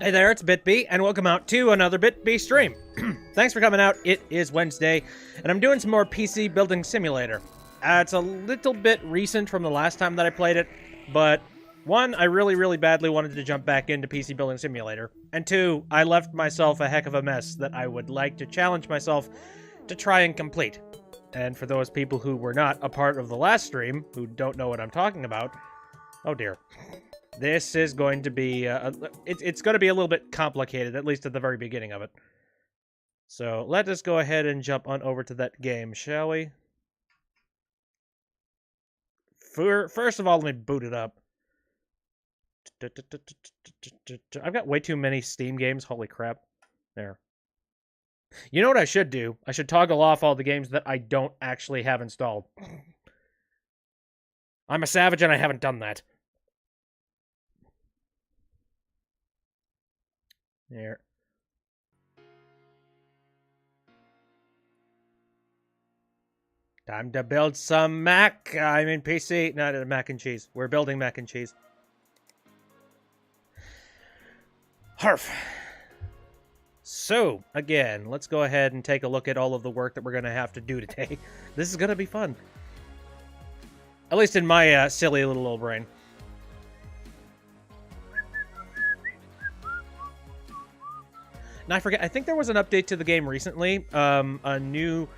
Hey there, it's BitB, and welcome out to another BitB stream. Thanks for coming out. It is Wednesday, and I'm doing some more PC Building Simulator. It's a little bit recent from the last time that I played it, but one, I really badly wanted to jump back into PC Building Simulator, and two, I left myself a heck of a mess that I would like to challenge myself to try and complete. And for those people who were not a part of the last stream, who don't know what I'm talking about, oh dear. This is going to be, it's going to be a little bit complicated, at least at the very beginning of it. So let us go ahead and jump on over to that game, shall we? First of all, let me boot it up. I've got way too many Steam games, holy crap. There. You know what I should do? I should toggle off all the games that I don't actually have installed. I'm a savage and I haven't done that. There. Time to build some PC. Not mac and cheese. We're building mac and cheese. Harf. So, again, let's go ahead and take a look at all of the work that we're going to have to do today. This is going to be fun. At least in my silly little old brain. And I forget, I think there was an update to the game recently. A new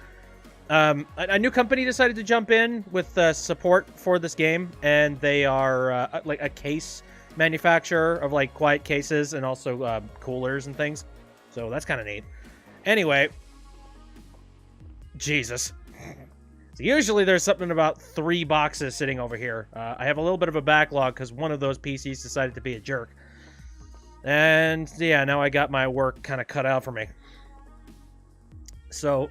company decided to jump in with support for this game, and they are like a case manufacturer of like quiet cases and also coolers and things. So that's kind of neat. Anyway, Jesus. So usually there's something about 3 boxes sitting over here. I have a little bit of a backlog because one of those PCs decided to be a jerk. And yeah, now I got my work kind of cut out for me. So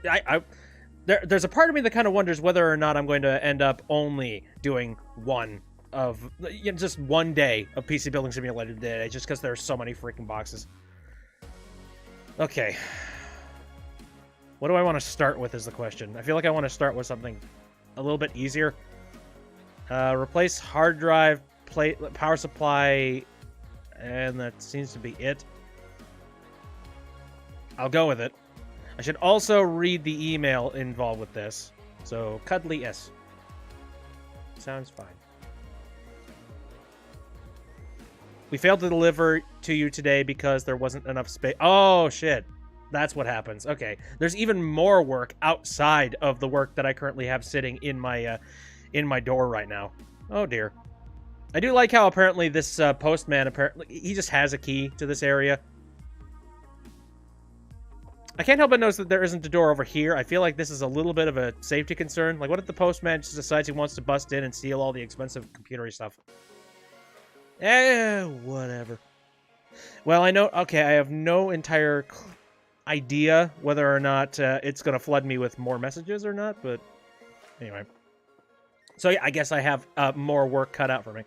there's a part of me that kind of wonders whether or not I'm going to end up only doing just one day of PC Building Simulator today, just because there's so many freaking boxes. Okay. What do I want to start with is the question. I feel like I want to start with something a little bit easier. Replace hard drive, power supply, and that seems to be it. I'll go with it. I should also read the email involved with this. So, Cuddly S. Sounds fine. We failed to deliver to you today because there wasn't enough space. Oh, shit. That's what happens. Okay. There's even more work outside of the work that I currently have sitting in my door right now. Oh, dear. I do like how apparently this postman, he just has a key to this area. I can't help but notice that there isn't a door over here. I feel like this is a little bit of a safety concern. Like, what if the postman just decides he wants to bust in and steal all the expensive computery stuff? Whatever. Well, I know... Okay, I have no entire idea whether or not it's going to flood me with more messages or not, but anyway. So, yeah, I guess I have more work cut out for me.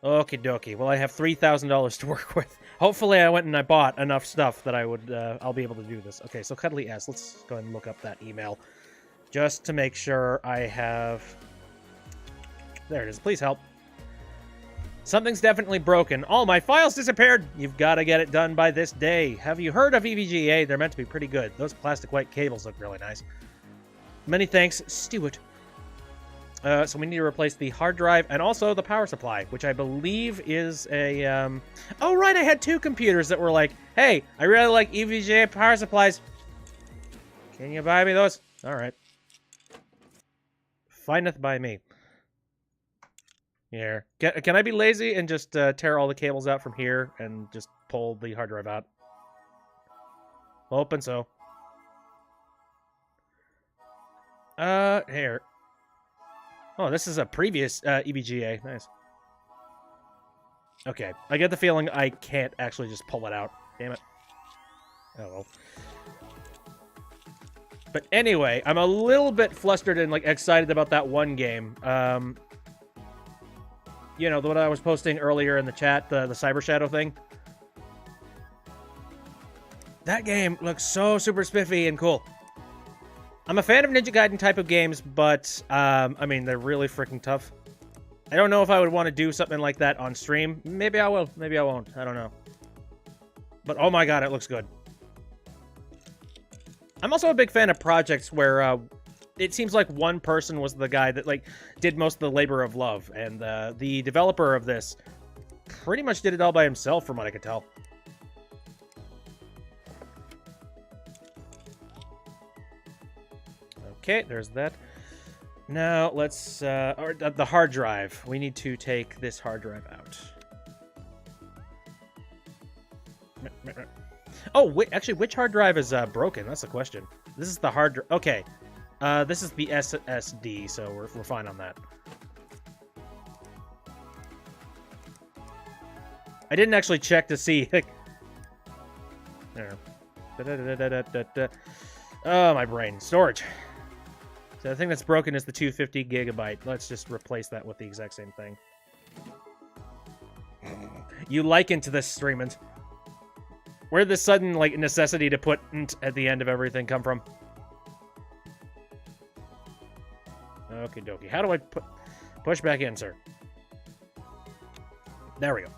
Okie dokie. Well, I have $3,000 to work with. Hopefully, I went and I bought enough stuff that I'll be able to do this. Okay, so Cuddly S. Let's go ahead and look up that email. Just to make sure I have... There it is. Please help. Something's definitely broken. All my files disappeared! You've got to get it done by this day. Have you heard of EVGA? They're meant to be pretty good. Those plastic white cables look really nice. Many thanks, Stuart. So we need to replace the hard drive and also the power supply, which I believe is a, Oh, right, I had 2 computers that were like, hey, I really like EVGA power supplies. Can you buy me those? All right. Fineth by me. Here. Can I be lazy and just tear all the cables out from here and just pull the hard drive out? Hoping so. Here. Oh, this is a previous EVGA. Nice. Okay. I get the feeling I can't actually just pull it out. Damn it. Oh, well. But anyway, I'm a little bit flustered and like excited about that one game. You know, the one I was posting earlier in the chat, the Cyber Shadow thing. That game looks so super spiffy and cool. I'm a fan of Ninja Gaiden type of games, but, I mean, they're really freaking tough. I don't know if I would want to do something like that on stream. Maybe I will. Maybe I won't. I don't know. But oh my god, it looks good. I'm also a big fan of projects where it seems like one person was the guy that like did most of the labor of love, and the developer of this pretty much did it all by himself, from what I could tell. Okay, there's that. Now let's the hard drive. We need to take this hard drive out. Oh, actually, which hard drive is broken? That's the question. This is the hard drive. Okay. This is the SSD, so we're fine on that. I didn't actually check to see. There. Oh, my brain. Storage. So the thing that's broken is the 250 gigabyte. Let's just replace that with the exact same thing. You liken to this, Streamand. Where'd this sudden, like, necessity to put "nt" at the end of everything come from? Okie dokie. How do I push back in, sir? There we go.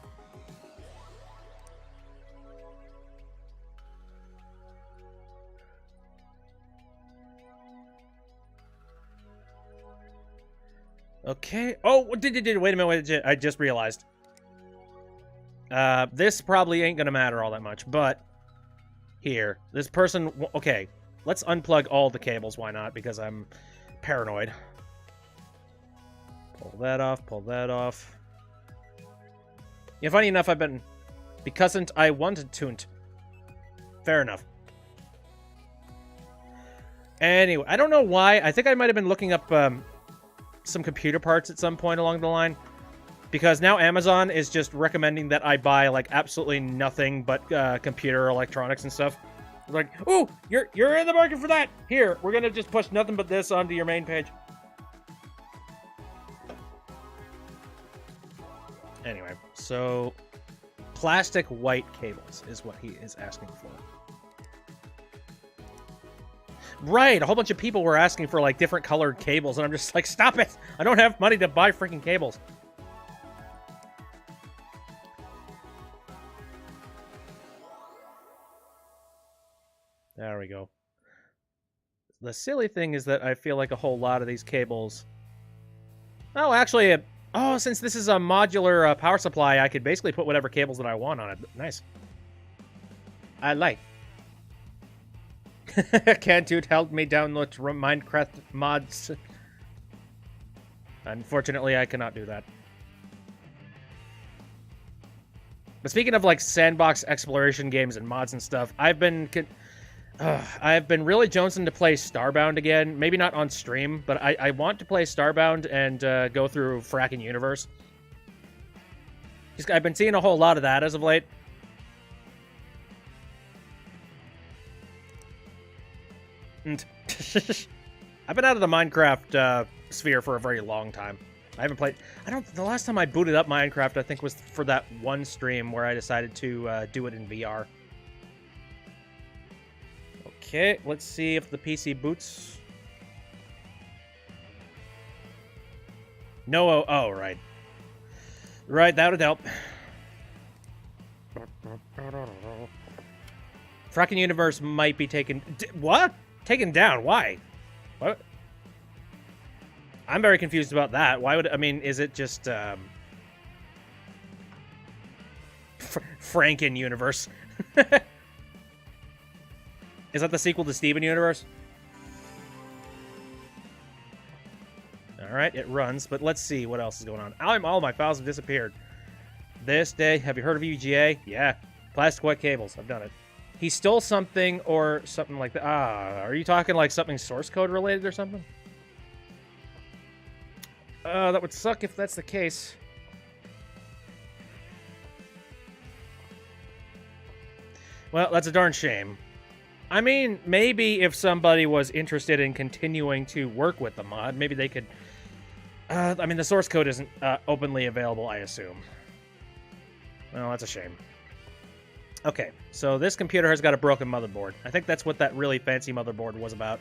Okay. Oh, wait a minute. I just realized. This probably ain't gonna matter all that much, but here, this person. Okay, let's unplug all the cables. Why not? Because I'm paranoid. Pull that off. Pull that off. Yeah, funny enough, I've been because I wanted to. Fair enough. Anyway, I don't know why. I think I might have been looking up some computer parts at some point along the line, because now Amazon is just recommending that I buy like absolutely nothing but computer electronics and stuff. Like, oh, you're in the market for that. Here, we're gonna just push nothing but this onto your main page. Anyway, so plastic white cables is what he is asking for. Right, a whole bunch of people were asking for like different colored cables, and I'm just like, stop it! I don't have money to buy freaking cables. There we go. The silly thing is that I feel like a whole lot of these cables... Oh, actually, oh, since this is a modular power supply, I could basically put whatever cables that I want on it. Nice. I like. Can't dude help me download Minecraft mods? Unfortunately, I cannot do that. But speaking of like sandbox exploration games and mods and stuff, I've been really jonesing to play Starbound again. Maybe not on stream, but I want to play Starbound and go through Fracking Universe. I've been seeing a whole lot of that as of late. And I've been out of the Minecraft sphere for a very long time. I haven't played... The last time I booted up Minecraft, I think, was for that one stream where I decided to do it in VR. Okay, let's see if the PC boots. No, oh, right. Right, that would help. Fracking Universe might be taken... What? Taken down? Why? What? I'm very confused about that. Why would... I mean, is it just... Franken Universe? Is that the sequel to Steven Universe? Alright, it runs, but let's see what else is going on. All my files have disappeared. This day, have you heard of UGA? Yeah. Plastic white cables, I've done it. He stole something or something like that. Ah, are you talking like something source code related or something? That would suck if that's the case. Well, that's a darn shame. I mean, maybe if somebody was interested in continuing to work with the mod, maybe they could... I mean, the source code isn't openly available, I assume. Well, that's a shame. Okay, so this computer has got a broken motherboard. I think that's what that really fancy motherboard was about.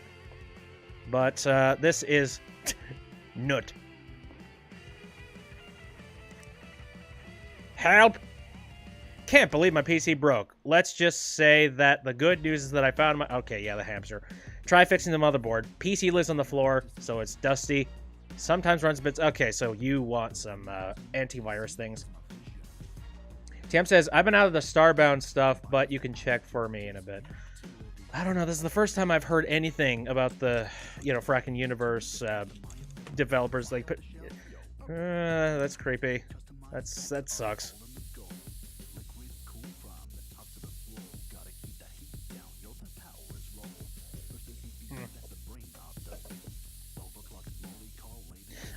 But this is... nut. Help! Can't believe my PC broke. Let's just say that the good news is that I found my... Okay, yeah, the hamster. Try fixing the motherboard. PC lives on the floor, so it's dusty. Sometimes runs bits... Okay, so you want some antivirus things. Tam says, I've been out of the Starbound stuff, but you can check for me in a bit. I don't know. This is the first time I've heard anything about the, fracking universe developers. Like, that's creepy. That sucks.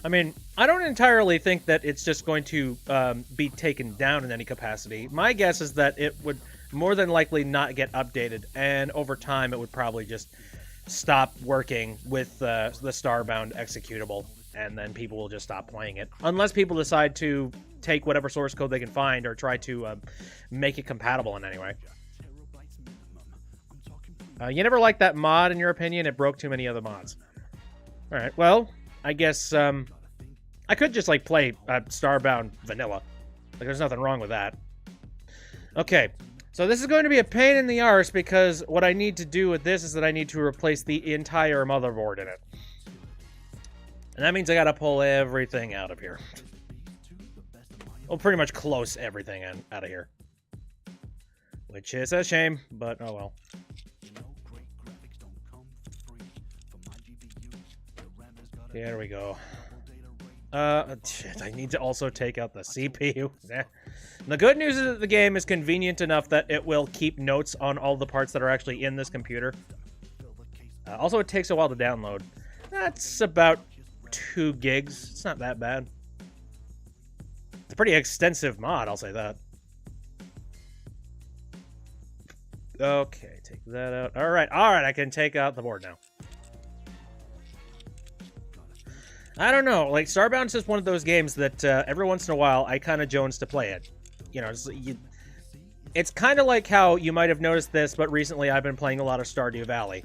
I mean, I don't entirely think that it's just going to be taken down in any capacity. My guess is that it would more than likely not get updated, and over time it would probably just stop working with the Starbound executable, and then people will just stop playing it. Unless people decide to take whatever source code they can find or try to make it compatible in any way. You never liked that mod, in your opinion? It broke too many other mods. Alright, well... I guess, I could just, like, play Starbound Vanilla. Like, there's nothing wrong with that. Okay, so this is going to be a pain in the arse, because what I need to do with this is that I need to replace the entire motherboard in it. And that means I gotta pull everything out of here. Well, pretty much close everything out of here. Which is a shame, but oh well. There we go. Shit, I need to also take out the CPU. The good news is that the game is convenient enough that it will keep notes on all the parts that are actually in this computer. Also, it takes a while to download. That's about 2 gigs. It's not that bad. It's a pretty extensive mod, I'll say that. Okay, take that out. Alright, I can take out the board now. I don't know, like, Starbound's just one of those games that every once in a while I kind of jones to play it. It's kind of like how you might have noticed this, but recently I've been playing a lot of Stardew Valley.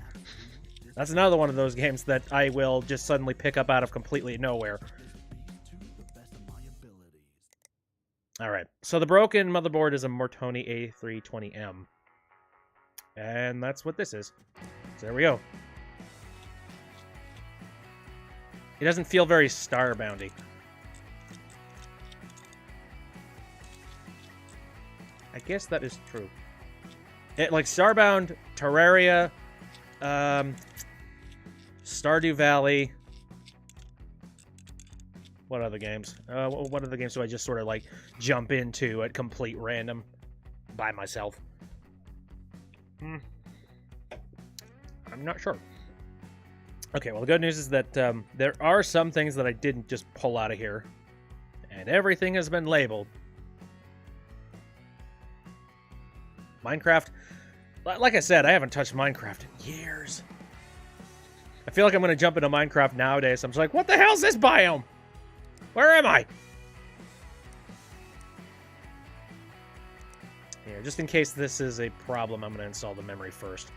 That's another one of those games that I will just suddenly pick up out of completely nowhere. Alright, so the broken motherboard is a Mortoni A320M. And that's what this is. So there we go. It doesn't feel very Starboundy. I guess that is true. Like Starbound, Terraria, Stardew Valley. What other games? What other games do I just sort of like jump into at complete random by myself? I'm not sure. Okay, well, the good news is that there are some things that I didn't just pull out of here. And everything has been labeled. Minecraft. Like I said, I haven't touched Minecraft in years. I feel like I'm going to jump into Minecraft nowadays. I'm just like, what the hell is this biome? Where am I? Here, just in case this is a problem, I'm going to install the memory first.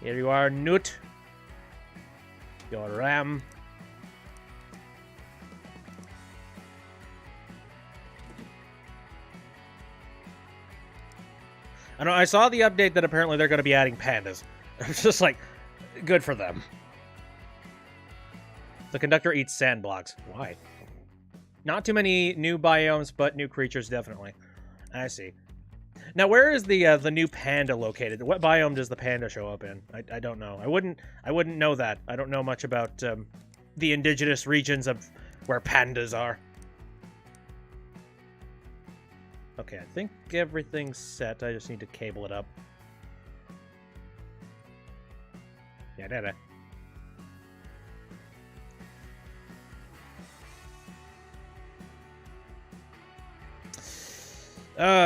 Here you are, Newt. Your RAM. I know, I saw the update that apparently they're going to be adding pandas. It's just like, good for them. The conductor eats sand blocks. Why? Not too many new biomes, but new creatures definitely. I see. Now, where is the new panda located? What biome does the panda show up in? I don't know. I wouldn't know that. I don't know much about the indigenous regions of where pandas are. Okay, I think everything's set. I just need to cable it up. Yeah, da-da.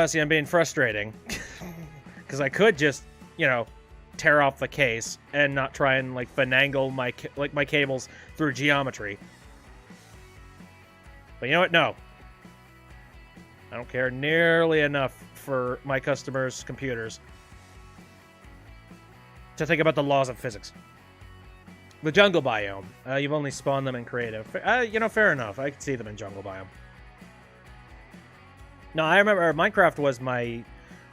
See, I'm being frustrating. Because I could just, you know, tear off the case and not try and, like, finagle my cables through geometry. But you know what? No. I don't care nearly enough for my customers' computers to think about the laws of physics. The jungle biome. You've only spawned them in creative. You know, fair enough. I can see them in jungle biome. No, I remember Minecraft was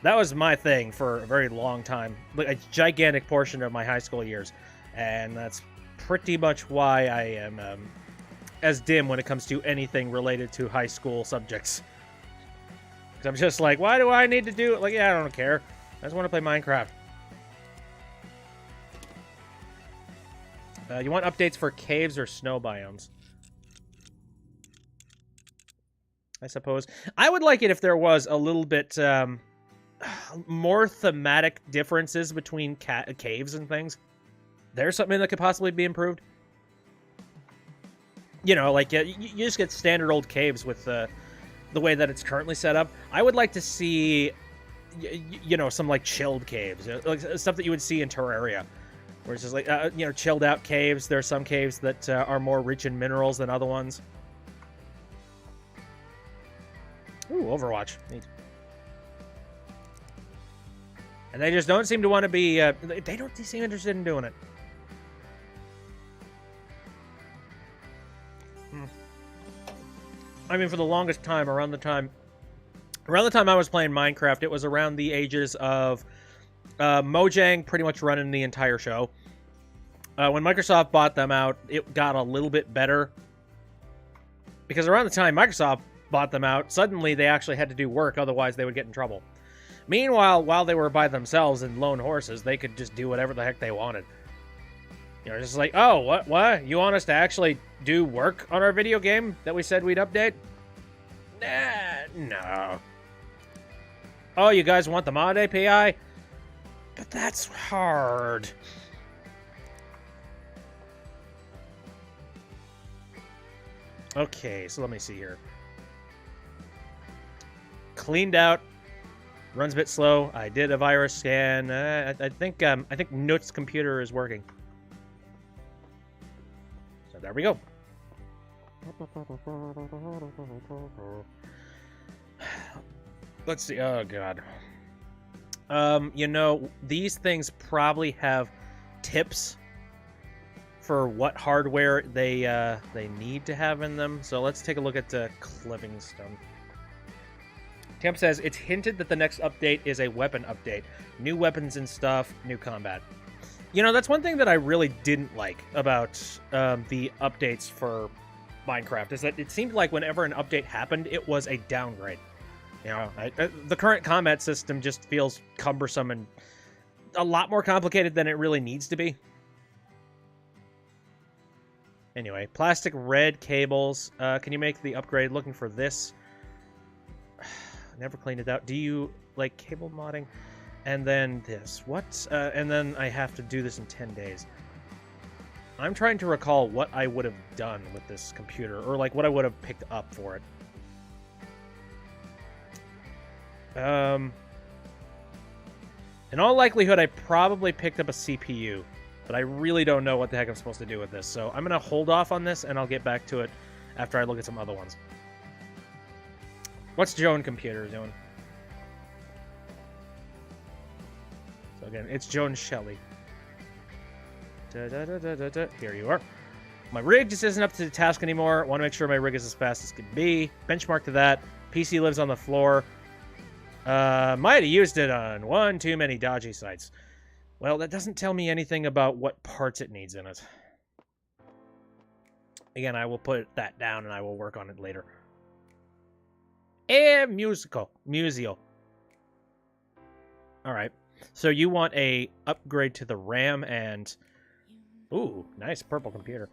that was my thing for a very long time, like a gigantic portion of my high school years, and that's pretty much why I am as dim when it comes to anything related to high school subjects. Because I'm just like, why do I need to do it? Like, yeah, I don't care. I just want to play Minecraft. You want updates for caves or snow biomes? I suppose. I would like it if there was a little bit more thematic differences between caves and things. There's something that could possibly be improved. You know, like you just get standard old caves with the way that it's currently set up. I would like to see, you know, some like chilled caves, like stuff that you would see in Terraria. Where it's just like, you know, chilled out caves. There are some caves that are more rich in minerals than other ones. Ooh, Overwatch. Neat. And they just don't seem to want to be, they don't seem interested in doing it. I mean, for the longest time, around the time I was playing Minecraft, it was around the ages of Mojang pretty much running the entire show. When Microsoft bought them out, it got a little bit better. Because around the time Microsoft bought them out, suddenly they actually had to do work, otherwise they would get in trouble. Meanwhile, while they were by themselves and lone horses, they could just do whatever the heck they wanted. You know, just like, oh, what? You want us to actually do work on our video game that we said we'd update? Nah, no. Oh, you guys want the mod API? But that's hard. Okay, so let me see here. Cleaned out. Runs a bit slow. I did a virus scan. I think Noot's computer is working. So there we go. Let's see. Oh god. You know, these things probably have tips for what hardware they need to have in them. So let's take a look at Clivingstone. Temp says, it's hinted that the next update is a weapon update. New weapons and stuff, new combat. You know, that's one thing that I really didn't like about the updates for Minecraft, is that it seemed like whenever an update happened, it was a downgrade. You know, the current combat system just feels cumbersome and a lot more complicated than it really needs to be. Anyway, plastic red cables. Can you make the upgrade? Looking for this. Never cleaned it out. Do you like cable modding? And then this. What? And then I have to do this in 10 days. I'm trying to recall what I would have done with this computer, or like what I would have picked up for it. In all likelihood, I probably picked up a CPU, but I really don't know what the heck I'm supposed to do with this. So I'm going to hold off on this, and I'll get back to it after I look at some other ones. What's Joan computer doing? So again, it's Joan Shelley. Here you are. My rig just isn't up to the task anymore. Want to make sure my rig is as fast as can be. Benchmark to that. PC lives on the floor. Might have used it on one too many dodgy sites. Well, that doesn't tell me anything about what parts it needs in it. Again, I will put that down and I will work on it later. And Museo. Alright. So you want a upgrade to the RAM and... Ooh, nice purple computer.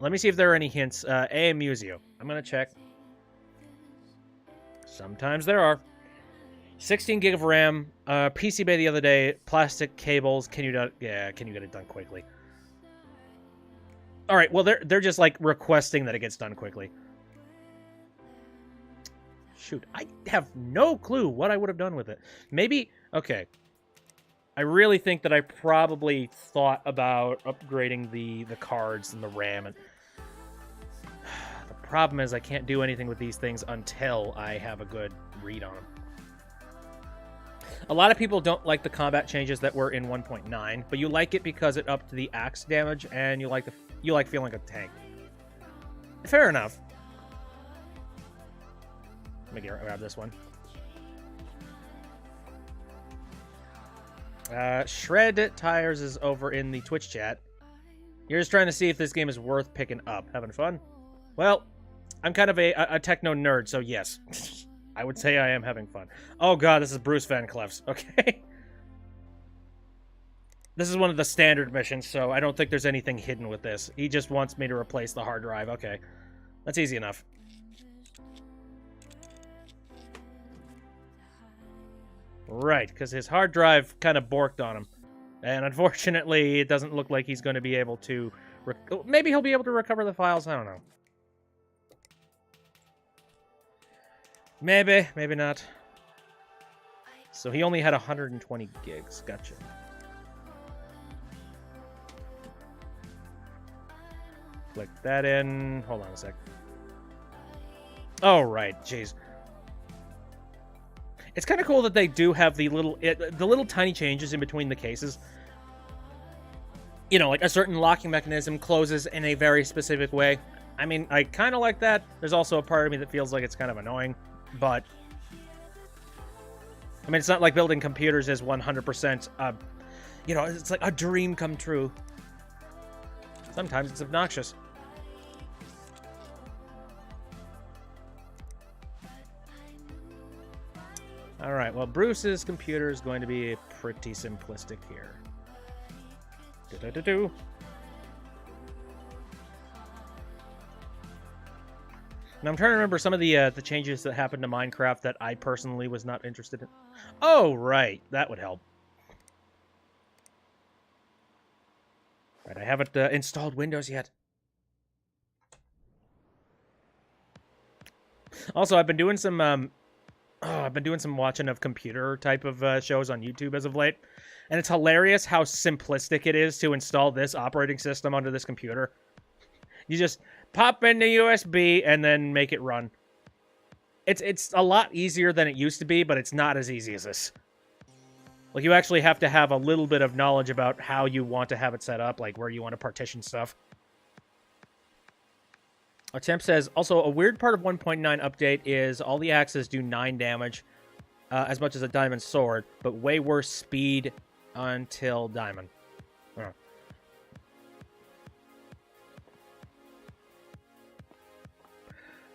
Let me see if there are any hints. Museo. I'm going to check. Sometimes there are. 16 gig of RAM. PCBA the other day. Plastic cables. Can you get it done quickly? Alright, well, they're just, like, requesting that it gets done quickly. Shoot, I have no clue what I would have done with it. Maybe, okay. I really think that I probably thought about upgrading the cards and the RAM. And the problem is I can't do anything with these things until I have a good read on them. A lot of people don't like the combat changes that were in 1.9, but you like it because it upped the axe damage and you like feeling like a tank. Fair enough. Let me grab this one. Shred Tires is over in the Twitch chat. You're just trying to see if this game is worth picking up. Having fun? Well, I'm kind of a techno nerd, so yes. I would say I am having fun. Oh god, this is Bruce Van Clef's. Okay. This is one of the standard missions, so I don't think there's anything hidden with this. He just wants me to replace the hard drive. Okay. That's easy enough. Right, because his hard drive kind of borked on him. And unfortunately, it doesn't look like he's going to be able to... Maybe he'll be able to recover the files. I don't know. Maybe, maybe not. So he only had 120 gigs. Gotcha. Click that in. Hold on a sec. Oh, right. Jeez. It's kind of cool that they do have the little tiny changes in between the cases. You know, like a certain locking mechanism closes in a very specific way. I mean, I kind of like that. There's also a part of me that feels like it's kind of annoying, but... I mean, it's not like building computers is 100%, you know, it's like a dream come true. Sometimes it's obnoxious. Alright, well, Bruce's computer is going to be pretty simplistic here. Do-do-do-do. Now, I'm trying to remember some of the changes that happened to Minecraft that I personally was not interested in. Oh, right. That would help. Right, I haven't installed Windows yet. Also, I've been doing some watching of computer type of shows on YouTube as of late, and it's hilarious how simplistic it is to install this operating system onto this computer. You just pop in the USB and then make it run. It's a lot easier than it used to be, but it's not as easy as this. Like, you actually have to have a little bit of knowledge about how you want to have it set up, like where you want to partition stuff. Attempt says, also, a weird part of 1.9 update is all the axes do 9 damage, as much as a diamond sword, but way worse speed until diamond.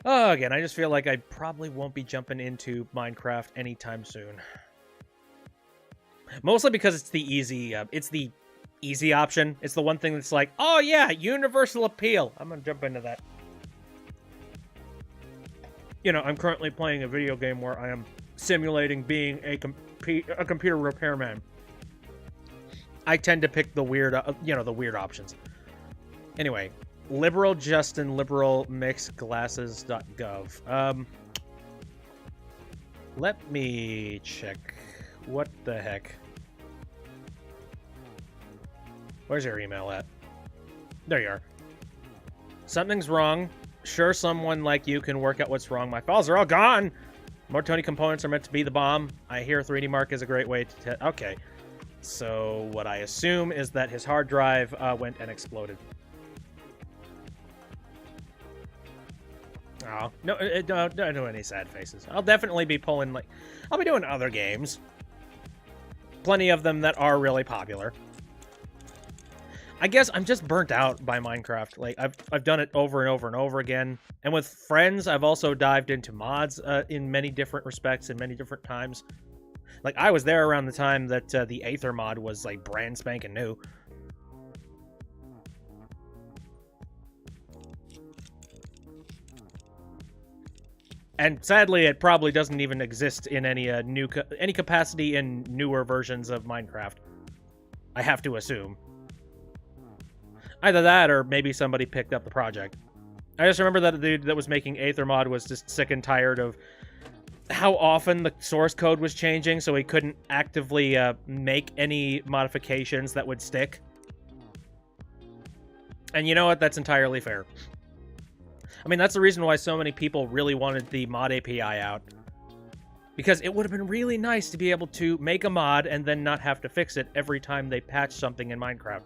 Oh, again, I just feel like I probably won't be jumping into Minecraft anytime soon. Mostly because it's the easy option. It's the one thing that's like, oh yeah, universal appeal. I'm gonna jump into that. You know, I'm currently playing a video game where I am simulating being a computer repairman. I tend to pick the weird, the weird options. Anyway, liberal Justin, liberal mixed glasses.gov. Let me check. What the heck? Where's your email at? There you are. Something's wrong. Sure, someone like you can work out what's wrong. My files are all gone! More Tony components are meant to be the bomb. I hear 3D Mark is a great way to... Okay. So, what I assume is that his hard drive went and exploded. Oh, no, don't do any sad faces. I'll definitely be pulling, like... I'll be doing other games. Plenty of them that are really popular. I guess I'm just burnt out by Minecraft. Like, I've done it over and over and over again. And with friends, I've also dived into mods in many different respects and many different times. Like, I was there around the time that the Aether mod was, like, brand spanking new. And sadly, it probably doesn't even exist in any any capacity in newer versions of Minecraft. I have to assume. Either that, or maybe somebody picked up the project. I just remember that the dude that was making Aether mod was just sick and tired of how often the source code was changing, so he couldn't actively make any modifications that would stick. And you know what? That's entirely fair. I mean, that's the reason why so many people really wanted the mod API out. Because it would have been really nice to be able to make a mod and then not have to fix it every time they patch something in Minecraft.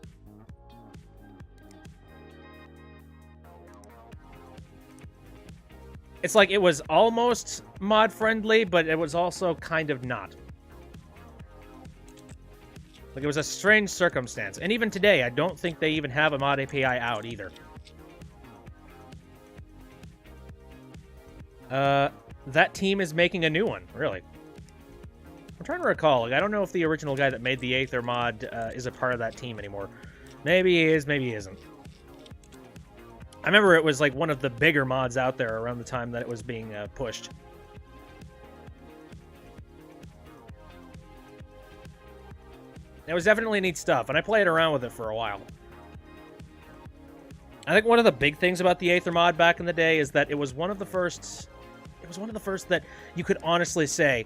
It's like it was almost mod friendly, but it was also kind of not. Like, it was a strange circumstance. And even today, I don't think they even have a mod API out either. That team is making a new one, really. I'm trying to recall. Like, I don't know if the original guy that made the Aether mod is a part of that team anymore. Maybe he is, maybe he isn't. I remember it was like one of the bigger mods out there around the time that it was being pushed. It was definitely neat stuff, and I played around with it for a while. I think one of the big things about the Aether mod back in the day is that it was one of the first... It was one of the first that you could honestly say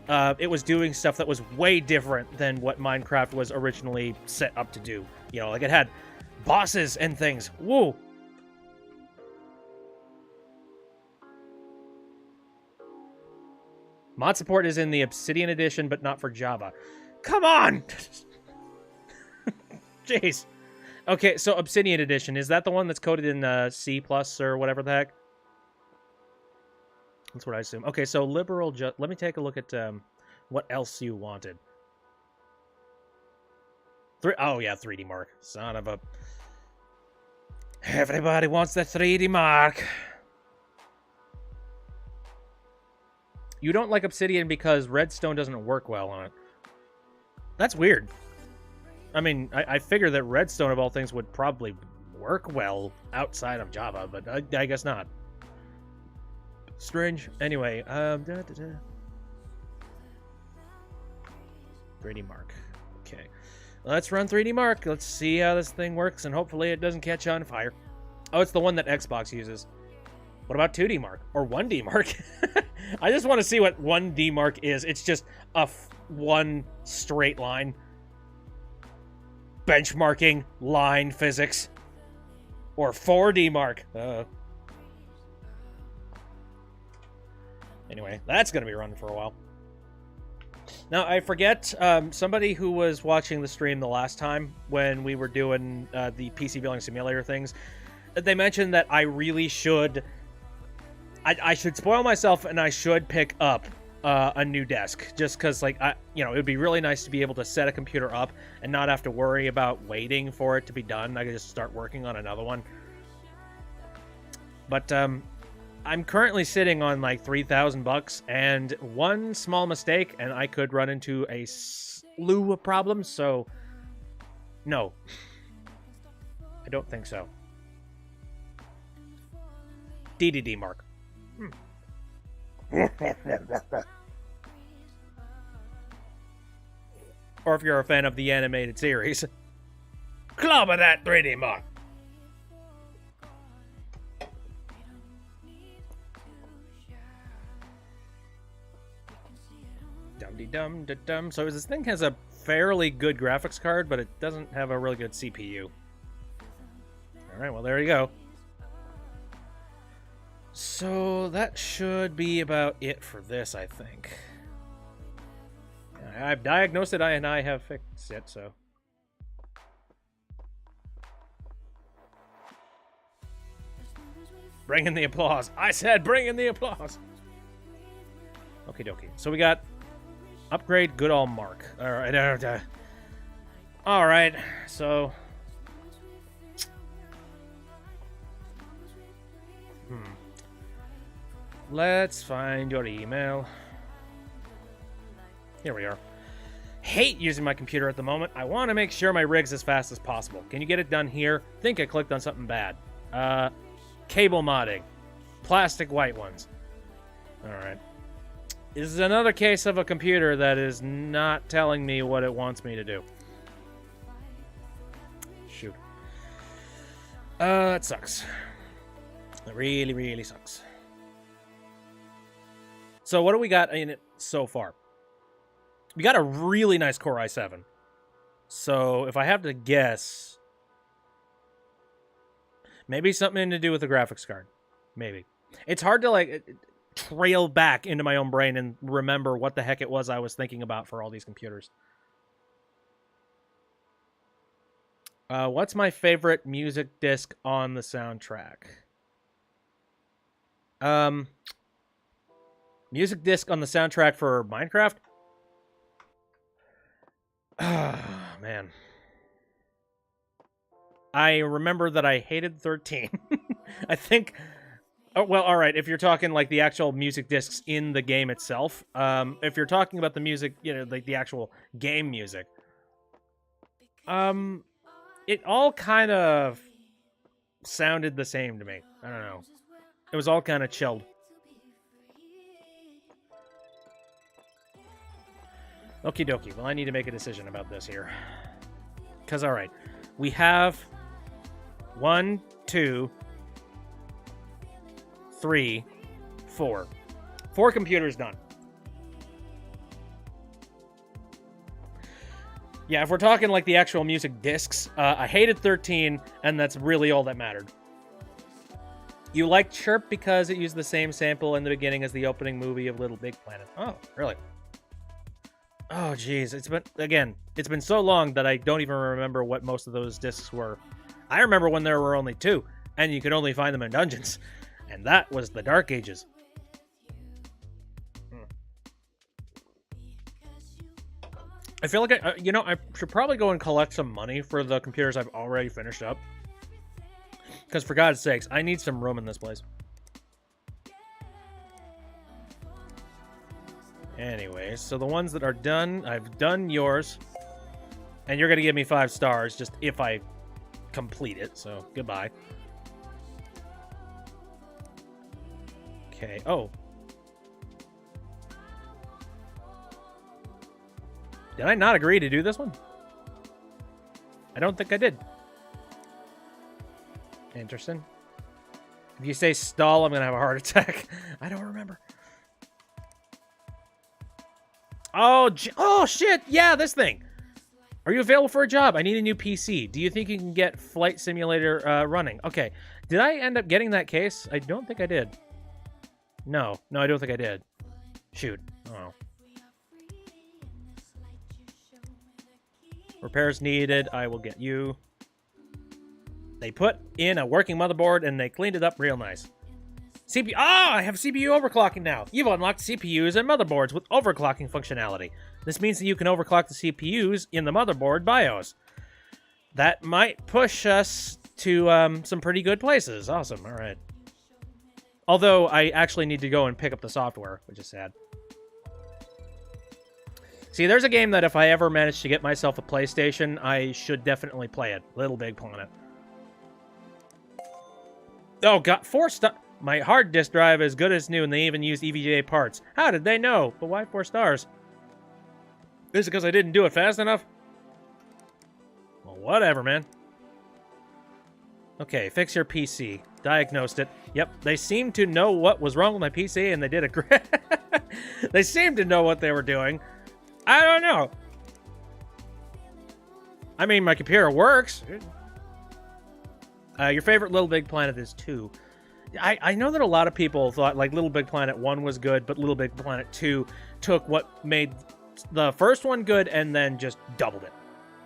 it was doing stuff that was way different than what Minecraft was originally set up to do. You know, like it had bosses and things. Woo! Mod support is in the Obsidian edition, but not for Java. Come on! Jeez. Okay, so Obsidian edition, is that the one that's coded in C++ or whatever the heck? That's what I assume. Okay, so liberal... Let me take a look at what else you wanted. Oh, yeah, 3D Mark. Son of a... Everybody wants that 3D Mark. You don't like Obsidian because Redstone doesn't work well on it. That's weird. I mean, I figure that Redstone, of all things, would probably work well outside of Java, but I guess not. Strange. Anyway, 3D Mark. Okay. Let's run 3D Mark. Let's see how this thing works, and hopefully it doesn't catch on fire. Oh, it's the one that Xbox uses. What about 2D Mark? Or 1D Mark? I just want to see what 1D Mark is. It's just a one straight line. Benchmarking, line physics. Or 4D Mark. Anyway, that's going to be running for a while. Now, I forget, somebody who was watching the stream the last time when we were doing the PC Building Simulator things, they mentioned that I really should... I should spoil myself and I should pick up a new desk. Just because, like, it would be really nice to be able to set a computer up and not have to worry about waiting for it to be done. I could just start working on another one. But, I'm currently sitting on like $3,000, and one small mistake, and I could run into a slew of problems. So, no, I don't think so. DDD Mark. Or if you're a fan of the animated series, clobber that 3D Mark. Dum-de-dum-de-dum. So this thing has a fairly good graphics card, but it doesn't have a really good CPU. Alright, well, there you go. So that should be about it for this, I think. I've diagnosed it, and I have fixed it, so... Bring in the applause. I said bring in the applause. Okie dokie. So we got upgrade good old Mark. Alright. Alright, so... Let's find your email. Here we are. Hate using my computer at the moment. I want to make sure my rig's as fast as possible. Can you get it done here? Think I clicked on something bad. Cable modding. Plastic white ones. Alright. This is another case of a computer that is not telling me what it wants me to do. Shoot. That sucks. It really, really sucks. So what do we got in it so far? We got a really nice Core i7. So if I have to guess, maybe something to do with the graphics card. Maybe. It's hard to like trail back into my own brain and remember what the heck it was I was thinking about for all these computers. What's my favorite music disc on the soundtrack? Um, music disc on the soundtrack for Minecraft? Man. I remember that I hated 13. I think... Oh, well, all right. If you're talking like the actual music discs in the game itself, if you're talking about the music, like the actual game music, it all kind of sounded the same to me. I don't know. It was all kind of chilled. Okie dokie. Well, I need to make a decision about this here. Because, all right, we have 1, 2, 3, 4. 4 computers done. Yeah, if we're talking like the actual music discs, I hated 13, and that's really all that mattered. You liked Chirp because it used the same sample in the beginning as the opening movie of Little Big Planet. Oh, really? Oh, jeez. It's been so long that I don't even remember what most of those discs were. I remember when there were only 2, and you could only find them in dungeons. And that was the Dark Ages. I feel like I should probably go and collect some money for the computers I've already finished up. Because for God's sakes, I need some room in this place. Anyways, so the ones that are done, I've done yours. And you're going to give me 5 stars just if I complete it, so goodbye. Okay, oh. Did I not agree to do this one? I don't think I did. Interesting. If you say stall, I'm going to have a heart attack. I don't remember. Oh, shit. Yeah, this thing. Are you available for a job? I need a new PC. Do you think you can get Flight Simulator running? Okay. Did I end up getting that case? I don't think I did. No, I don't think I did. Shoot. Oh. Repairs needed. I will get you. They put in a working motherboard and they cleaned it up real nice. CPU. I have CPU overclocking now. You've unlocked CPUs and motherboards with overclocking functionality. This means that you can overclock the CPUs in the motherboard BIOS. That might push us to some pretty good places. Awesome. All right. Although I actually need to go and pick up the software, which is sad. See, there's a game that if I ever manage to get myself a PlayStation, I should definitely play it. Little Big Planet. Oh, God. 4 stars. My hard disk drive is good as new, and they even used EVGA parts. How did they know? But why 4 stars? Is it because I didn't do it fast enough? Well, whatever, man. Okay, fix your PC. Diagnosed it. Yep, they seemed to know what was wrong with my PC, and they did a great... They seemed to know what they were doing. I don't know. I mean, my computer works. Your favorite Little Big Planet is 2. I know that a lot of people thought, like, Little Big Planet 1 was good, but Little Big Planet 2 took what made the first one good and then just doubled it,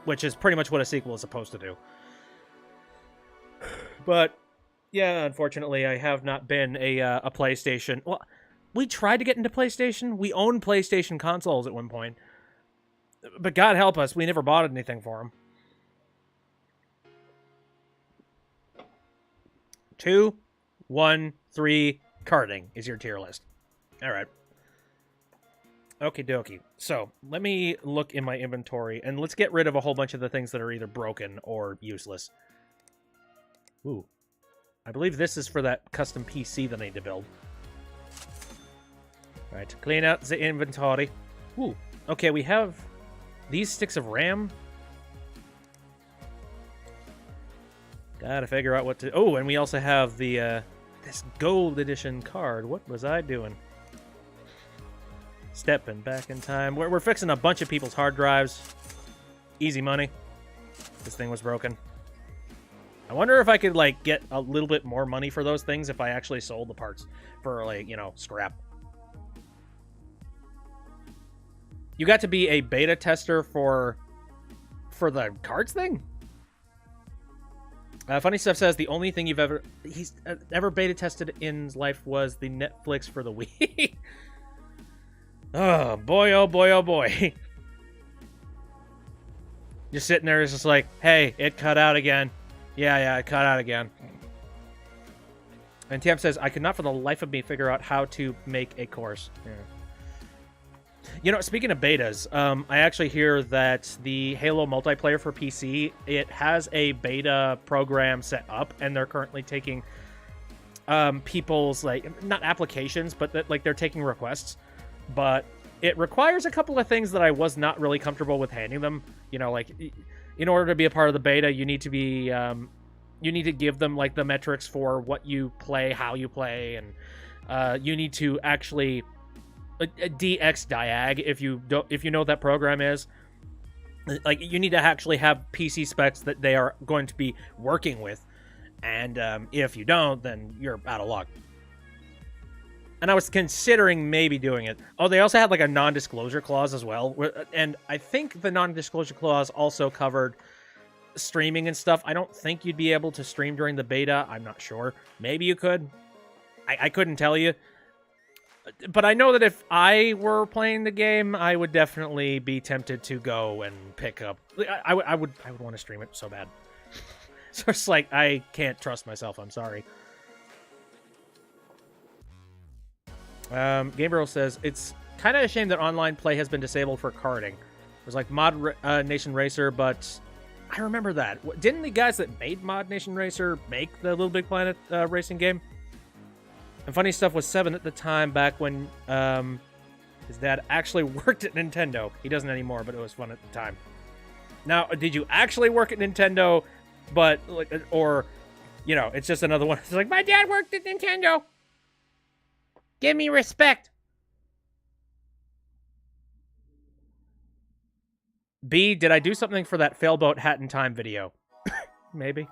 which is pretty much what a sequel is supposed to do. But, yeah, unfortunately, I have not been a PlayStation... Well, we tried to get into PlayStation. We owned PlayStation consoles at one point. But God help us, we never bought anything for them. 2, 1, 3, karting is your tier list. All right. Okie dokie. So, let me look in my inventory, and let's get rid of a whole bunch of the things that are either broken or useless. Ooh. I believe this is for that custom PC that I need to build. Alright, clean out the inventory. Ooh. Okay, we have these sticks of RAM. Gotta figure out what to... Oh, and we also have the, this gold edition card. What was I doing? Stepping back in time. We're fixing a bunch of people's hard drives. Easy money. This thing was broken. I wonder if I could, like, get a little bit more money for those things if I actually sold the parts for, like, you know, scrap. You got to be a beta tester for the cards thing? Funny Stuff says the only thing he's ever beta tested in his life was the Netflix for the Wii. Oh boy, oh boy, oh boy. Just sitting there, it's just like, hey, it cut out again. Yeah, it cut out again. And TM says, I could not for the life of me figure out how to make a course. Yeah. You know, speaking of betas, I actually hear that the Halo multiplayer for PC, it has a beta program set up, and they're currently taking people's, like, not applications, but like they're taking requests. But it requires a couple of things that I was not really comfortable with handing them. You know, like, in order to be a part of the beta, you need to be, you need to give them, like, the metrics for what you play, how you play, and you need to actually DXDiag, if you know what that program is. Like, you need to actually have PC specs that they are going to be working with, and if you don't, then you're out of luck. And I was considering maybe doing it. Oh, they also had like a non-disclosure clause as well, and I think the non-disclosure clause also covered streaming and stuff. I don't think you'd be able to stream during the beta. I'm not sure. Maybe you could. I couldn't tell you. But I know that if I were playing the game, I would definitely be tempted to go and pick up. I would want to stream it so bad. So it's like, I can't trust myself. I'm sorry. Gabriel says, it's kind of a shame that online play has been disabled for karting. There's like Mod Nation Racer, but I remember that. Didn't the guys that made Mod Nation Racer make the Little Big Planet racing game? And Funny Stuff was 7 at the time, back when his dad actually worked at Nintendo. He doesn't anymore, but it was fun at the time. Now, did you actually work at Nintendo, but, like, or, you know, it's just another one. It's like, my dad worked at Nintendo. Give me respect. B, did I do something for that Failboat Hat in Time video? Maybe.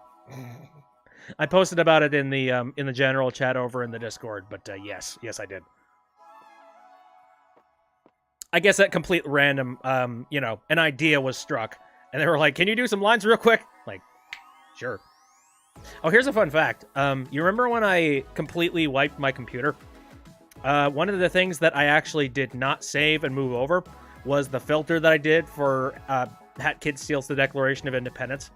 I posted about it in the general chat over in the Discord, but yes, I did. I guess at complete random, you know, an idea was struck, and they were like, "Can you do some lines real quick?" Like, sure. Oh, here's a fun fact. You remember when I completely wiped my computer? One of the things that I actually did not save and move over was the filter that I did for Hat Kid Steals the Declaration of Independence.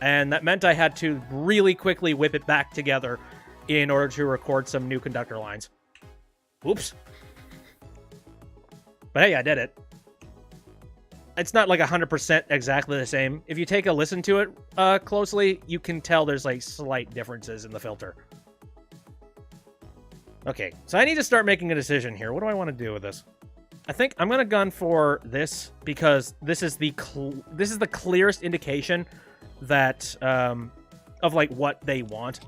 And that meant I had to really quickly whip it back together in order to record some new conductor lines. Oops. But hey, I did it. It's not like 100% exactly the same. If you take a listen to it closely, you can tell there's like slight differences in the filter. Okay, so I need to start making a decision here. What do I want to do with this? I think I'm gonna gun for this because this is the clearest indication that of like what they want.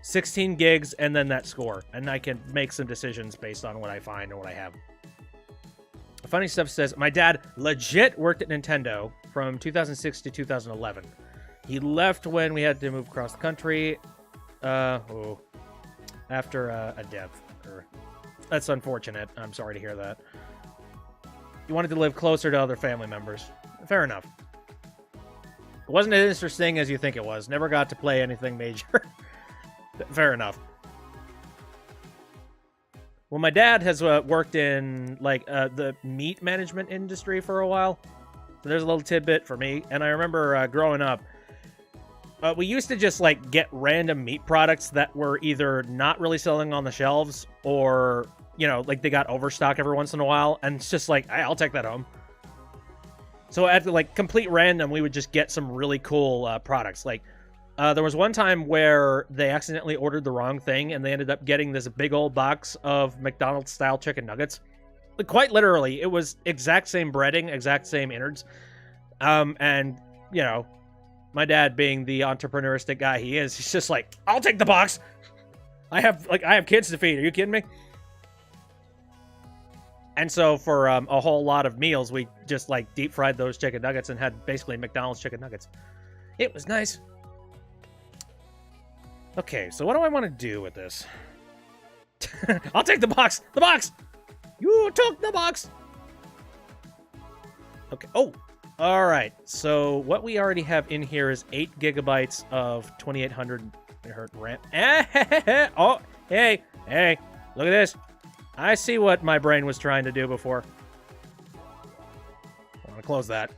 16 gigs and then that score, and I can make some decisions based on what I find and what I have. Funny Stuff says, my dad legit worked at Nintendo from 2006 to 2011. He left when we had to move across the country after a death. That's unfortunate. I'm sorry to hear that. He wanted to live closer to other family members. Fair enough. It wasn't as interesting as you think it was. Never got to play anything major. Fair enough. Well, my dad has worked in like the meat management industry for a while. So there's a little tidbit for me. And I remember growing up, we used to just like get random meat products that were either not really selling on the shelves or, you know, like they got overstock every once in a while. And it's just like, hey, I'll take that home. So at like complete random, we would just get some really cool products. Like there was one time where they accidentally ordered the wrong thing and they ended up getting this big old box of McDonald's style chicken nuggets. Like, quite literally, it was exact same breading, exact same innards. And, you know, my dad being the entrepreneuristic guy he is, he's just like, I'll take the box. I have kids to feed. Are you kidding me? And so for a whole lot of meals, we just like deep fried those chicken nuggets and had basically McDonald's chicken nuggets. It was nice. Okay, so what do I want to do with this? I'll take the box. The box. You took the box. Okay. Oh, All right, so what we already have in here is 8 gigabytes of 2800 megahertz RAM. Oh, hey, look at this. I see what my brain was trying to do before. I want to close that.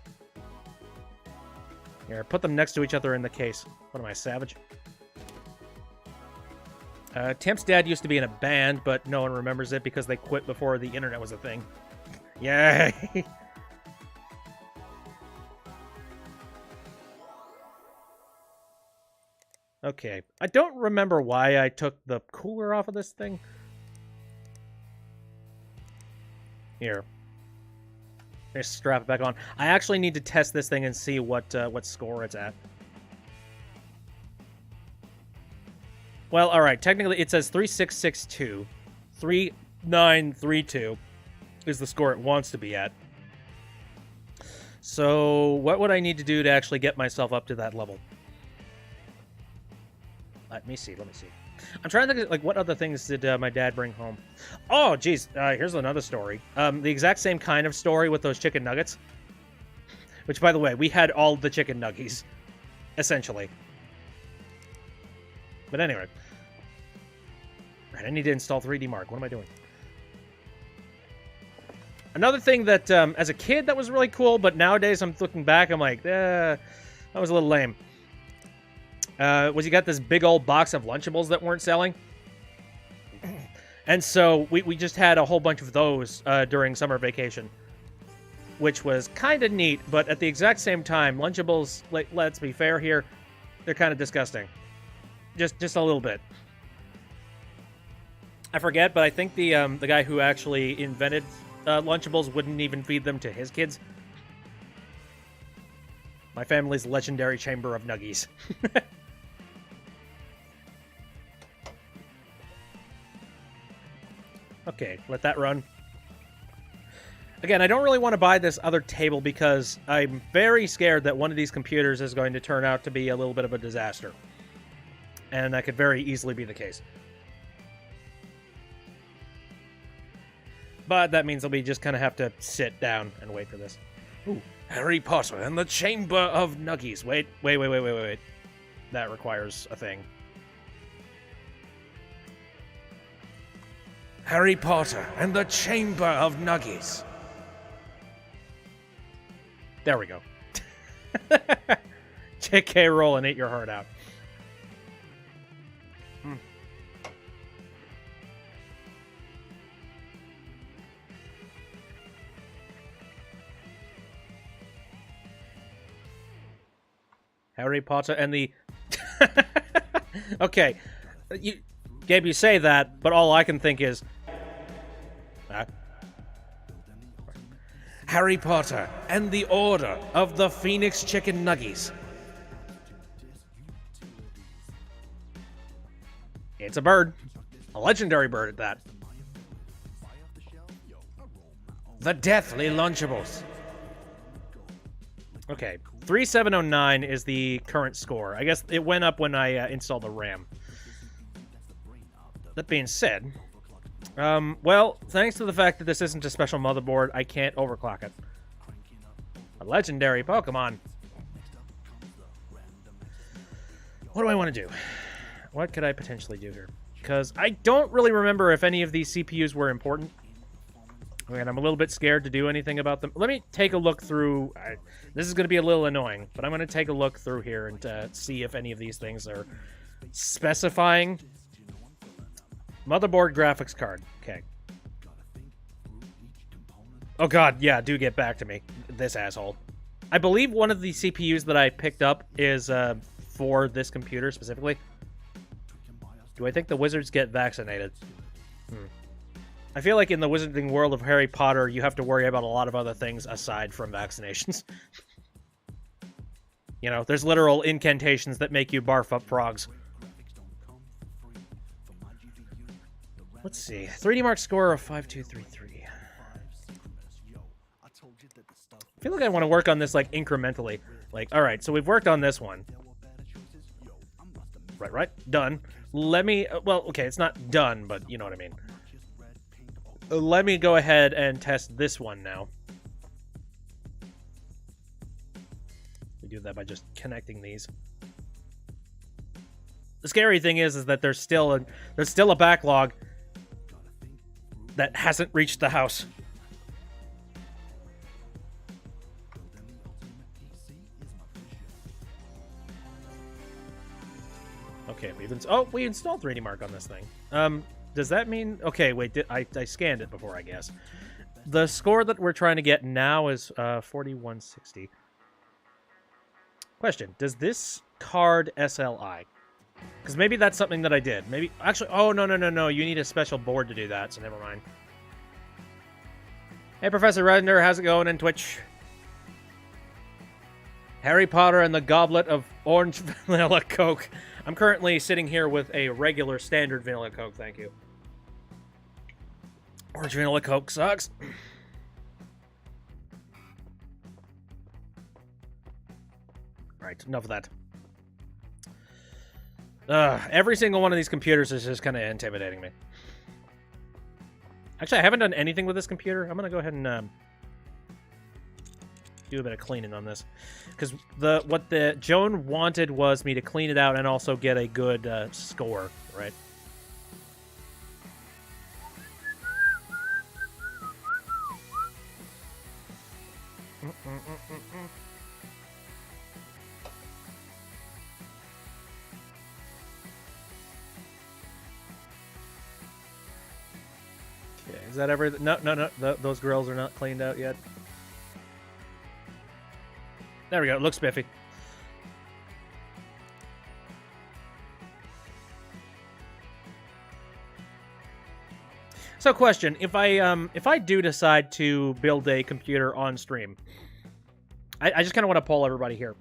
Here, put them next to each other in the case. What am I, savage? Temp's dad used to be in a band, but no one remembers it because they quit before the internet was a thing. Yay! Okay, I don't remember why I took the cooler off of this thing. Here. Just strap it back on. I actually need to test this thing and see what score it's at. Well, all right. Technically, it says 3662. 3932 is the score it wants to be at. So, what would I need to do to actually get myself up to that level? Let me see. I'm trying to think, like, what other things did my dad bring home? Oh, geez. Here's another story. The exact same kind of story with those chicken nuggets. Which, by the way, we had all the chicken nuggies, essentially. But anyway. Right, I need to install 3D Mark. What am I doing? Another thing that, as a kid, that was really cool, but nowadays I'm looking back, I'm like, that was a little lame. Was you got this big old box of Lunchables that weren't selling. And so we just had a whole bunch of those during summer vacation, which was kind of neat, but at the exact same time, Lunchables, like, let's be fair here, they're kind of disgusting. Just a little bit. I forget, but I think the guy who actually invented Lunchables wouldn't even feed them to his kids. My family's legendary chamber of nuggies. Okay, let that run. Again, I don't really want to buy this other table because I'm very scared that one of these computers is going to turn out to be a little bit of a disaster. And that could very easily be the case. But that means we just kind of have to sit down and wait for this. Ooh, Harry Potter and the Chamber of Nuggies. Wait. That requires a thing. Harry Potter and the Chamber of Nuggies. There we go. JK Rowling, ate your heart out. Harry Potter and the... Okay. Gabe, you say that, but all I can think is... Harry Potter and the Order of the Phoenix Chicken Nuggies. It's a bird. A legendary bird at that. The Deathly Lunchables. Okay, 3709 is the current score. I guess it went up when I installed the RAM. That being said, well, thanks to the fact that this isn't a special motherboard, I can't overclock it. A legendary Pokemon. What do I want to do? What could I potentially do here? Because I don't really remember if any of these CPUs were important. And I'm a little bit scared to do anything about them. Let me take a look through. This is going to be a little annoying, but I'm going to take a look through here and see if any of these things are specifying. Motherboard graphics card. Okay. Oh god, yeah, do get back to me. This asshole. I believe one of the CPUs that I picked up is for this computer specifically. Do I think the wizards get vaccinated? I feel like in the wizarding world of Harry Potter, you have to worry about a lot of other things aside from vaccinations. You know, there's literal incantations that make you barf up frogs. Let's see. 3D Mark score of 5233. I feel like I want to work on this, like, incrementally. Like, alright, so we've worked on this one. Right. Done. Let me... well, okay, it's not done, but you know what I mean. Let me go ahead and test this one now. do that by just connecting these. The scary thing is that there's still a backlog that hasn't reached the house. Okay, we installed 3D Mark on this thing. Does that mean... Okay, wait, I scanned it before, I guess. The score that we're trying to get now is 4160. Question, does this card SLI? Because maybe that's something that I did. Maybe... Actually, oh, no. You need a special board to do that, so never mind. Hey, Professor Redner, how's it going in Twitch? Harry Potter and the Goblet of Orange Vanilla Coke. I'm currently sitting here with a regular standard vanilla Coke, thank you. Orange vanilla Coke sucks. Alright, enough of that. Every single one of these computers is just kind of intimidating me. Actually, I haven't done anything with this computer. I'm going to go ahead and do a bit of cleaning on this. Because what Joan wanted was me to clean it out and also get a good score, right? Okay, is that everything? No. Those grills are not cleaned out yet. There we go. It looks spiffy. So, question: if I do decide to build a computer on stream, I just kind of want to poll everybody here.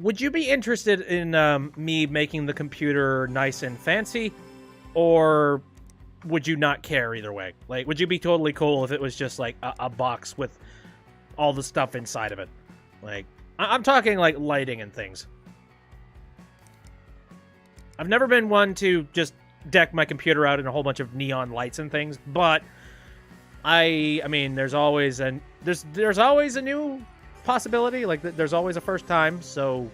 Would you be interested in me making the computer nice and fancy, or would you not care either way? Like, would you be totally cool if it was just like a box with all the stuff inside of it? Like, I'm talking like lighting and things. I've never been one to just deck my computer out in a whole bunch of neon lights and things, but I mean, there's always a new possibility. Like, there's always a first time. So,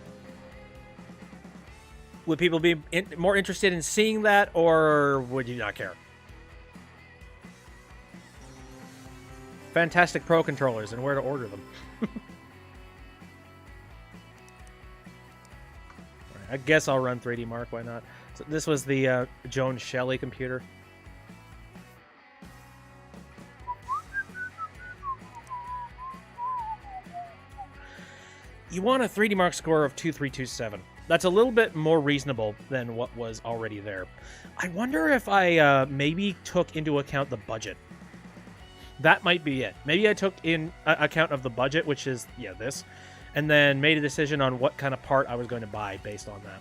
would people be more interested in seeing that, or would you not care? Fantastic Pro controllers and where to order them. Right, I guess I'll run 3D Mark. Why not? So this was the Joan Shelley computer. You want a 3D Mark score of 2327. That's a little bit more reasonable than what was already there. I wonder if I maybe took into account the budget. That might be it. Maybe I took in account of the budget, which is, yeah, this, and then made a decision on what kind of part I was going to buy based on that.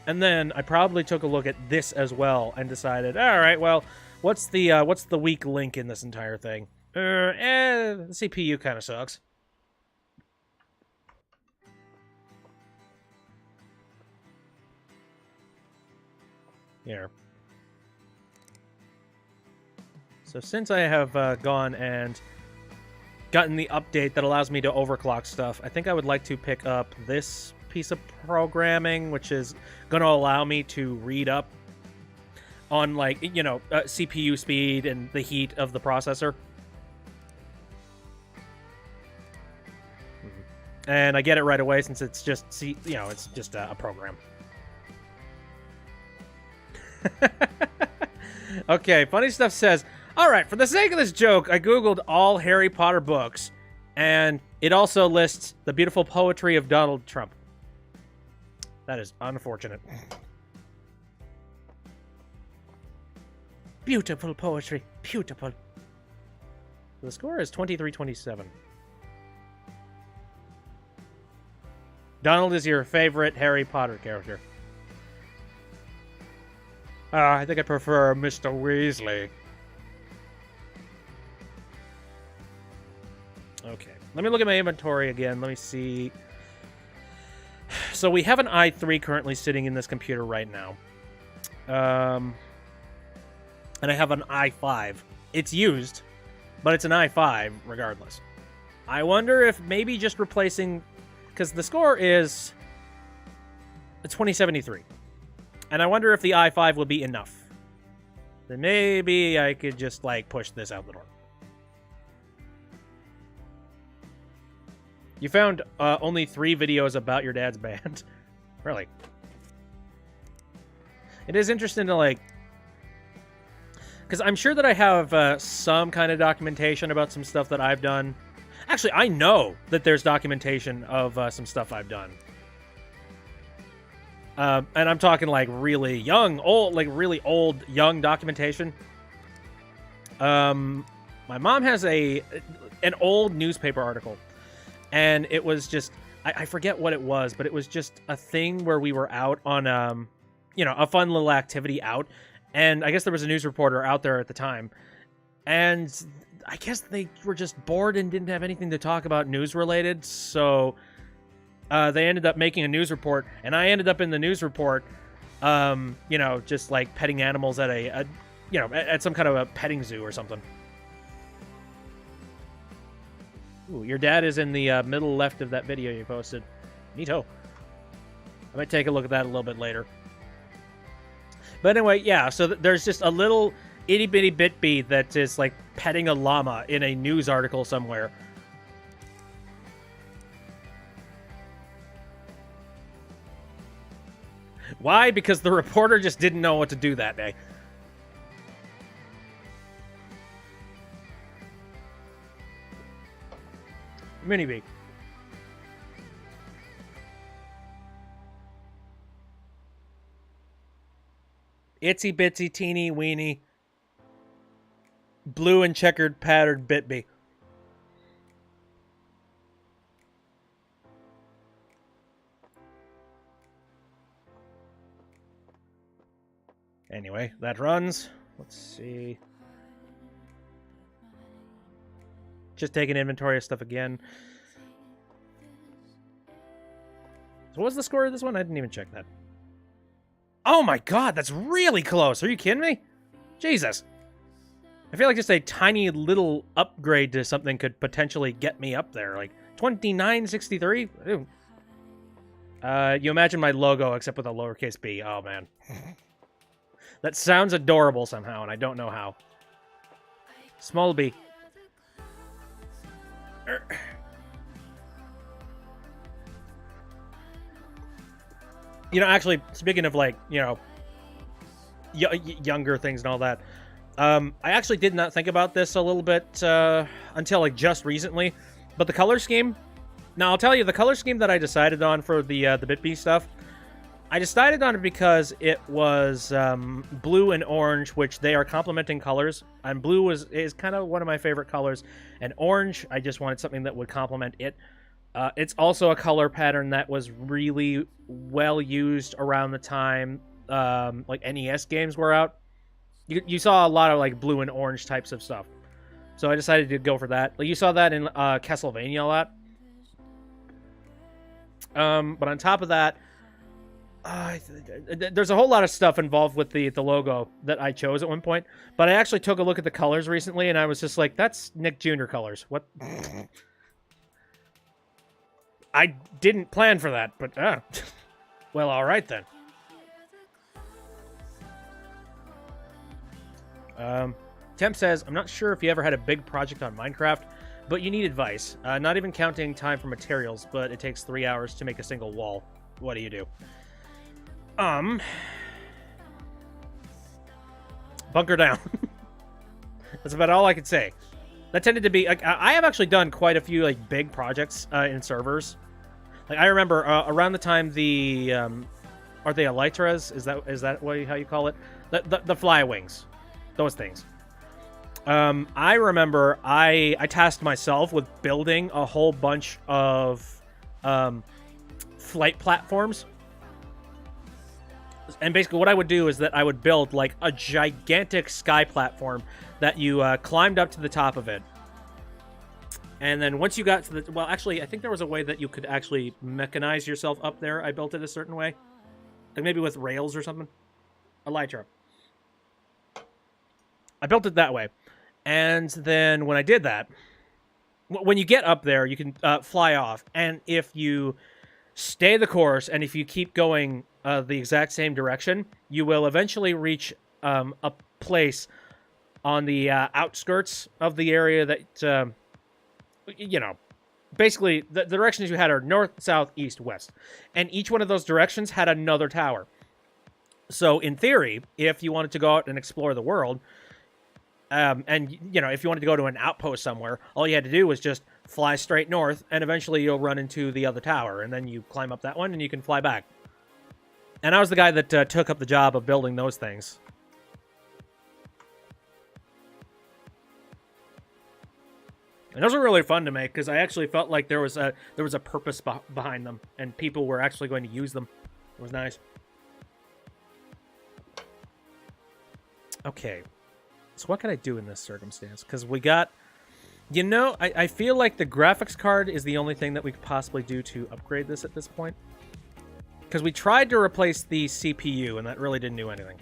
And then I probably took a look at this as well and decided, all right, well, what's the weak link in this entire thing? The CPU kind of sucks. Here. So since I have gone and gotten the update that allows me to overclock stuff, I think I would like to pick up this piece of programming, which is going to allow me to read up on, like, you know, CPU speed and the heat of the processor. And I get it right away since it's just, it's just a program. Okay, Funny Stuff says, alright, for the sake of this joke, I googled all Harry Potter books, and it also lists the beautiful poetry of Donald Trump. That is unfortunate. Beautiful poetry. Beautiful. The score is 2327. Donald is your favorite Harry Potter character. I think I prefer Mr. Weasley. Okay, let me look at my inventory again. Let me see. So we have an i3 currently sitting in this computer right now. And I have an i5. It's used, but it's an i5 regardless. I wonder if maybe just replacing, because the score is 2073, and I wonder if the i5 would be enough. Then maybe I could just like push this out the door. You found only 3 videos about your dad's band. Really? It is interesting to like, because I'm sure that I have some kind of documentation about some stuff that I've done. Actually, I know that there's documentation of some stuff I've done. And I'm talking like really young, old, like really old, young documentation. My mom has an old newspaper article, and it was just, I forget what it was, but it was just a thing where we were out on, you know, a fun little activity out. And I guess there was a news reporter out there at the time. And I guess they were just bored and didn't have anything to talk about news related. So they ended up making a news report. And I ended up in the news report, you know, just like petting animals at you know, at some kind of a petting zoo or something. Ooh, your dad is in the middle left of that video you posted. Neato. I might take a look at that a little bit later. But anyway, yeah, so there's just a little itty-bitty bitbee that is like petting a llama in a news article somewhere. Why? Because the reporter just didn't know what to do that day. Mini B. Itsy bitsy teeny weeny blue and checkered patterned bitbee. Anyway, that runs. Let's see. Just taking inventory of stuff again. So what was the score of this one? I didn't even check that. Oh my god, that's really close. Are you kidding me? Jesus. I feel like just a tiny little upgrade to something could potentially get me up there. Like 2963? You imagine my logo except with a lowercase b. Oh man. That sounds adorable somehow, and I don't know how. Small b. You know, actually, speaking of, like, you know, younger things and all that, I actually did not think about this a little bit until, like, just recently. But the color scheme, now I'll tell you, the color scheme that I decided on for the BitB stuff, I decided on it because it was blue and orange, which they are complementing colors. And blue is kind of one of my favorite colors. And orange, I just wanted something that would complement it. It's also a color pattern that was really well used around the time like NES games were out. You saw a lot of like blue and orange types of stuff. So I decided to go for that. Like you saw that in Castlevania a lot. But on top of that, there's a whole lot of stuff involved with the logo that I chose at one point. But I actually took a look at the colors recently, and I was just like, that's Nick Jr. colors. What? I didn't plan for that, but well, all right then. Temp says, I'm not sure if you ever had a big project on Minecraft, but you need advice. Not even counting time for materials, but it takes 3 hours to make a single wall. What do you do? Bunker down. That's about all I could say. That tended to be like, I have actually done quite a few like big projects in servers. Like I remember around the time the are they elytras? Is that how you call it? The fly wings, those things. I remember I tasked myself with building a whole bunch of flight platforms. And basically what I would do is that I would build like a gigantic sky platform that you climbed up to the top of it. And then once you got to the... Well, actually, I think there was a way that you could actually mechanize yourself up there. I built it a certain way. Like maybe with rails or something. Elytra. I built it that way. And then when I did that, when you get up there, you can fly off, and if you stay the course, and if you keep going the exact same direction, you will eventually reach a place on the outskirts of the area that, basically the directions you had are north, south, east, west. And each one of those directions had another tower. So in theory, if you wanted to go out and explore the world, and, if you wanted to go to an outpost somewhere, all you had to do was just fly straight north, and eventually you'll run into the other tower, and then you climb up that one, and you can fly back. And I was the guy that took up the job of building those things. And those were really fun to make, because I actually felt like there was a purpose behind them, and people were actually going to use them. It was nice. Okay. So what can I do in this circumstance? Because we got... I feel like the graphics card is the only thing that we could possibly do to upgrade this at this point. Because we tried to replace the CPU, and that really didn't do anything.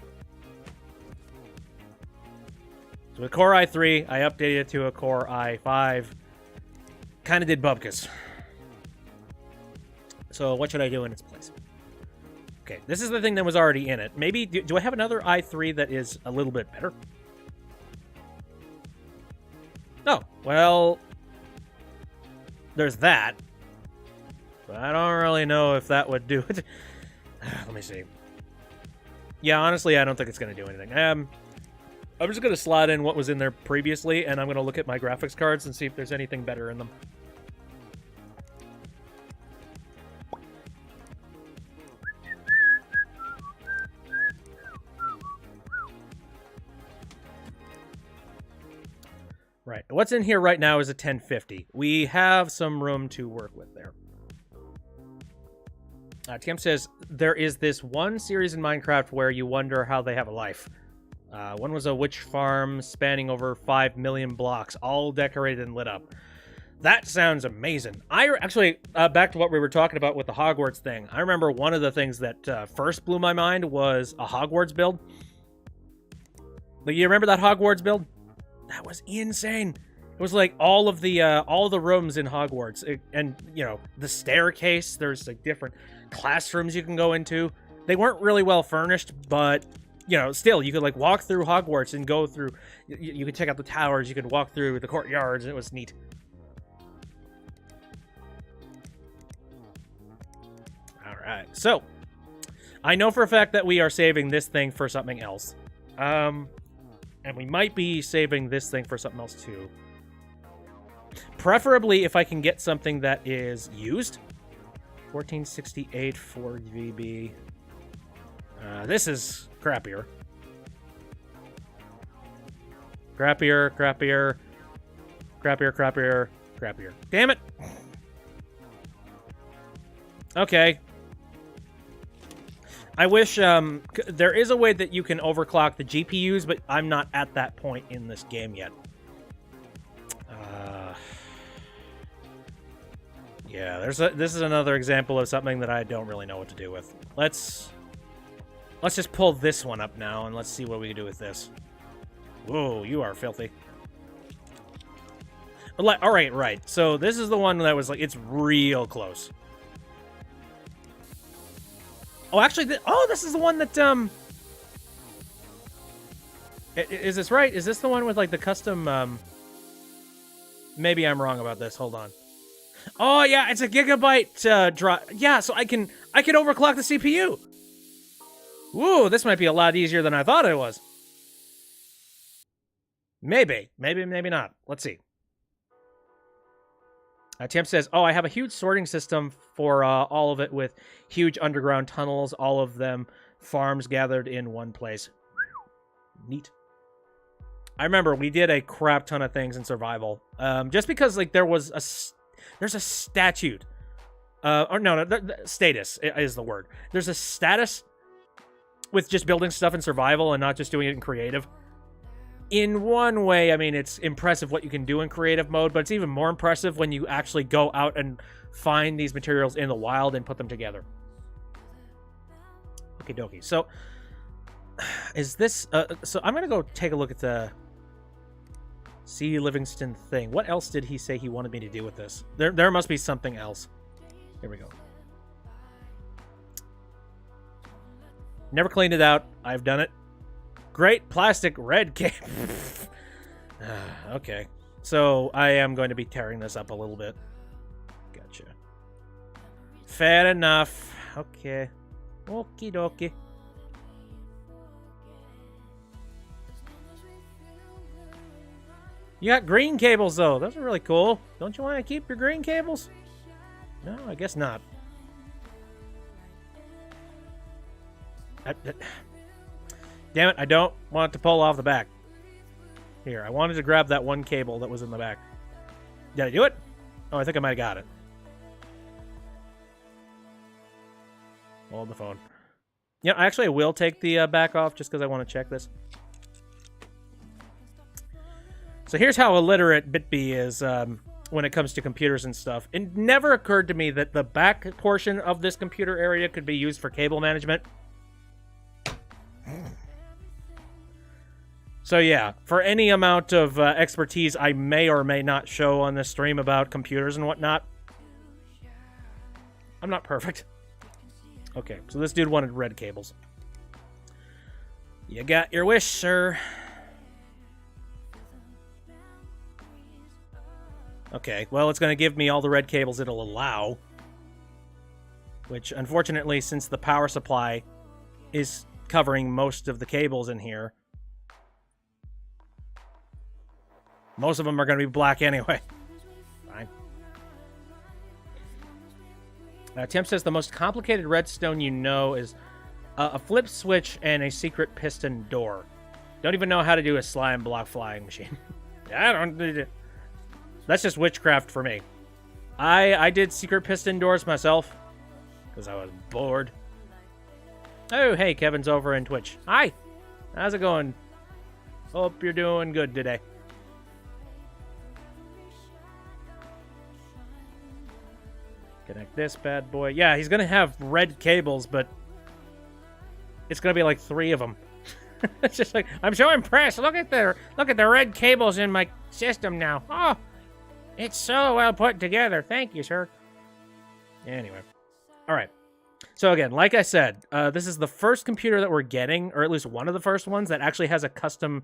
So with Core i3, I updated it to a Core i5. Kind of did bubkas. So what should I do in its place? Okay, this is the thing that was already in it. Maybe, do I have another i3 that is a little bit better? Oh, well, there's that. But I don't really know if that would do it. Let me see. Yeah, honestly, I don't think it's going to do anything. I'm just going to slot in what was in there previously, and I'm going to look at my graphics cards and see if there's anything better in them. Right. What's in here right now is a 1050. We have some room to work with there. TM says, there is this one series in Minecraft where you wonder how they have a life. One was a witch farm spanning over 5 million blocks, all decorated and lit up. That sounds amazing. Actually, back to what we were talking about with the Hogwarts thing. I remember one of the things that first blew my mind was a Hogwarts build. Like, you remember that Hogwarts build? That was insane. It was like all the rooms in Hogwarts, and the staircase. There's like different classrooms you can go into. They weren't really well furnished, but still you could like walk through Hogwarts and go through. You could check out the towers. You could walk through the courtyards. And it was neat. All right, so I know for a fact that we are saving this thing for something else. And we might be saving this thing for something else too. Preferably if I can get something that is used. 1468 4GB. This is crappier. Crappier. Damn it! Okay. I wish, there is a way that you can overclock the GPUs, but I'm not at that point in this game yet. Yeah, this is another example of something that I don't really know what to do with. Let's just pull this one up now, and let's see what we can do with this. Whoa, you are filthy. All right. So this is the one that was like, it's real close. Oh, actually, this is the one that, is this right? Is this the one with, like, the custom, maybe I'm wrong about this. Hold on. Oh, yeah, it's a gigabyte, drive. Yeah, so I can overclock the CPU. Woo, this might be a lot easier than I thought it was. Maybe not. Let's see. TM says, I have a huge sorting system for all of it with huge underground tunnels, all of them farms gathered in one place. Neat. I remember we did a crap ton of things in survival. Just because, like, there's a statute. Status is the word. There's a status with just building stuff in survival and not just doing it in creative. In one way, I mean, it's impressive what you can do in creative mode, but it's even more impressive when you actually go out and find these materials in the wild and put them together. Okie dokie. So, is this... so I'm going to go take a look at the C. Livingston thing. What else did he say he wanted me to do with this? There must be something else. Here we go. Never cleaned it out. I've done it. Great plastic red cable. Okay. So I am going to be tearing this up a little bit. Gotcha. Fair enough. Okay. Okie dokie. You got green cables, though. Those are really cool. Don't you want to keep your green cables? No, I guess not. Damn it, I don't want it to pull off the back. Here, I wanted to grab that one cable that was in the back. Did I do it? Oh, I think I might have got it. Hold the phone. Yeah, actually, I will take the back off just because I want to check this. So here's how illiterate BitB is when it comes to computers and stuff. It never occurred to me that the back portion of this computer area could be used for cable management. So yeah, for any amount of expertise I may or may not show on this stream about computers and whatnot, I'm not perfect. Okay, so this dude wanted red cables. You got your wish, sir. Okay, well, it's going to give me all the red cables it'll allow. Which, unfortunately, since the power supply is covering most of the cables in here, most of them are going to be black anyway. Fine. Tim says the most complicated redstone you know is a flip switch and a secret piston door. Don't even know how to do a slime block flying machine. I don't... That's just witchcraft for me. I did secret piston doors myself because I was bored. Oh, hey, Kevin's over in Twitch. Hi. How's it going? Hope you're doing good today. Connect this bad boy. Yeah, he's going to have red cables, but it's going to be like 3 of them. It's just like, I'm so impressed. Look at the red cables in my system now. Oh. It's so well put together. Thank you, sir. Anyway. All right. So again, like I said, this is the first computer that we're getting, or at least one of the first ones that actually has a custom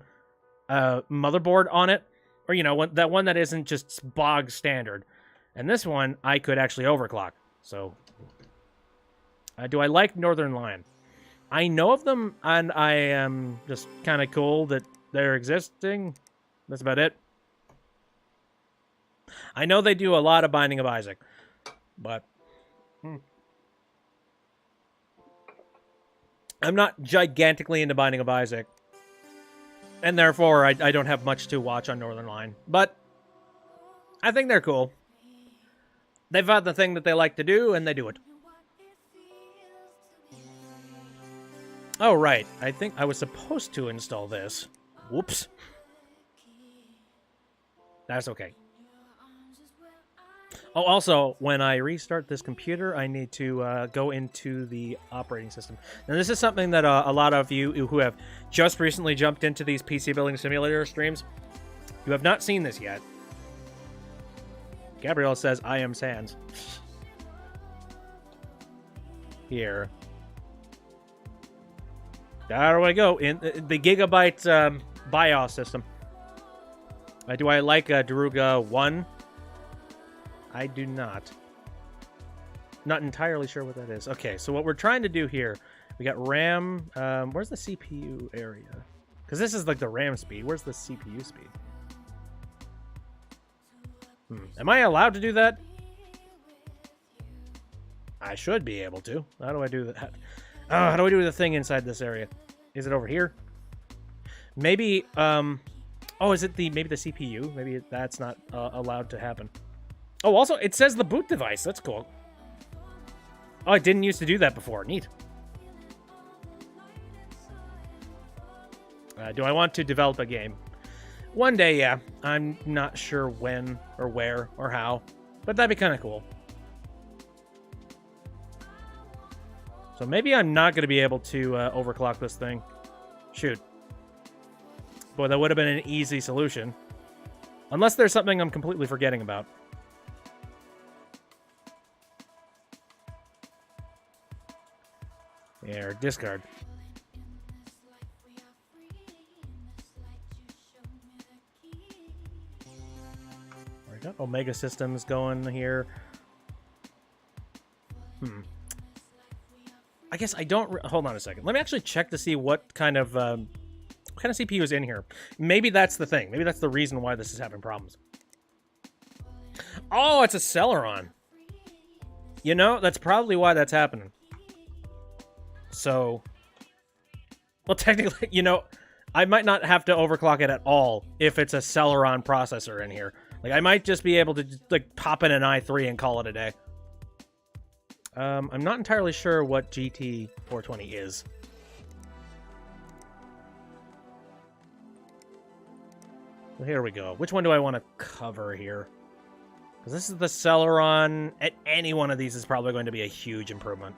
motherboard on it. Or, you know, that one that isn't just bog standard. And this one, I could actually overclock. So, do I like Northern Lion? I know of them, and I am just kind of cool that they're existing. That's about it. I know they do a lot of Binding of Isaac, but I'm not gigantically into Binding of Isaac, and therefore I don't have much to watch on Northern Lion, but I think they're cool. They've got the thing that they like to do, and they do it. Oh, right. I think I was supposed to install this. Whoops. That's okay. Oh, also, when I restart this computer, I need to go into the operating system. Now, this is something that a lot of you who have just recently jumped into these PC Building Simulator streams, you have not seen this yet. Gabrielle says, I am Sans. Here. There we go. In the Gigabyte BIOS system. Do I like Daruga 1? I do not. Not entirely sure what that is. Okay, so what we're trying to do here, we got RAM. Where's the CPU area? Because this is like the RAM speed. Where's the CPU speed? Am I allowed to do that? I should be able to. How do I do that? How do I do the thing inside this area? Is it over here? Maybe, oh, is it maybe the CPU? Maybe that's not allowed to happen. Oh, also, it says the boot device. That's cool. Oh, I didn't used to do that before. Neat. Do I want to develop a game? One day, yeah. I'm not sure when or where or how, but that'd be kind of cool. So maybe I'm not going to be able to overclock this thing. Shoot. Boy, that would have been an easy solution. Unless there's something I'm completely forgetting about. Yeah, or discard. We got Omega Systems going here. I guess I don't... Hold on a second. Let me actually check to see what kind of CPU is in here. Maybe that's the thing. Maybe that's the reason why this is having problems. Oh, it's a Celeron. You know, that's probably why that's happening. So... Well, technically, you know, I might not have to overclock it at all if it's a Celeron processor in here. Like, I might just be able to, like, pop in an i3 and call it a day. I'm not entirely sure what GT420 is. Well, here we go. Which one do I want to cover here? Because this is the Celeron. Any one of these is probably going to be a huge improvement.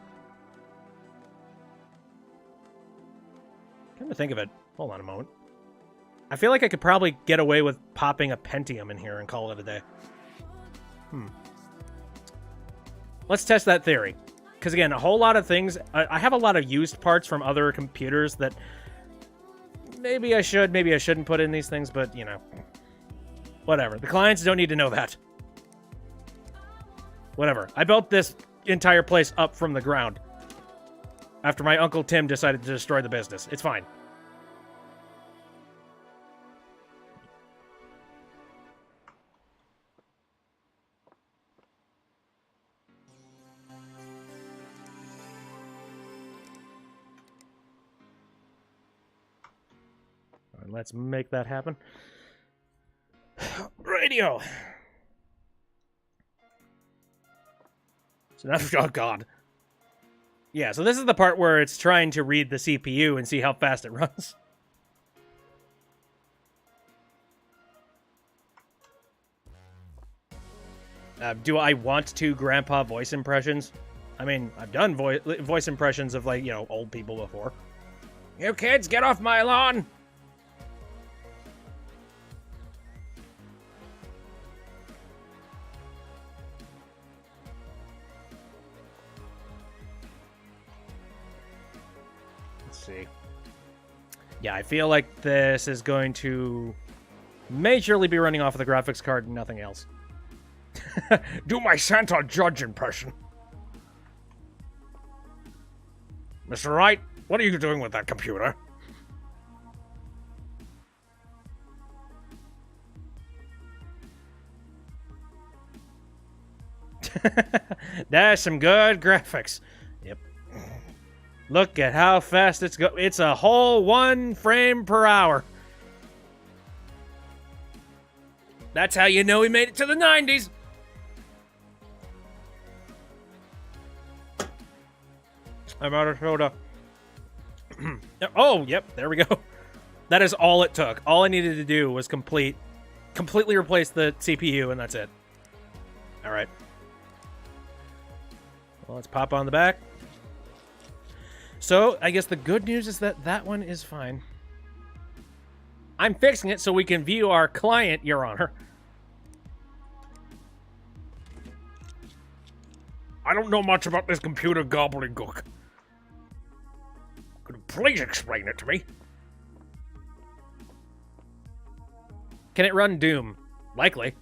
Come to think of it. Hold on a moment. I feel like I could probably get away with popping a Pentium in here and call it a day. Let's test that theory. Because again, a whole lot of things... I have a lot of used parts from other computers that... Maybe I should, maybe I shouldn't put in these things, but, you know. Whatever. The clients don't need to know that. Whatever. I built this entire place up from the ground. After my Uncle Tim decided to destroy the business. It's fine. Let's make that happen. Radio. So now, oh god. Yeah, so this is the part where it's trying to read the CPU and see how fast it runs. Do I want to grandpa voice impressions? I mean, I've done voice impressions of, like, you know, old people before. You kids, get off my lawn! See. Yeah, I feel like this is going to majorly be running off of the graphics card and nothing else. Do my Santa Judge impression. Mr. Wright, what are you doing with that computer? That's some good graphics. Yep. Look at how fast it's go. It's a whole 1 frame per hour. That's how you know we made it to the 90s. I'm out of soda. Oh, yep, there we go. That is all it took. All I needed to do was completely replace the CPU, and that's it. All right. Well, let's pop on the back. So, I guess the good news is that that one is fine. I'm fixing it so we can view our client, Your Honor. I don't know much about this computer gobbledygook. Could you please explain it to me? Can it run Doom? Likely.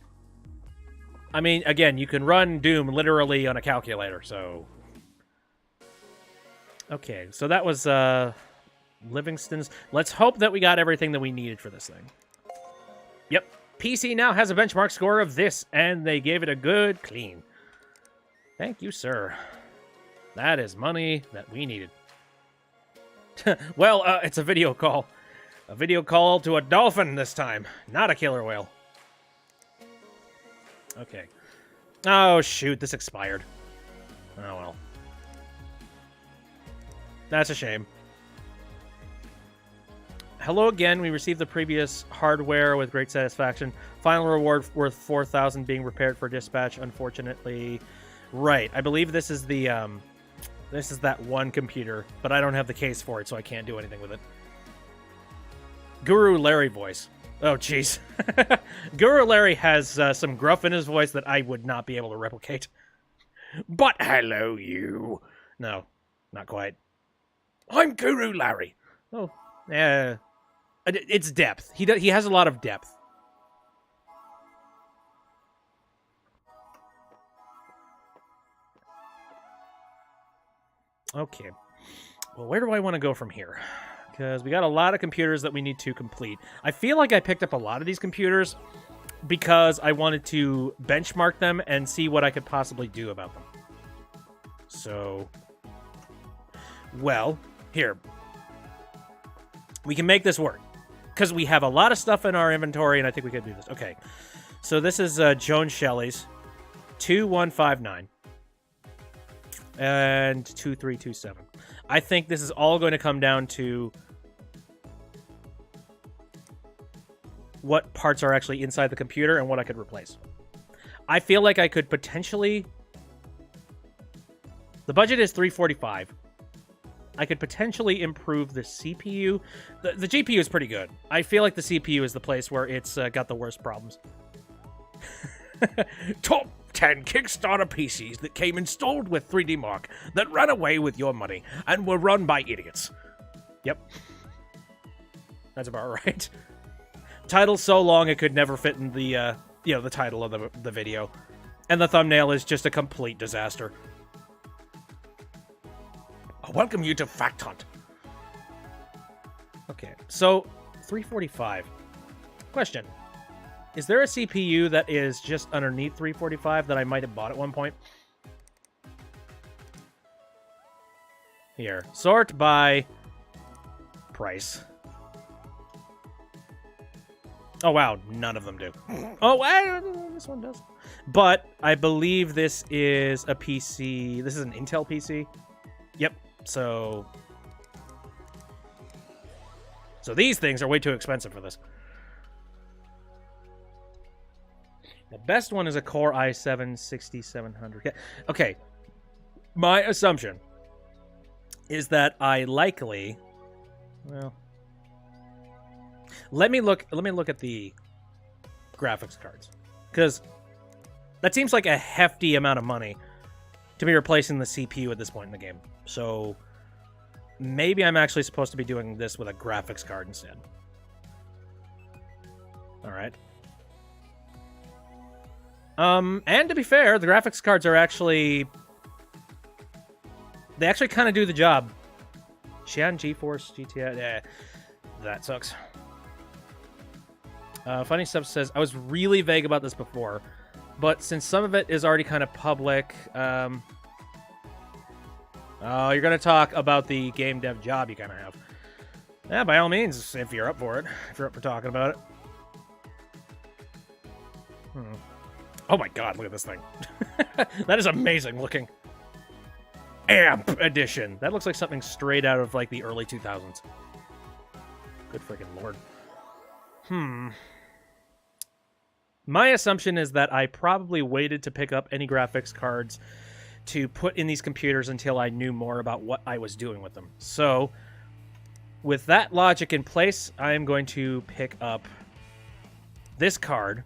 I mean, again, you can run Doom literally on a calculator, so... Okay, so that was Livingston's. Let's hope that we got everything that we needed for this thing. Yep, PC now has a benchmark score of this, and they gave it a good clean. Thank you, sir. That is money that we needed. Well, it's a video call. A video call to a dolphin this time, not a killer whale. Okay. Oh, shoot, this expired. Oh, well. That's a shame. Hello again. We received the previous hardware with great satisfaction. Final reward worth 4,000 being repaired for dispatch. Unfortunately, right. I believe this is the this is that one computer, but I don't have the case for it, so I can't do anything with it. Guru Larry voice. Oh, jeez. Guru Larry has some gruff in his voice that I would not be able to replicate. But hello, you. No, not quite. I'm Guru Larry. Oh, yeah. It's depth. He has a lot of depth. Okay. Well, where do I want to go from here? Because we got a lot of computers that we need to complete. I feel like I picked up a lot of these computers because I wanted to benchmark them and see what I could possibly do about them. So, well, here. We can make this work. Because we have a lot of stuff in our inventory, and I think we could do this. Okay. So this is Joan Shelley's 2159 and 2327. I think this is all going to come down to what parts are actually inside the computer and what I could replace. I feel like I could potentially... The budget is $345. I could potentially improve the CPU. The GPU is pretty good. I feel like the CPU is the place where it's got the worst problems. Top 10 Kickstarter PCs that came installed with 3D Mark that ran away with your money and were run by idiots. Yep. That's about right. Title so long it could never fit in the, the title of the video. And the thumbnail is just a complete disaster. I welcome you to Fact Hunt. Okay, so 345. Question. Is there a CPU that is just underneath 345 that I might have bought at one point? Here. Sort by price. Oh, wow. None of them do. Oh, well, this one does. But I believe this is a PC. This is an Intel PC. Yep. So these things are way too expensive for this. The best one is a Core i7 6700. Okay. My assumption is that I likely... Well... Let me look at the graphics cards. Because that seems like a hefty amount of money to be replacing the CPU at this point in the game. So maybe I'm actually supposed to be doing this with a graphics card instead. Alright. And to be fair, the graphics cards are actually... They actually kind of do the job. Xi'an GeForce GTX... Yeah, that sucks. Funny Stuff says, I was really vague about this before, but since some of it is already kind of public, oh, you're going to talk about the game dev job you kind of have. Yeah, by all means, if you're up for it. If you're up for talking about it. Oh my god, look at this thing. That is amazing looking. AMP edition. That looks like something straight out of, like, the early 2000s. Good freaking lord. My assumption is that I probably waited to pick up any graphics cards to put in these computers until I knew more about what I was doing with them. So, with that logic in place, I am going to pick up this card.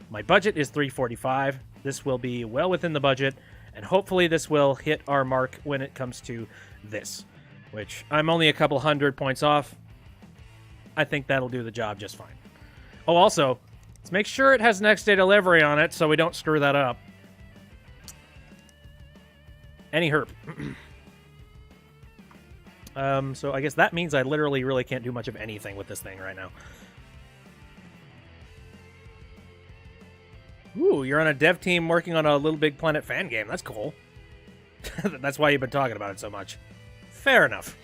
My budget is $345. This will be well within the budget, and hopefully this will hit our mark when it comes to this, which I'm only a couple hundred points off. I think that'll do the job just fine. Oh, also, let's make sure it has next day delivery on it so we don't screw that up. Any herp. So I guess that means I literally really can't do much of anything with this thing right now. Ooh, you're on a dev team working on a Little Big Planet fan game. That's cool. That's why you've been talking about it so much. Fair enough.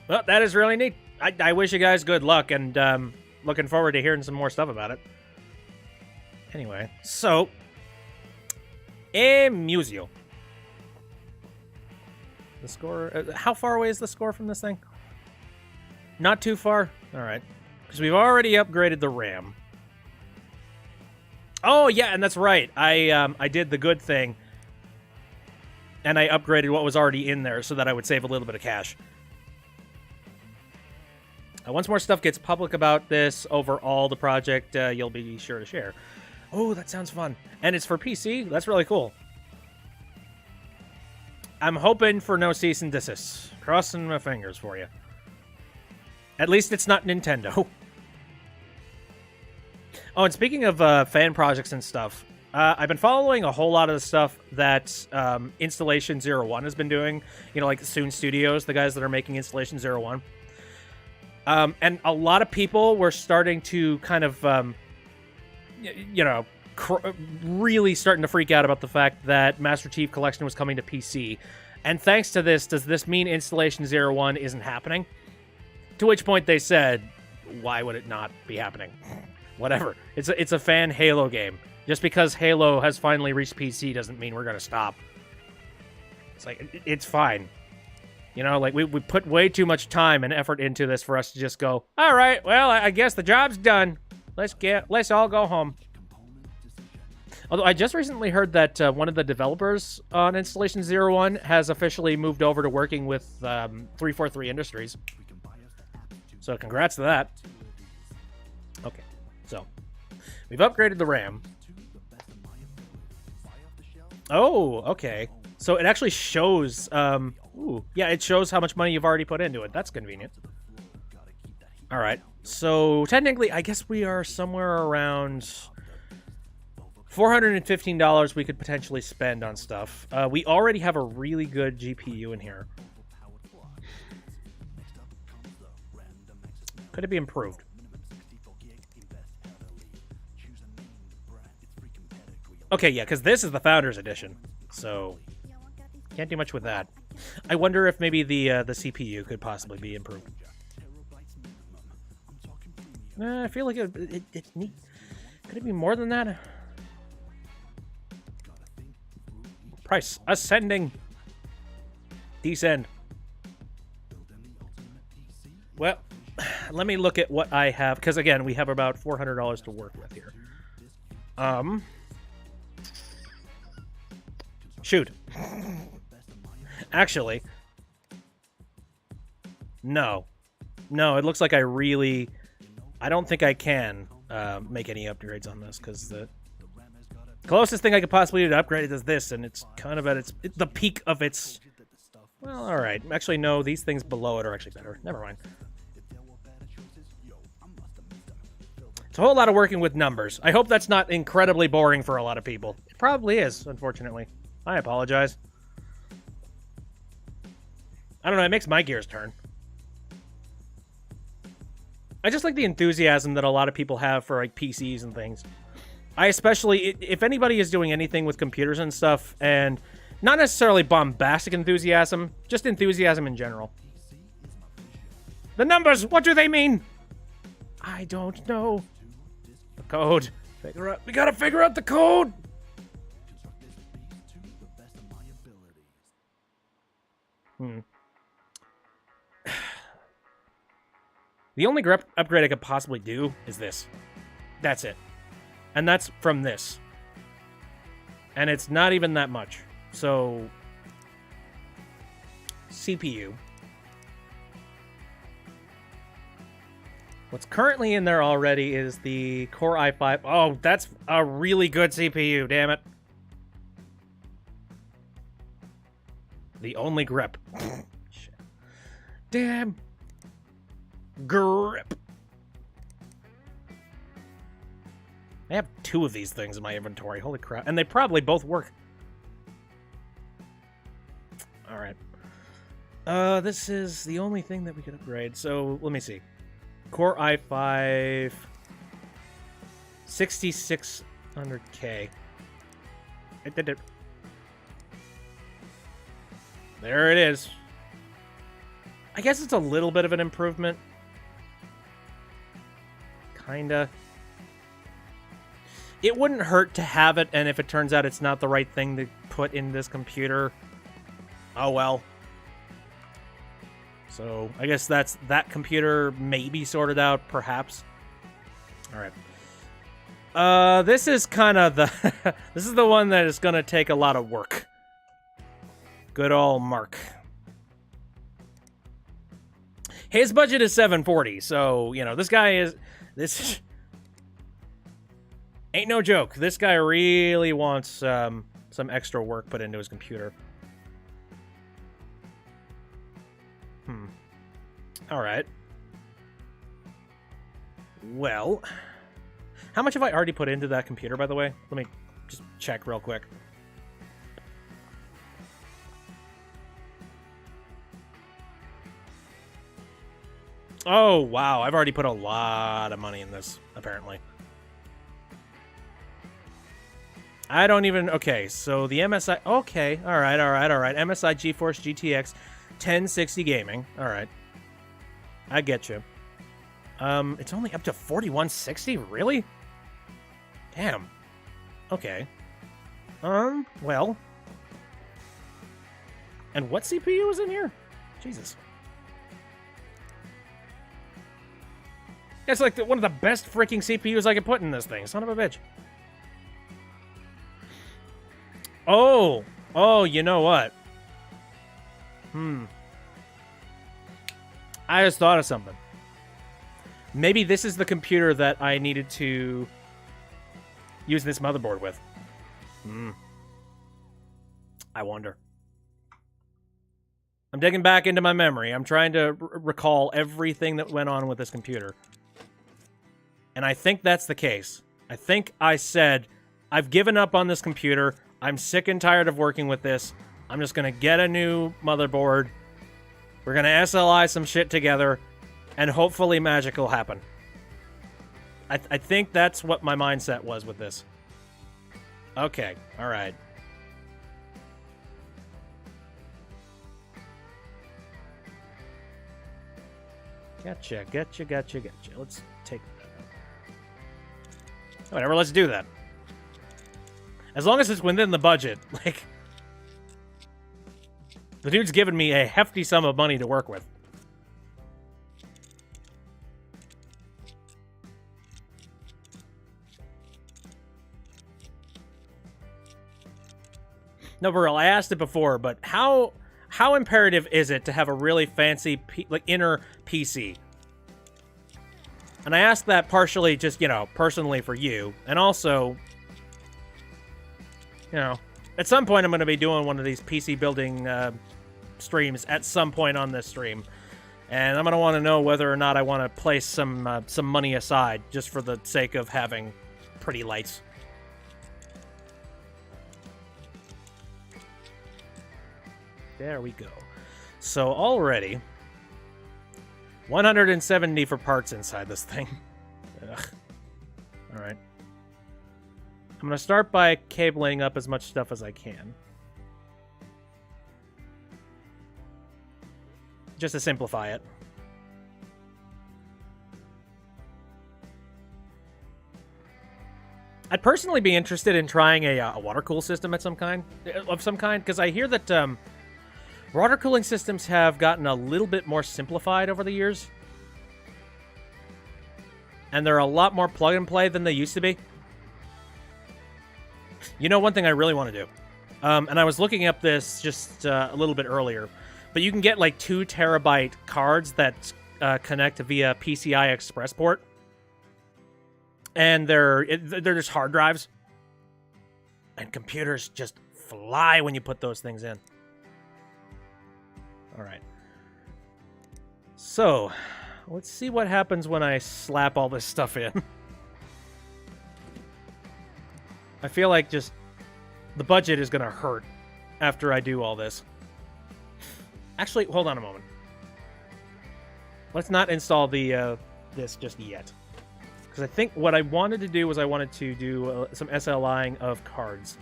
Well, that is really neat. I wish you guys good luck, and looking forward to hearing some more stuff about it. Anyway, so... Museo. The score... how far away is the score from this thing? Not too far? Alright. Because we've already upgraded the RAM. Oh, yeah, and that's right. I did the good thing. And I upgraded what was already in there so that I would save a little bit of cash. Once more stuff gets public about this over all the project, you'll be sure to share. Oh, that sounds fun. And it's for PC? That's really cool. I'm hoping for no cease and desist. Crossing my fingers for you. At least it's not Nintendo. Oh, and speaking of fan projects and stuff, I've been following a whole lot of the stuff that Installation 01 has been doing. You know, like Soon Studios, the guys that are making Installation 01. And a lot of people were starting to kind of, you know, really starting to freak out about the fact that Master Chief Collection was coming to PC. And thanks to this, does this mean Installation 01 isn't happening? To which point they said, why would it not be happening? Whatever. It's a fan Halo game. Just because Halo has finally reached PC doesn't mean we're going to stop. It's like, it's fine. You know, like, we put way too much time and effort into this for us to just go, all right, well, I guess the job's done. Let's all go home. Although I just recently heard that one of the developers on Installation 01 has officially moved over to working with 343 Industries. So congrats to that. Okay, so we've upgraded the RAM. Oh, okay. So it actually shows, ooh, yeah, it shows how much money you've already put into it. That's convenient. All right. So technically, I guess we are somewhere around $415 we could potentially spend on stuff. We already have a really good GPU in here. Could it be improved? Okay, yeah, because this is the Founders Edition, so can't do much with that. I wonder if maybe the CPU could possibly be improved. I feel like it need. Could it be more than that? Price ascending. Descend. Well, let me look at what I have, because again, we have about $400 to work with here. Shoot. Actually, no. No, it looks like I don't think I can make any upgrades on this, because the closest thing I could possibly do to upgrade it is this, and it's kind of at the peak of its... Well, alright. Actually, no, these things below it are actually better. Never mind. It's a whole lot of working with numbers. I hope that's not incredibly boring for a lot of people. It probably is, unfortunately. I apologize. I don't know, it makes my gears turn. I just like the enthusiasm that a lot of people have for, like, PCs and things. I especially, if anybody is doing anything with computers and stuff, and not necessarily bombastic enthusiasm, just enthusiasm in general. The numbers, what do they mean? I don't know. The code. We gotta figure out the code! The only upgrade I could possibly do is this. That's it. And that's from this. And it's not even that much. So, CPU. What's currently in there already is the Core i5. Oh, that's a really good CPU, damn it. The only grip. Shit. Damn. Grip. I have 2 of these things in my inventory. Holy crap. And they probably both work. Alright. This is the only thing that we could upgrade. So, let me see. Core i5... 6600K. It did it. There it is. I guess it's a little bit of an improvement. Kinda. It wouldn't hurt to have it, and if it turns out it's not the right thing to put in this computer, oh well. So, I guess that's that computer maybe sorted out, perhaps. Alright. This is kind of the... this is the one that is going to take a lot of work. Good old Mark. His budget is 740, so, you know, this guy is... This... Ain't no joke. This guy really wants some extra work put into his computer. Alright. Well... How much have I already put into that computer, by the way? Let me just check real quick. Oh, wow. I've already put a lot of money in this, apparently. I don't even... Okay, so the MSI... Okay, alright. MSI GeForce GTX 1060 gaming. Alright. I get you. It's only up to 4160? Really? Damn. Okay. Well. And what CPU is in here? Jesus. That's like one of the best freaking CPUs I could put in this thing. Son of a bitch. Oh. Oh, you know what? I just thought of something. Maybe this is the computer that I needed to use this motherboard with. I wonder. I'm digging back into my memory. I'm trying to recall everything that went on with this computer. And I think that's the case. I think I said, I've given up on this computer. I'm sick and tired of working with this. I'm just going to get a new motherboard. We're going to SLI some shit together. And hopefully magic will happen. I think that's what my mindset was with this. Okay, alright. Gotcha. Let's take that. Whatever, let's do that. As long as it's within the budget. Like, the dude's given me a hefty sum of money to work with. No, Burl, I asked it before, but how imperative is it to have a really fancy, inner PC? And I asked that partially just, you know, personally for you. And also, you know, at some point I'm going to be doing one of these PC building streams at some point on this stream. And I'm going to want to know whether or not I want to place some money aside just for the sake of having pretty lights. There we go. So already, 170 for parts inside this thing. Ugh. All right. I'm going to start by cabling up as much stuff as I can. Just to simplify it. I'd personally be interested in trying a water cool system of some kind, because I hear that water cooling systems have gotten a little bit more simplified over the years. And they're a lot more plug and play than they used to be. You know, one thing I really want to do, and I was looking up this just a little bit earlier, but you can get like 2 terabyte cards that connect via PCI Express port. And they're just hard drives. And computers just fly when you put those things in. All right. So, let's see what happens when I slap all this stuff in. I feel like just the budget is going to hurt after I do all this. Actually, hold on a moment. Let's not install the this just yet. Because I think what I wanted to do was I wanted to do some SLIing of cards.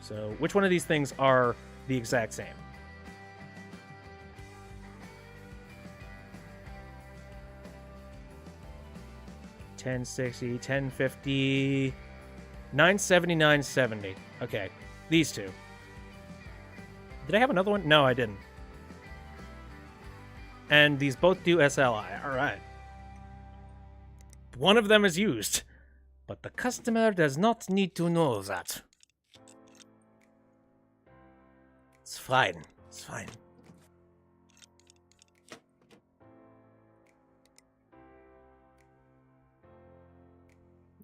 So, which one of these things are the exact same? $1060, $1050, $970, $970. Okay, these two. Did I have another one? No, I didn't. And these both do SLI. All right. One of them is used, but the customer does not need to know that. It's fine. It's fine.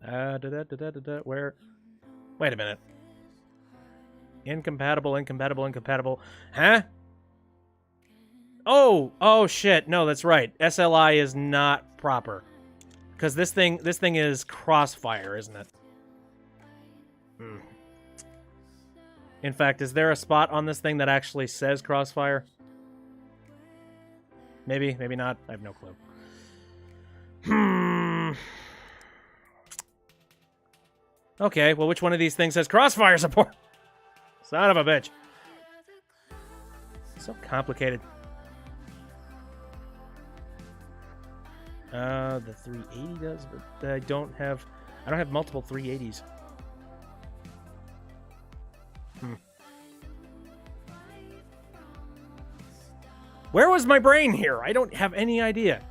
Where? Wait a minute. Incompatible, incompatible, incompatible. Huh? Oh shit. No, that's right. SLI is not proper. Because this thing is Crossfire, isn't it? Hmm. In fact, is there a spot on this thing that actually says Crossfire? Maybe, maybe not. I have no clue. Okay, well, which one of these things says Crossfire support? Son of a bitch. So complicated. The 380 does, but I don't have multiple 380s. Where was my brain here? I don't have any idea.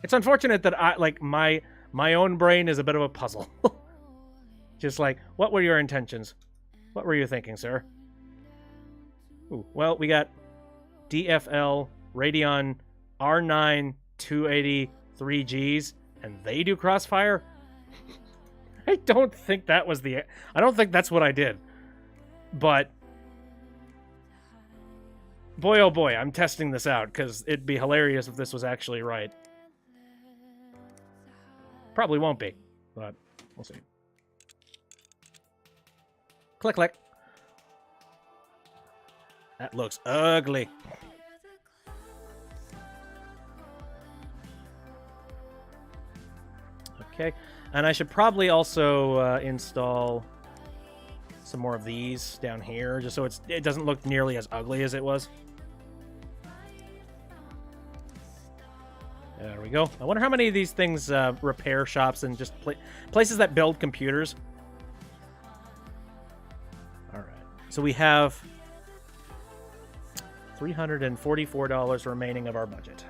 It's unfortunate that my own brain is a bit of a puzzle. Just like, what were your intentions? What were you thinking, sir? Ooh, well, we got DFL Radeon R9 280 3Gs, and they do Crossfire? I don't think that's what I did. But boy, oh boy, I'm testing this out, because it'd be hilarious if this was actually right. Probably won't be, but we'll see. Click, click. That looks ugly. Okay, and I should probably also install some more of these down here, just so it doesn't look nearly as ugly as it was. There we go. I wonder how many of these things repair shops and just places that build computers. All right. So we have $344 remaining of our budget.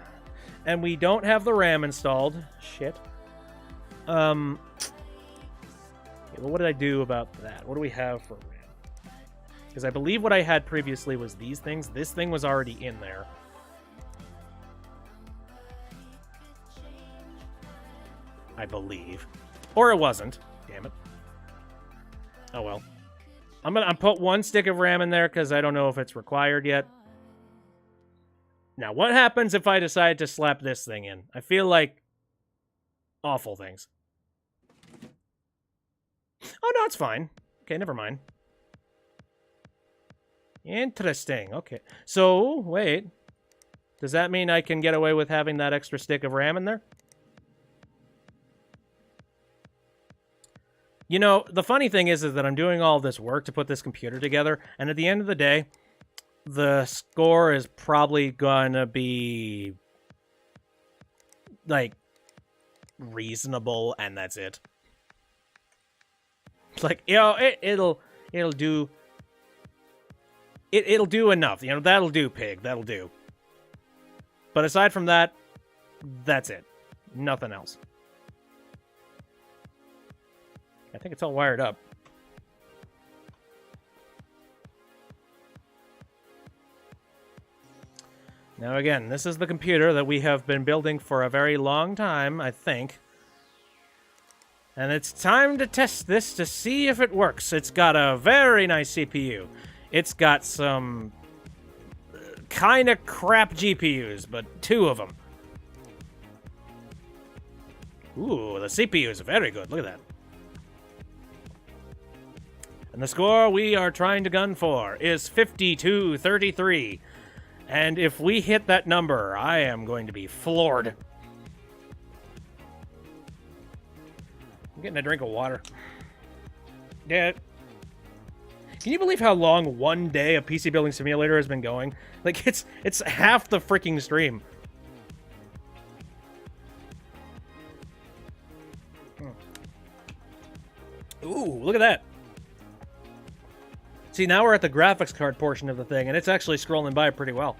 And we don't have the RAM installed. Shit. Okay, well, what did I do about that? What do we have for RAM? Because I believe what I had previously was these things. This thing was already in there. I believe. Or it wasn't. Damn it. Oh well. I'm put one stick of RAM in there because I don't know if it's required yet. Now, what happens if I decide to slap this thing in? I feel like awful things. Oh, no, it's fine. Okay, never mind. Interesting. Okay. So, wait. Does that mean I can get away with having that extra stick of RAM in there? You know, the funny thing is that I'm doing all this work to put this computer together, and at the end of the day, the score is probably gonna be, like, reasonable, and that's it. Like, you know, it'll do... It'll do enough. You know, that'll do, pig. That'll do. But aside from that, that's it. Nothing else. I think it's all wired up. Now again, this is the computer that we have been building for a very long time, I think. And it's time to test this to see if it works. It's got a very nice CPU. It's got some kind of crap GPUs, but 2 of them. Ooh, the CPU is very good. Look at that. And the score we are trying to gun for is 5233. And if we hit that number, I am going to be floored. I'm getting a drink of water. Yeah. Can you believe how long one day of PC Building Simulator has been going? Like, it's half the freaking stream. Ooh, look at that. See, now we're at the graphics card portion of the thing, and it's actually scrolling by pretty well.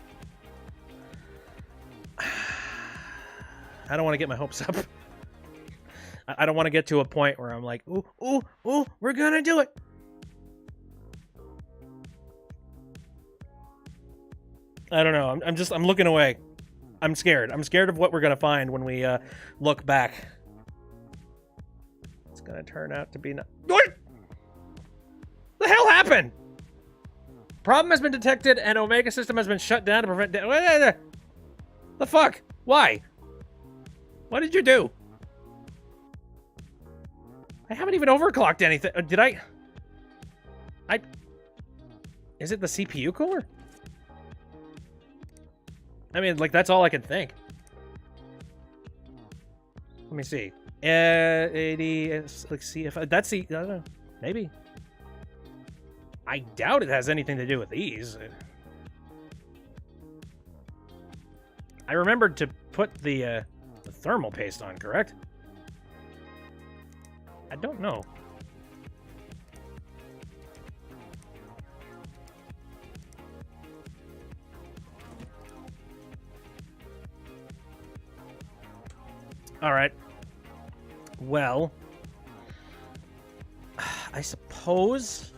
I don't want to get my hopes up. I don't want to get to a point where I'm like, ooh, ooh, ooh, we're gonna do it. I don't know. I'm looking away. I'm scared. I'm scared of what we're gonna find when we look back. It's gonna turn out to be not. What the hell happened? Problem has been detected, and Omega system has been shut down to prevent. The fuck? Why? What did you do? I haven't even overclocked anything. Did I? Is it the CPU cooler? I mean, like, that's all I can think. Let me see. 80, like, see if that's the, I don't know, maybe. I doubt it has anything to do with these. I remembered to put the thermal paste on, correct? I don't know. All right. Well, I suppose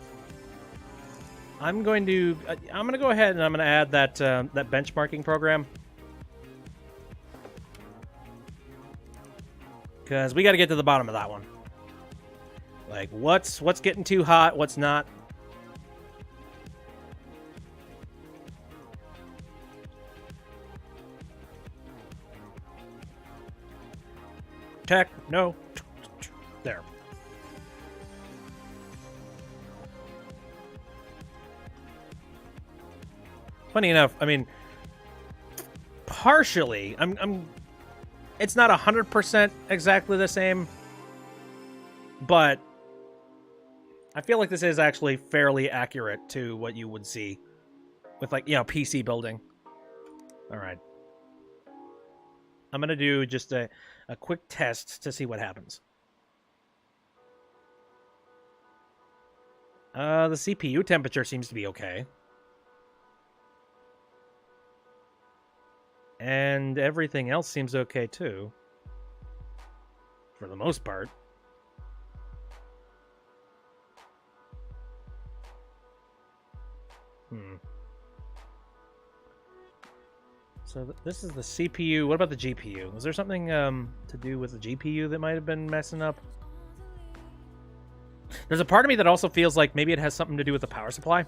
I'm going to go ahead and I'm going to add that that benchmarking program, because we got to get to the bottom of that one. Like, what's getting too hot, what's not. Tech, no. There. Funny enough, I mean, partially, it's not 100% exactly the same, but I feel like this is actually fairly accurate to what you would see with, like, you know, PC building. All right. I'm going to do just a quick test to see what happens. The CPU temperature seems to be okay. And everything else seems okay, too. For the most part. So this is the CPU. What about the GPU? Was there something to do with the GPU that might have been messing up? There's a part of me that also feels like maybe it has something to do with the power supply.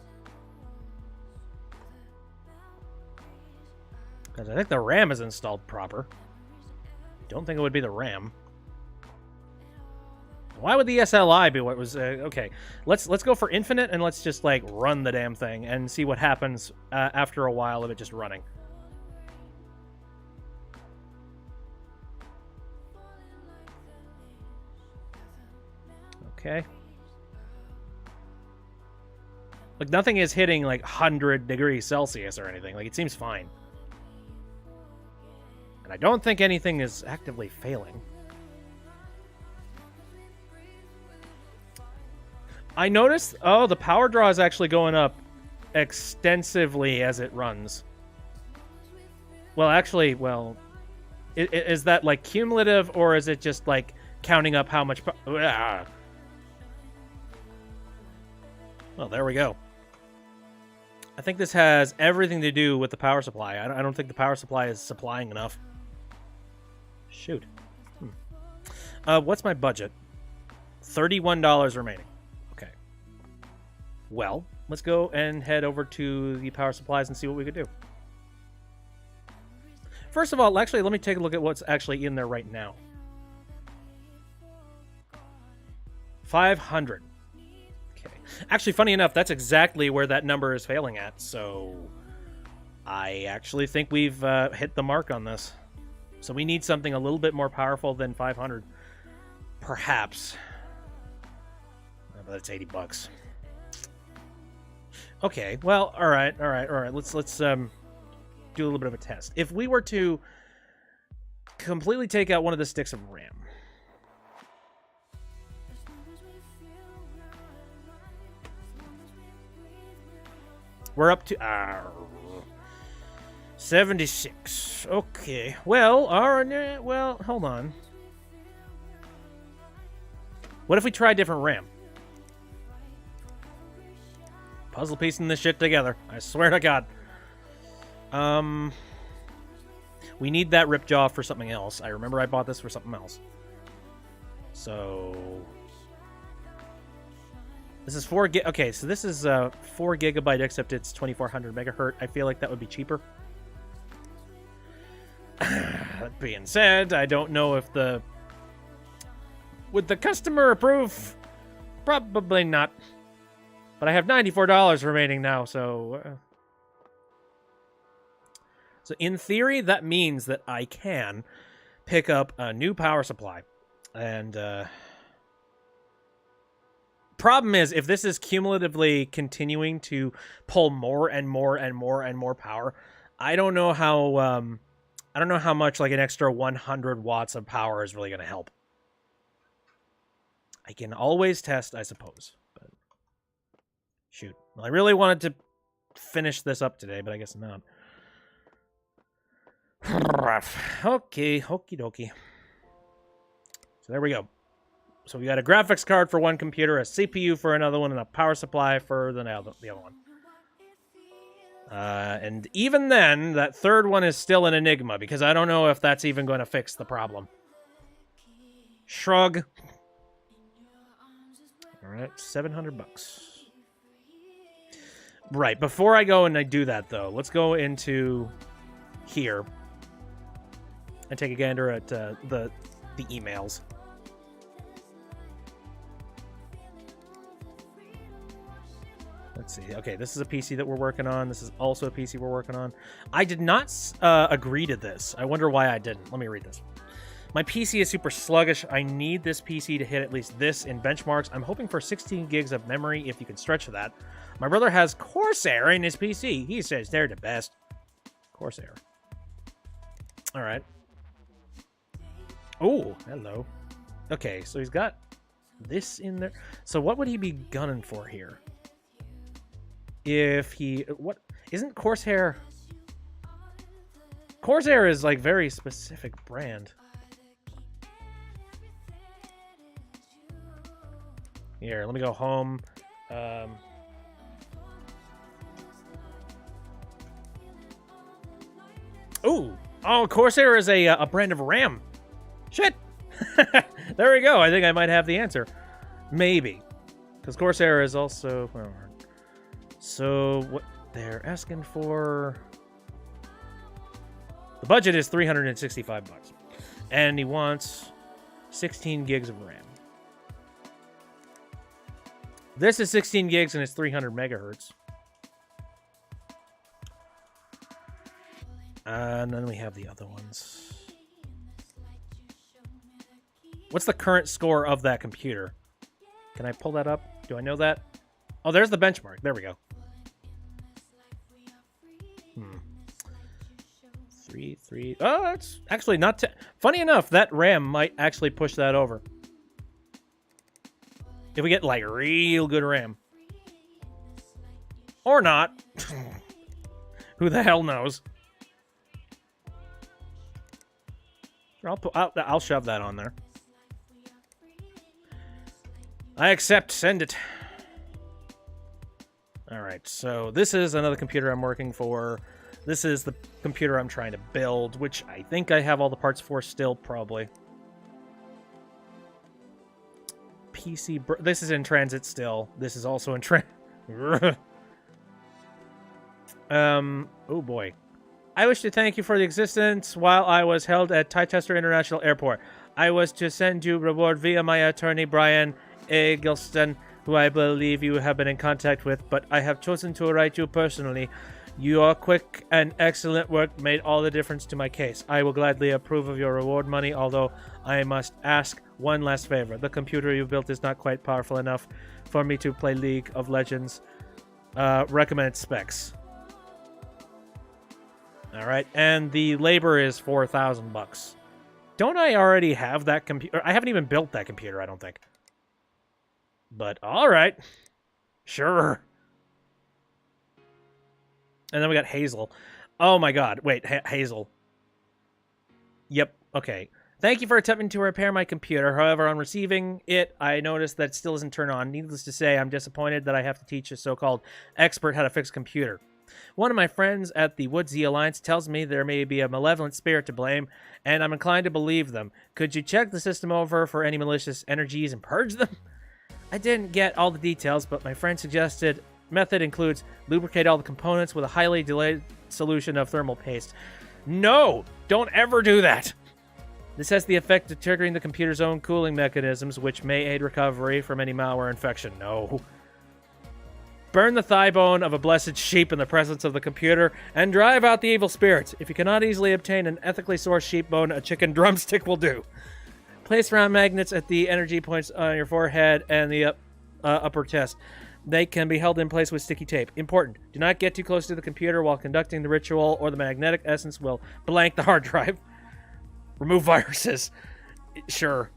Because I think the RAM is installed proper. Don't think it would be the RAM. Why would the SLI be what was... okay, let's go for infinite, and let's just, like, run the damn thing and see what happens after a while of it just running. Okay. Like, nothing is hitting, like, 100 degrees Celsius or anything. Like, it seems fine. And I don't think anything is actively failing. I noticed... oh, the power draw is actually going up extensively as it runs. Well, actually, well... is that, like, cumulative, or is it just, like, counting up how much... Well, there we go. I think this has everything to do with the power supply. I don't think the power supply is supplying enough. Shoot. What's my budget? $31 remaining. Okay. Well, let's go and head over to the power supplies and see what we could do. First of all, actually, let me take a look at what's actually in there right now. 500. Actually, funny enough, that's exactly where that number is failing at, so I actually think we've hit the mark on this. So we need something a little bit more powerful than 500. Perhaps. But it's $80. Okay, well, all right. Let's do a little bit of a test. If we were to completely take out one of the sticks of RAM, we're up to 76. Okay. Well, well, hold on. What if we try a different RAM? Puzzle piecing this shit together. I swear to God. We need that Ripjaw for something else. I remember I bought this for something else. So... This is 4 gig. Okay, so this is 4 gigabyte, except it's 2400 megahertz. I feel like that would be cheaper. That being said, I don't know if the... Would the customer approve? Probably not. But I have $94 remaining now, so... So in theory, that means that I can pick up a new power supply. And, problem is, if this is cumulatively continuing to pull more and more and more and more power, I don't know how much like an extra 100 watts of power is really going to help. I can always test, I suppose. But shoot. Well, I really wanted to finish this up today, but I guess not. Okay, okie dokie. So there we go. So we got a graphics card for one computer, a CPU for another one, and a power supply for the other one. And even then, that third one is still an enigma, because I don't know if that's even going to fix the problem. Shrug. Alright, $700. Right, before I go and I do that, though, let's go into here and take a gander at the emails. Let's see. Okay, this is a PC that we're working on. This is also a PC we're working on. I did not agree to this. I wonder why I didn't. Let me read this. My PC is super sluggish. I need this PC to hit at least this in benchmarks. I'm hoping for 16 gigs of memory if you can stretch that. My brother has Corsair in his PC. He says they're the best. Corsair. All right. Oh, hello. Okay, so he's got this in there. So what would he be gunning for here? If he... What? Isn't Corsair... Corsair is, like, very specific brand. Here, let me go home. Ooh! Oh, Corsair is a brand of RAM. Shit! There we go. I think I might have the answer. Maybe. Because Corsair is also... Well, so, what they're asking for... The budget is $365. And he wants 16 gigs of RAM. This is 16 gigs and it's 300 megahertz. And then we have the other ones. What's the current score of that computer? Can I pull that up? Do I know that? Oh, there's the benchmark. There we go. 3. Oh, that's actually not... Funny enough, that RAM might actually push that over. If we get, like, real good RAM. Or not. Who the hell knows? I'll shove that on there. I accept. Send it. Alright, so this is another computer I'm working for. This is the computer I'm trying to build, which I think I have all the parts for still, probably. PC... This is in transit still. This is also in transit. Oh boy. I wish to thank you for the existence while I was held at Chichester International Airport. I was to send you reward via my attorney, Brian Eggleston, who I believe you have been in contact with, but I have chosen to write you personally. Your quick and excellent work made all the difference to my case. I will gladly approve of your reward money, although I must ask one last favor. The computer you built is not quite powerful enough for me to play League of Legends. Recommended specs. Alright, and the labor is $4,000. Don't I already have that computer? I haven't even built that computer, I don't think. But, alright. Sure. And then we got Hazel. Oh my god. Wait, Hazel. Yep, okay. Thank you for attempting to repair my computer. However, on receiving it, I noticed that it still isn't turned on. Needless to say, I'm disappointed that I have to teach a so-called expert how to fix a computer. One of my friends at the Woodsy Alliance tells me there may be a malevolent spirit to blame, and I'm inclined to believe them. Could you check the system over for any malicious energies and purge them? I didn't get all the details, but my friend suggested method includes lubricate all the components with a highly delayed solution of thermal paste. No! Don't ever do that! This has the effect of triggering the computer's own cooling mechanisms, which may aid recovery from any malware infection. No. Burn the thigh bone of a blessed sheep in the presence of the computer, and drive out the evil spirits. If you cannot easily obtain an ethically sourced sheep bone, a chicken drumstick will do. Place round magnets at the energy points on your forehead and the upper chest. They can be held in place with sticky tape. Important. Do not get too close to the computer while conducting the ritual, or the magnetic essence will blank the hard drive. Remove viruses. Sure.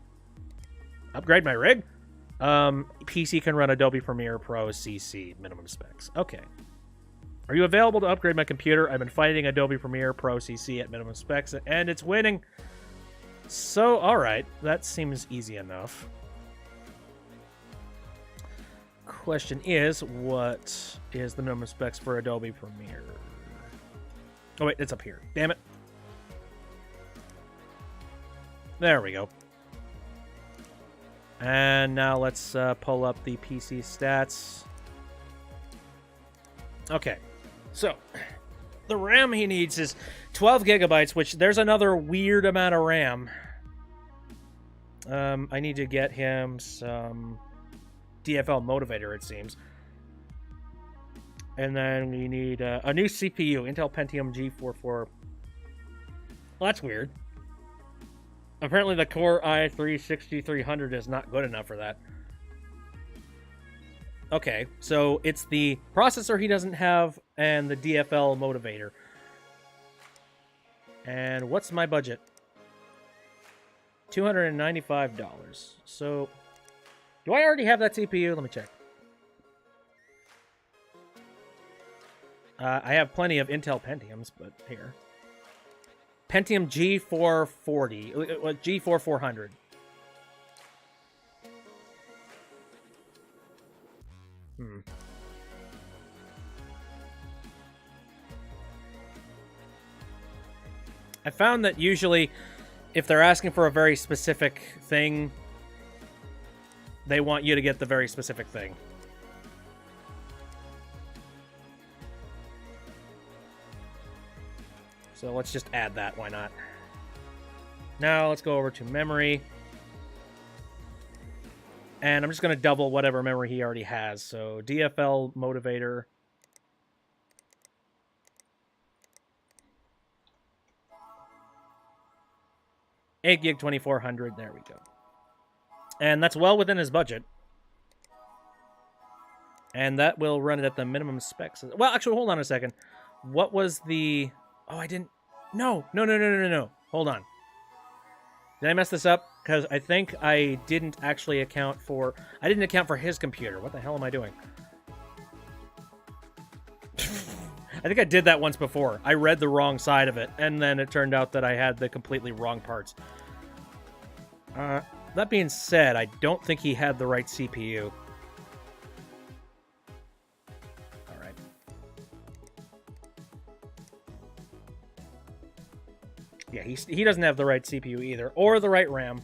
Upgrade my rig? PC can run Adobe Premiere Pro CC minimum specs. Okay. Are you available to upgrade my computer? I've been fighting Adobe Premiere Pro CC at minimum specs, and it's winning. So, alright. That seems easy enough. Question is, what is the minimum specs for Adobe Premiere? Oh, wait, it's up here. Damn it. There we go. And now let's pull up the PC stats. Okay, so the RAM he needs is 12 gigabytes, which there's another weird amount of RAM. I need to get him some DFL motivator, it seems. And then we need a new CPU, Intel Pentium G44. Well, that's weird. Apparently the Core i3-6300 is not good enough for that. Okay, so it's the processor he doesn't have and the DFL motivator. And what's my budget? $295. So, do I already have that CPU? Let me check. I have plenty of Intel Pentiums, but here. Pentium G440, G4400. I found that usually, if they're asking for a very specific thing, they want you to get the very specific thing. So let's just add that, why not? Now let's go over to memory. And I'm just going to double whatever memory he already has. So DFL motivator. Eight gig 2400, there we go. And that's well within his budget. And that will run it at the minimum specs. Well, actually, hold on a second. What was the... Oh, I didn't... No. Hold on. Did I mess this up? Because I think I didn't actually account for... I didn't account for his computer. What the hell am I doing? I think I did that once before. I read the wrong side of it, and then it turned out that I had the completely wrong parts. That being said, I don't think he had the right CPU. Yeah, he doesn't have the right CPU either, or the right RAM.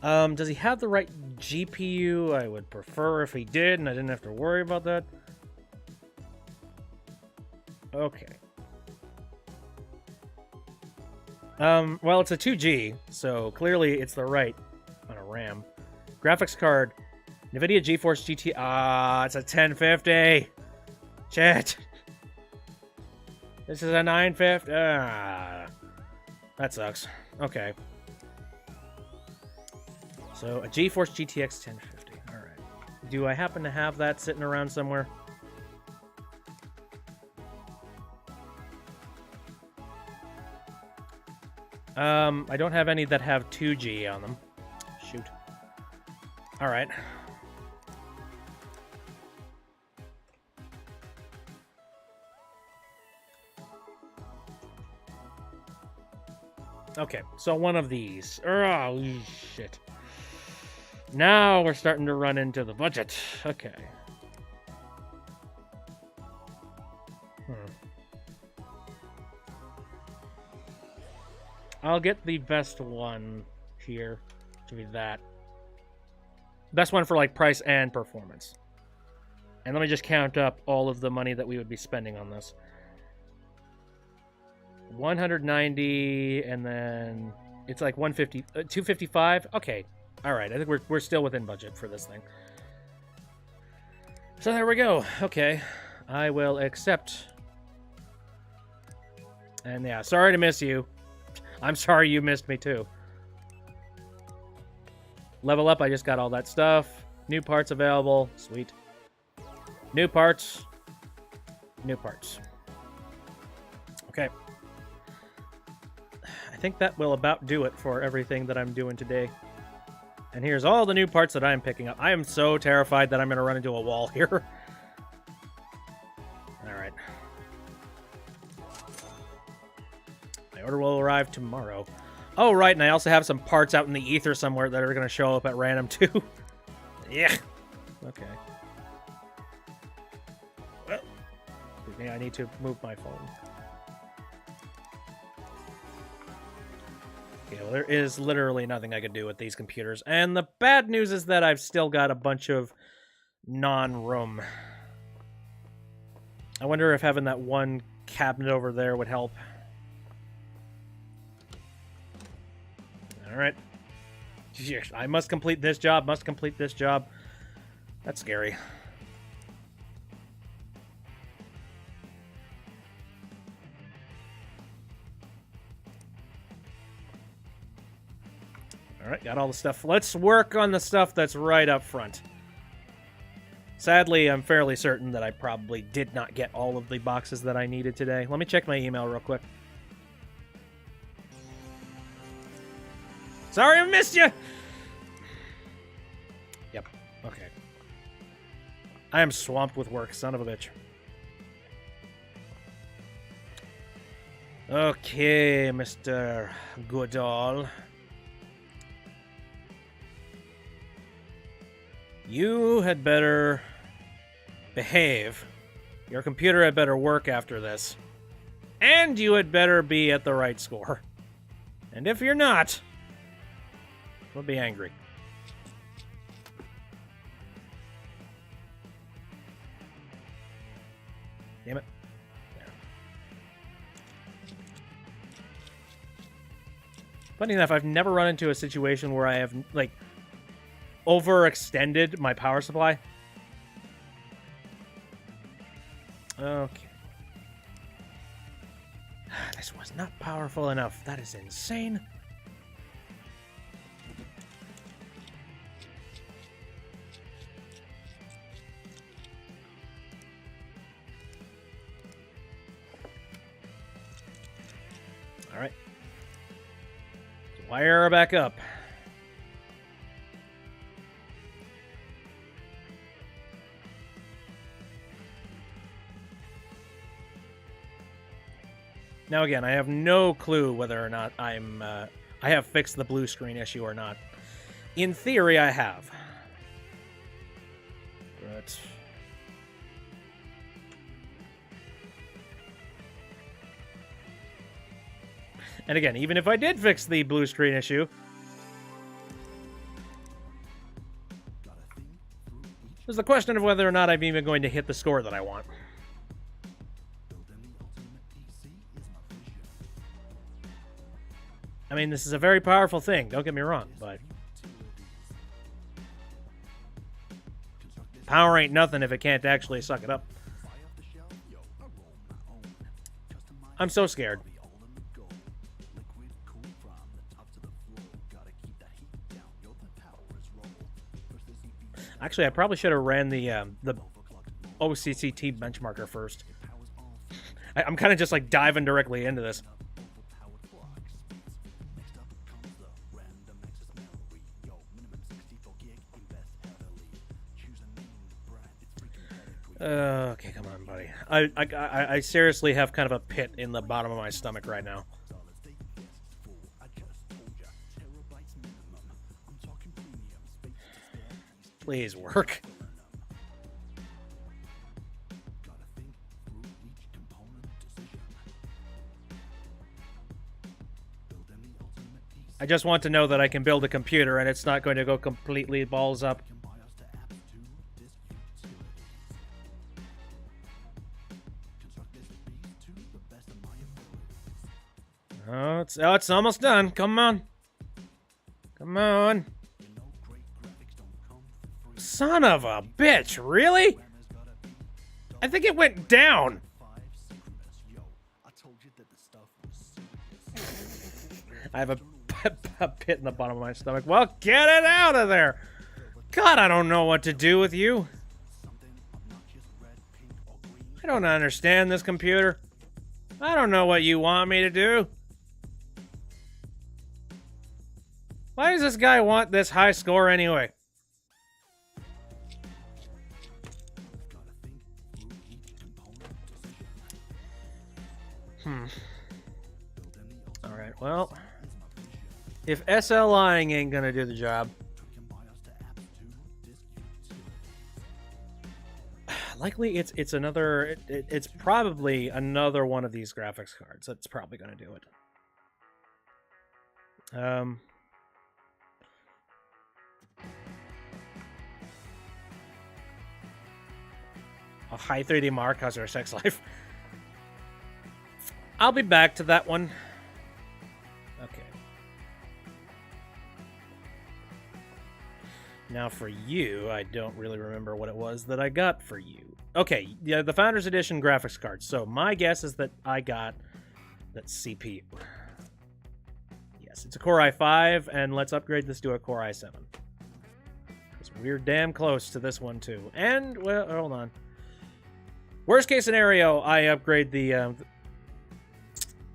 Does he have the right GPU? I would prefer if he did, and I didn't have to worry about that. Okay. Well, it's a 2G, so clearly it's the right amount of RAM. Graphics card, NVIDIA GeForce GT. It's a 1050. Shit. This is a 950. That sucks. Okay. So, a GeForce GTX 1050. Alright. Do I happen to have that sitting around somewhere? I don't have any that have 2G on them. Shoot. Alright. Okay, so one of these. Oh, shit. Now we're starting to run into the budget. Okay. I'll get the best one here. To be that. Best one for like price and performance. And let me just count up all of the money that we would be spending on this. 190, and then it's like 150, 255. Okay, all right. I think we're still within budget for this thing. So there we go. Okay, I will accept. And yeah, sorry to miss you. I'm sorry you missed me too. Level up. I just got all that stuff. New parts available. Sweet. New parts. New parts. Okay. I think that will about do it for everything that I'm doing today. And here's all the new parts that I'm picking up. I am so terrified that I'm going to run into a wall here. Alright. My order will arrive tomorrow. Oh, right, and I also have some parts out in the ether somewhere that are going to show up at random, too. Yeah. Okay. Well, excuse me, I need to move my phone. Okay, well, there is literally nothing I could do with these computers. And the bad news is that I've still got a bunch of non-room. I wonder if having that one cabinet over there would help. Alright. I must complete this job, must complete this job. That's scary. Alright, got all the stuff. Let's work on the stuff that's right up front. Sadly, I'm fairly certain that I probably did not get all of the boxes that I needed today. Let me check my email real quick. Sorry I missed you! Yep, okay. I am swamped with work, son of a bitch. Okay, Mr. Goodall. You had better behave. Your computer had better work after this. And you had better be at the right score. And if you're not, we'll be angry. Damn it. Yeah. Funny enough, I've never run into a situation where I have, like, overextended my power supply. Okay. This was not powerful enough. That is insane. All right. Wire her back up. Now again, I have no clue whether or not I have fixed the blue screen issue or not. In theory, I have. But and again, even if I did fix the blue screen issue, there's the question of whether or not I'm even going to hit the score that I want. I mean, this is a very powerful thing, don't get me wrong, but power ain't nothing if it can't actually suck it up. I'm so scared. Actually, I probably should have ran the OCCT benchmarker first. I'm kind of just like diving directly into this. Okay, come on, buddy. I seriously have kind of a pit in the bottom of my stomach right now. Please work. I just want to know that I can build a computer and it's not going to go completely balls up. Oh, it's almost done. Come on. Come on. Son of a bitch, really? I think it went down. I have a pit in the bottom of my stomach. Well, get it out of there. God, I don't know what to do with you. I don't understand this computer. I don't know what you want me to do. Why does this guy want this high score anyway? Alright, well, if SLIing ain't gonna do the job, likely it's another, it's probably another one of these graphics cards that's probably gonna do it. A high 3D mark, how's your sex life? I'll be back to that one. Okay. Now for you, I don't really remember what it was that I got for you. Okay, yeah, the Founders Edition graphics card. So my guess is that I got that CPU. Yes, it's a Core i5, and let's upgrade this to a Core i7. Because we're damn close to this one too. And, well, hold on. Worst case scenario, I upgrade the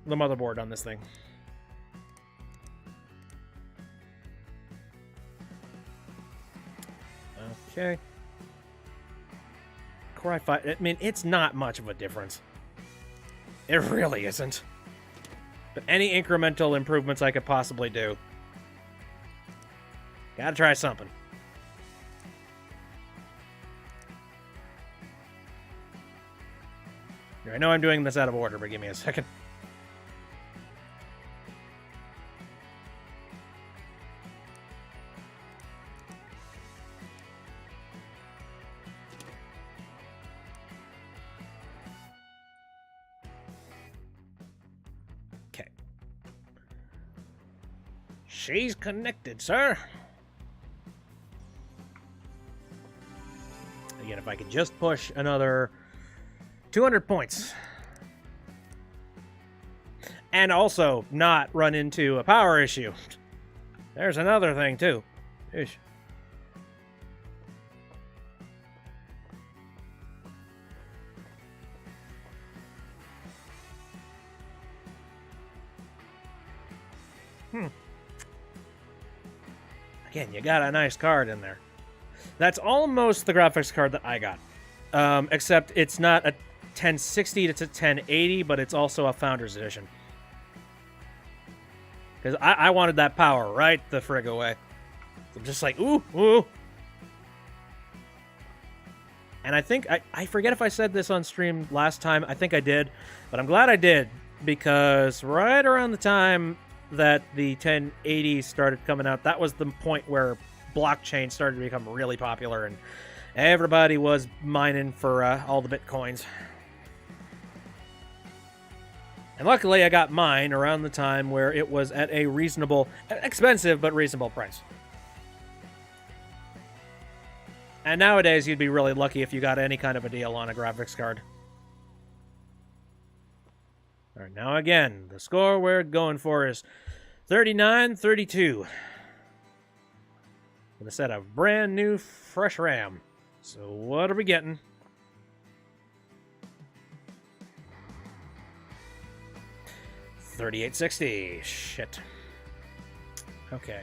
motherboard on this thing. Okay. Core i5, I mean, it's not much of a difference. It really isn't. But any incremental improvements I could possibly do. Gotta try something. I know I'm doing this out of order, but give me a second. Okay. She's connected, sir. Again, if I could just push another 200 points. And also not run into a power issue. There's another thing, too. Ish. Again, you got a nice card in there. That's almost the graphics card that I got. Except it's not a 1060, it's a 1080, but it's also a Founders Edition. Because I wanted that power right the frig away. So I'm just like, ooh, ooh. And I think, I forget if I said this on stream last time. I think I did. But I'm glad I did. Because right around the time that the 1080 started coming out, that was the point where blockchain started to become really popular. And everybody was mining for all the bitcoins. And luckily, I got mine around the time where it was at a reasonable, expensive, but reasonable price. And nowadays, you'd be really lucky if you got any kind of a deal on a graphics card. All right, now again, the score we're going for is 39-32. With a set of brand new, fresh RAM. So what are we getting? $38.60. Shit. Okay.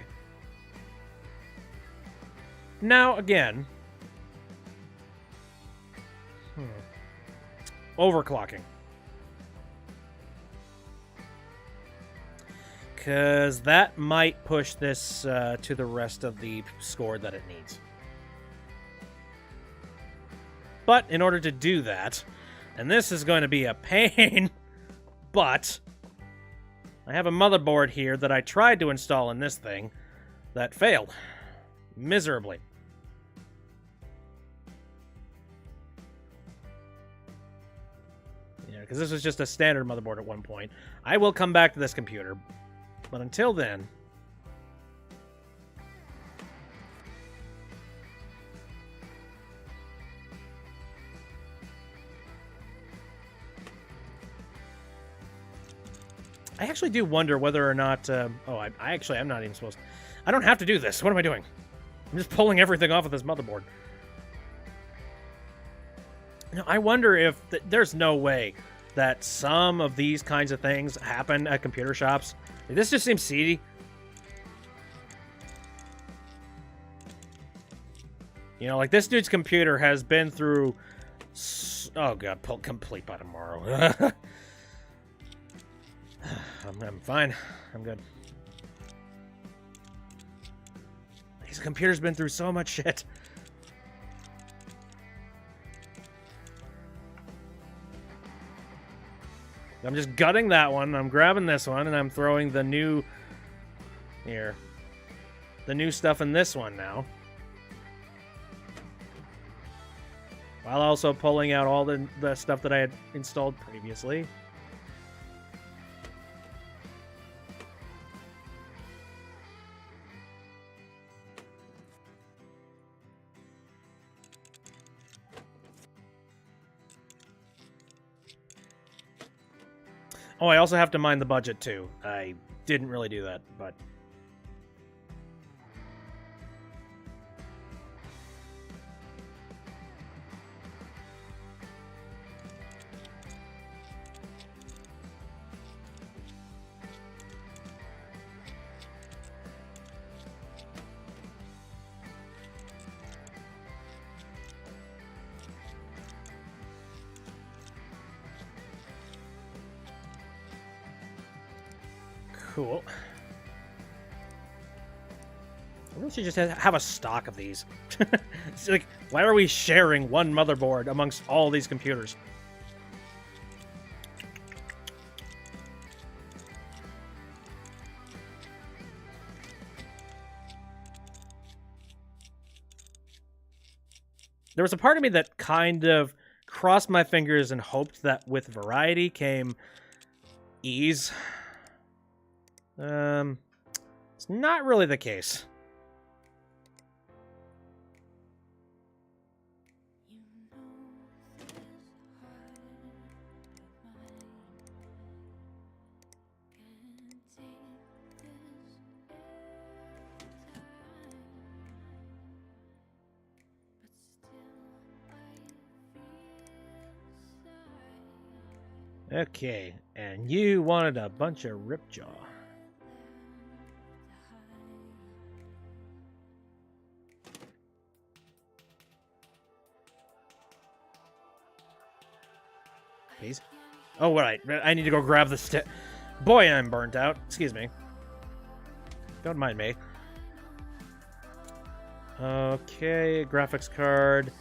Now, again. Overclocking. Because that might push this to the rest of the score that it needs. But in order to do that, and this is going to be a pain, but I have a motherboard here that I tried to install in this thing that failed miserably. Yeah, because this was just a standard motherboard at one point. I will come back to this computer, but until then... I actually do wonder whether or not... I'm not even supposed to... I don't have to do this. What am I doing? I'm just pulling everything off of this motherboard. No, I wonder if... there's no way that some of these kinds of things happen at computer shops. This just seems seedy. You know, like, this dude's computer has been through... Oh, God. Complete by tomorrow. I'm fine. I'm good. His computer's been through so much shit. I'm just gutting that one. I'm grabbing this one, and I'm throwing the new... Here. The new stuff in this one now. While also pulling out all the stuff that I had installed previously. Oh, I also have to mind the budget, too. I didn't really do that, but... Cool. I really should just have a stock of these. It's like, why are we sharing one motherboard amongst all these computers? There was a part of me that kind of crossed my fingers and hoped that with variety came ease. It's not really the case. Okay, and you wanted a bunch of Ripjaw. Please. Oh, right. I need to go grab the stick. Boy, I'm burnt out. Excuse me. Don't mind me. Okay, graphics card.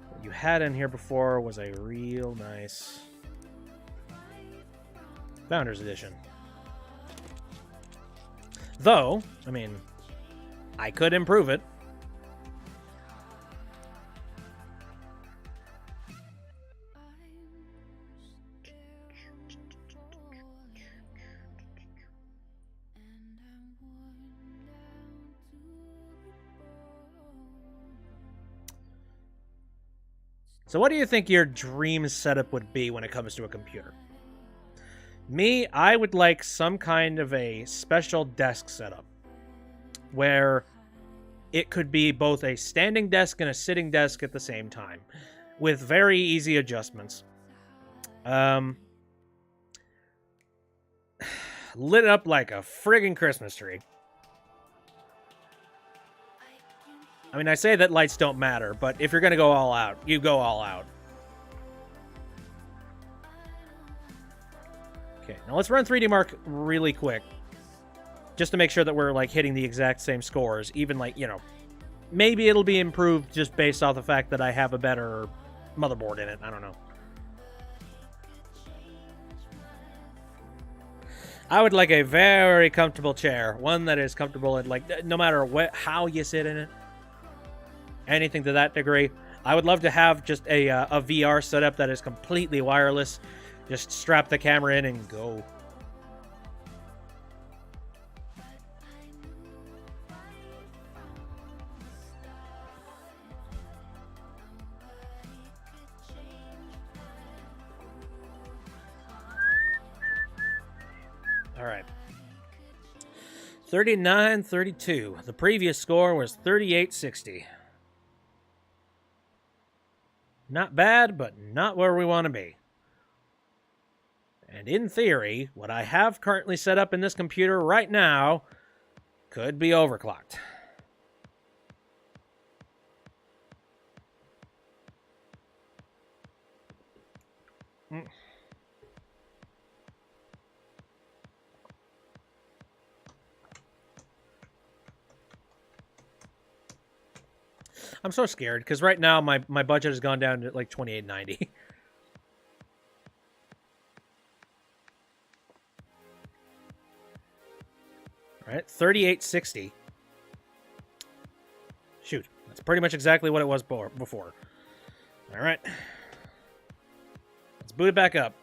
What you had in here before was a real nice Founders Edition. Though, I mean, I could improve it. So what do you think your dream setup would be when it comes to a computer? Me, I would like some kind of a special desk setup where it could be both a standing desk and a sitting desk at the same time with very easy adjustments. Lit up like a friggin' Christmas tree. I mean, I say that lights don't matter, but if you're going to go all out, you go all out. Okay, now let's run 3D Mark really quick. Just to make sure that we're, like, hitting the exact same scores. Even, like, you know, maybe it'll be improved just based off the fact that I have a better motherboard in it. I don't know. I would like a very comfortable chair. One that is comfortable and like no matter how you sit in it. Anything to that degree. I would love to have just a VR setup that is completely wireless. Just strap the camera in and go. All right. 39-32. The previous score was 38-60. Not bad, but not where we want to be. And in theory, what I have currently set up in this computer right now could be overclocked. I'm so scared because right now my budget has gone down to like $28.90. All right, $38.60. Shoot, that's pretty much exactly what it was before. All right, let's boot it back up.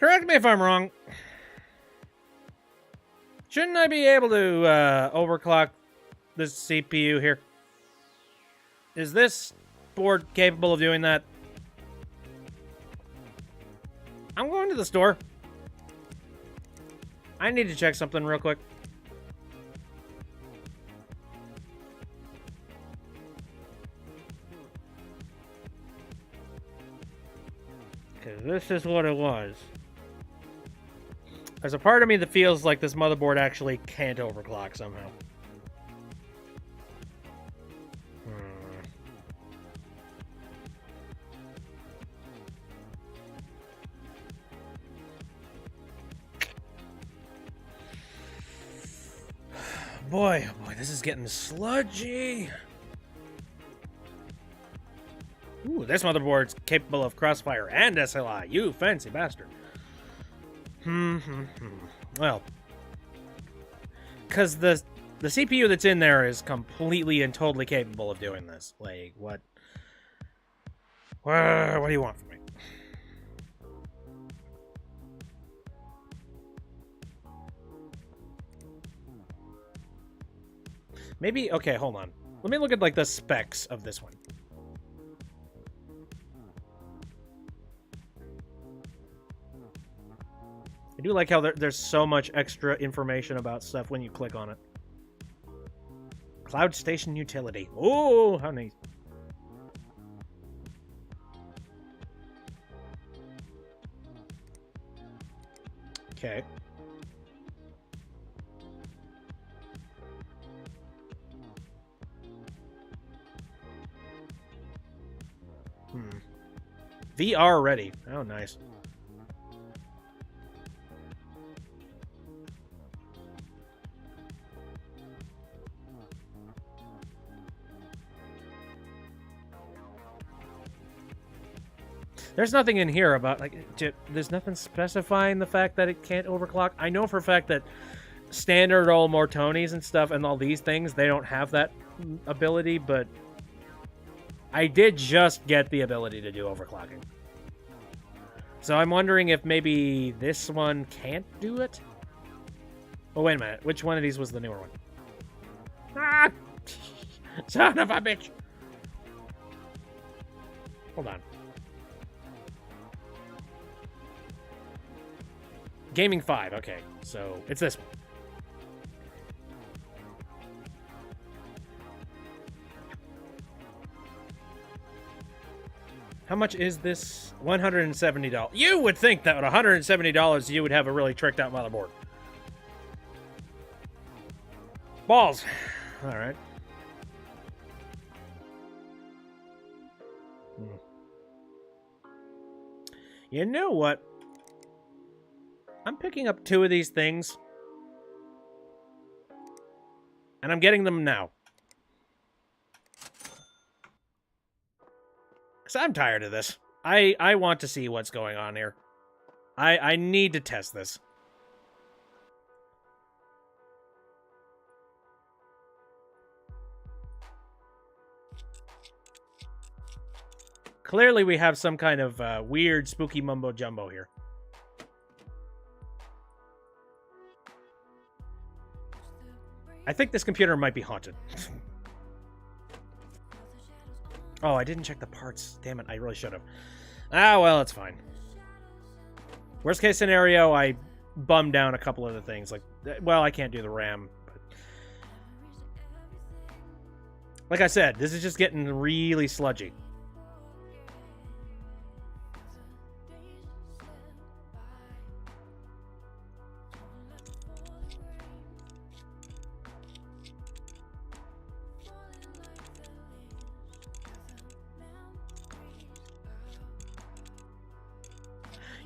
Correct me if I'm wrong. Shouldn't I be able to overclock this CPU here? Is this board capable of doing that? I'm going to the store. I need to check something real quick. Because this is what it was. There's a part of me that feels like this motherboard actually can't overclock somehow. Boy, oh boy, this is getting sludgy. Ooh, this motherboard's capable of Crossfire and SLI. You fancy bastard. Well, because the CPU that's in there is completely and totally capable of doing this. Like, what? What do you want from me? Maybe, okay, hold on. Let me look at, like, the specs of this one. I do like how there's so much extra information about stuff when you click on it. Cloud Station Utility. Oh, how nice. Okay. VR ready. Oh, nice. There's nothing in here about, like, there's nothing specifying the fact that it can't overclock. I know for a fact that standard old Mortonis and stuff and all these things, they don't have that ability, but I did just get the ability to do overclocking. So I'm wondering if maybe this one can't do it? Oh, wait a minute. Which one of these was the newer one? Ah! Son of a bitch! Hold on. Gaming 5, okay. So, it's this one. How much is this? $170. You would think that with $170 you would have a really tricked out motherboard. Balls. Alright. You know what? I'm picking up 2 of these things. And I'm getting them now. Because I'm tired of this. I want to see what's going on here. I need to test this. Clearly, we have some kind of weird, spooky mumbo-jumbo here. I think this computer might be haunted. Oh, I didn't check the parts. Damn it, I really should have. Ah, well, it's fine. Worst case scenario, I bum down a couple of the things. Like, well, I can't do the RAM. But... like I said, this is just getting really sludgy.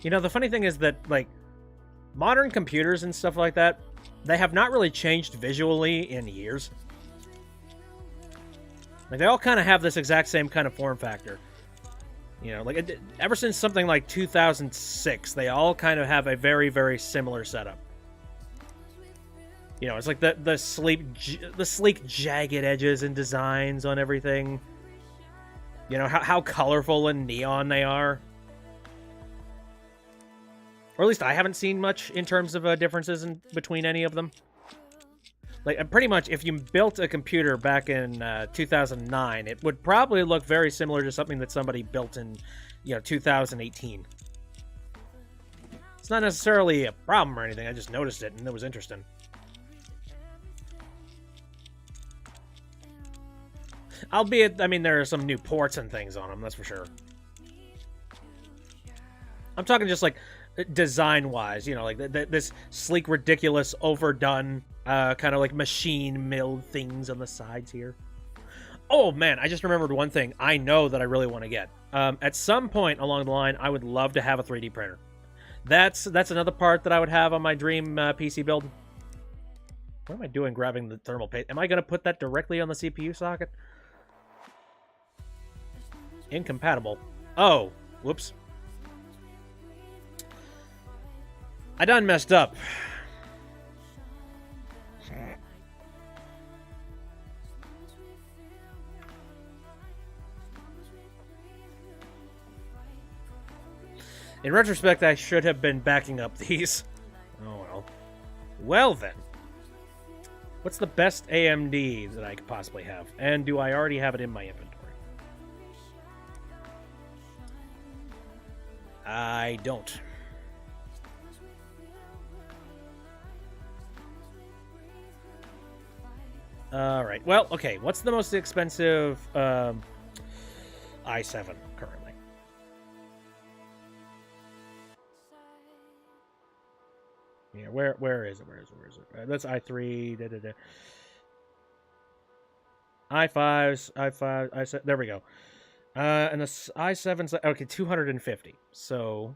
You know, the funny thing is that, like, modern computers and stuff like that, they have not really changed visually in years. Like, they all kind of have this exact same kind of form factor. You know, like, ever since something like 2006, they all kind of have a very, very similar setup. You know, it's like the sleek, jagged edges and designs on everything. You know, how colorful and neon they are. Or at least I haven't seen much in terms of differences between any of them. Like, pretty much, if you built a computer back in 2009, it would probably look very similar to something that somebody built in, 2018. It's not necessarily a problem or anything, I just noticed it, and it was interesting. Albeit, I mean, there are some new ports and things on them, that's for sure. I'm talking just, like, design-wise, like this sleek, ridiculous, overdone, kind of like machine-milled things on the sides here. Oh, man, I just remembered one thing I know that I really want to get. At some point along the line, I would love to have a 3D printer. That's another part that I would have on my dream PC build. What am I doing grabbing the thermal paste? Am I going to put that directly on the CPU socket? Incompatible. Oh, whoops. I done messed up. In retrospect, I should have been backing up these. Oh well. Well then. What's the best AMD that I could possibly have? And do I already have it in my inventory? I don't. Alright, well, okay, what's the most expensive i7 currently? Yeah, where is it? Where is it? That's i3, i5s, i7, there we go. And the i7's, okay, 250, so...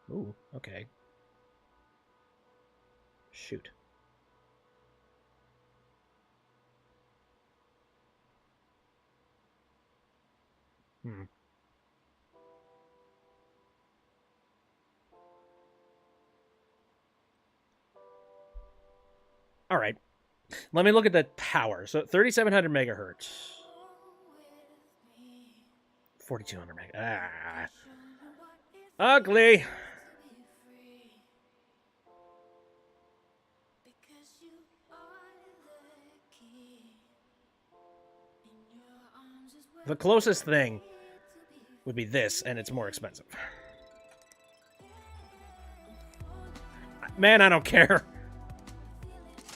Ooh, okay. Shoot. All right. Let me look at the power. So 3,700 megahertz. 4,200 megahertz. Ah. Ugly. The closest thing would be this, and it's more expensive. Man, I don't care.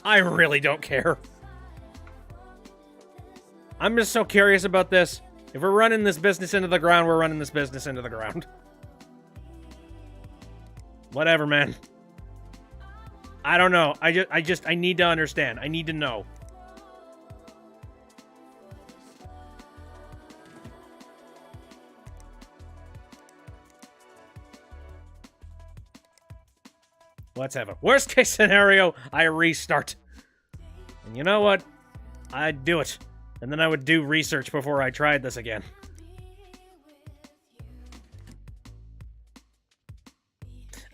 I really don't care. I'm just so curious about this. If we're running this business into the ground, we're running this business into the ground. Whatever, man. I don't know. I need to understand. I need to know. Let's have it. Worst case scenario, I restart. And you know what? I'd do it. And then I would do research before I tried this again.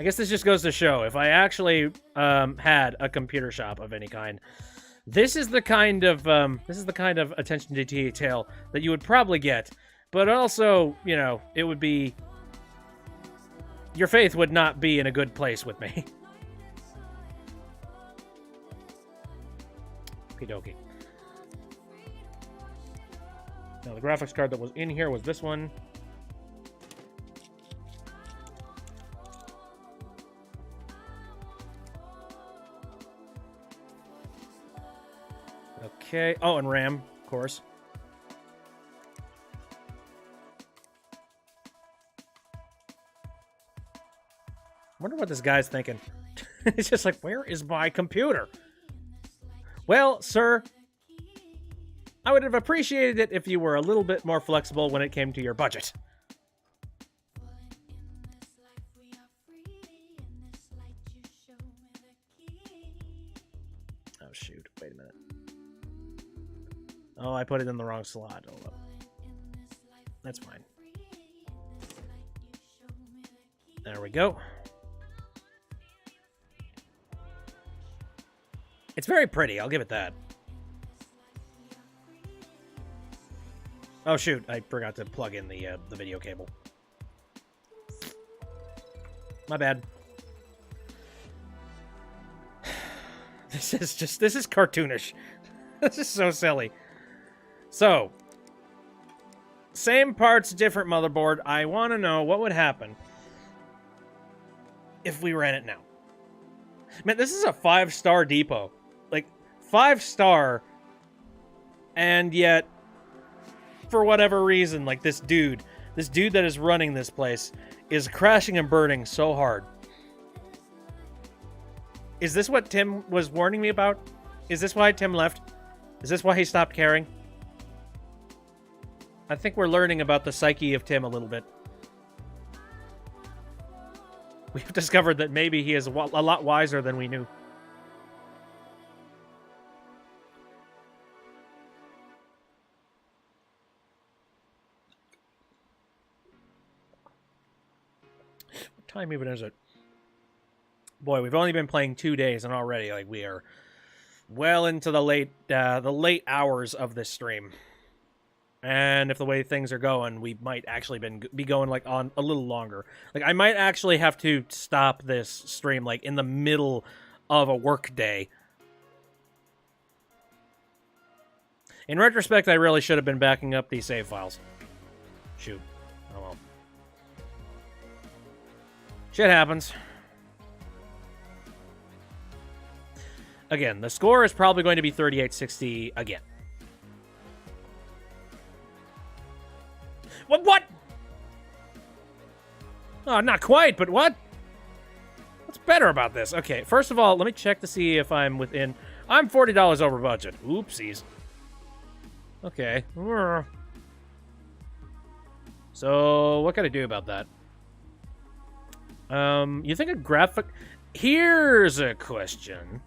I guess this just goes to show, if I actually had a computer shop of any kind, this is the kind of attention to detail that you would probably get. But also, you know, it would be... Your faith would not be in a good place with me. Okie dokie. Now, the graphics card that was in here was this one. Okay. Oh, and RAM, of course. I wonder what this guy's thinking. He's just like, where is my computer? Well, sir, I would have appreciated it if you were a little bit more flexible when it came to your budget. Oh, shoot. Wait a minute. Oh, I put it in the wrong slot. Hold up. That's fine. There we go. It's very pretty, I'll give it that. Oh shoot, I forgot to plug in the video cable. My bad. This is cartoonish. This is so silly. So, same parts, different motherboard. I want to know what would happen if we ran it now. Man, this is a 5-star depot. Like, 5-star, and yet, for whatever reason, like, this dude that is running this place is crashing and burning so hard. Is this what Tim was warning me about? Is this why Tim left? Is this why he stopped caring? I think we're learning about the psyche of Tim a little bit. We've discovered that maybe he is a lot wiser than we knew. What time even is it? Boy, we've only been playing 2 days, and already, like, we are well into the late hours of this stream. And if the way things are going, we might actually be going, like, on a little longer. Like, I might actually have to stop this stream, like, in the middle of a work day. In retrospect, I really should have been backing up these save files. Shoot. Oh, well. Shit happens. Again, the score is probably going to be 3860 again. What? Oh, not quite, but what? What's better about this? Okay, first of all, let me check to see if I'm within... I'm $40 over budget. Oopsies. Okay. So, what can I do about that? You think a graphic... Here's a question.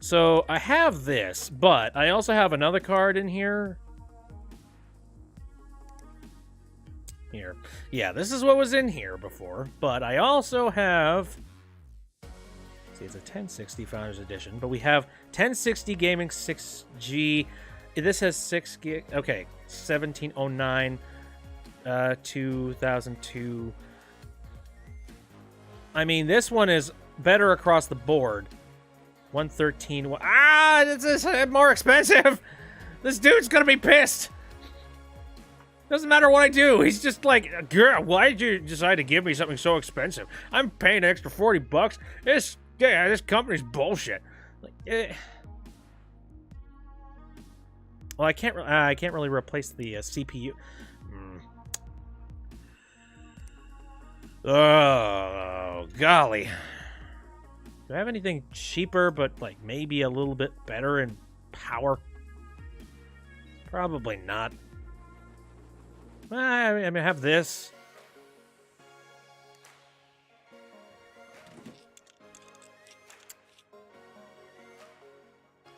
So, I have this, but I also have another card in here. Here. Yeah, this is what was in here before, but I also have... See, it's a 1060 Founders Edition, but we have 1060 Gaming 6G. This has 6 gig... Okay, 1709, 2002. I mean, this one is better across the board. 113. Ah, this is more expensive. This dude's gonna be pissed. Doesn't matter what I do. He's just like, girl, why did you decide to give me something so expensive? I'm paying an extra $40. This company's bullshit. Like, Well, I can't really replace the CPU. Oh, golly. Do I have anything cheaper, but like maybe a little bit better in power? Probably not. I mean, I have this.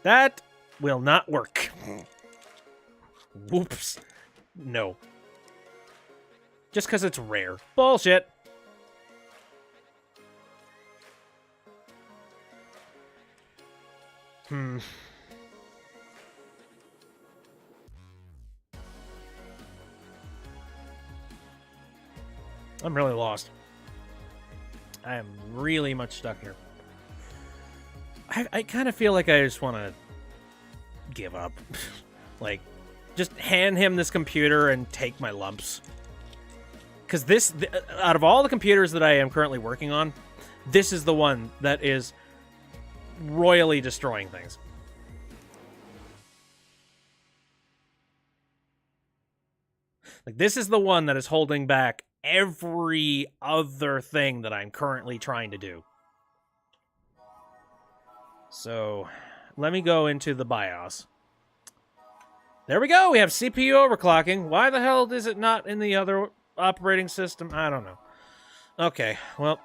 That will not work. Whoops. No. Just because it's rare. Bullshit. I'm really lost. I am really much stuck here. I kind of feel like I just want to give up. Like, just hand him this computer and take my lumps. Because out of all the computers that I am currently working on, this is the one that is royally destroying things. Like, this is the one that is holding back every other thing that I'm currently trying to do. So, let me go into the BIOS. There we go! We have CPU overclocking. Why the hell is it not in the other operating system? I don't know. Okay, well,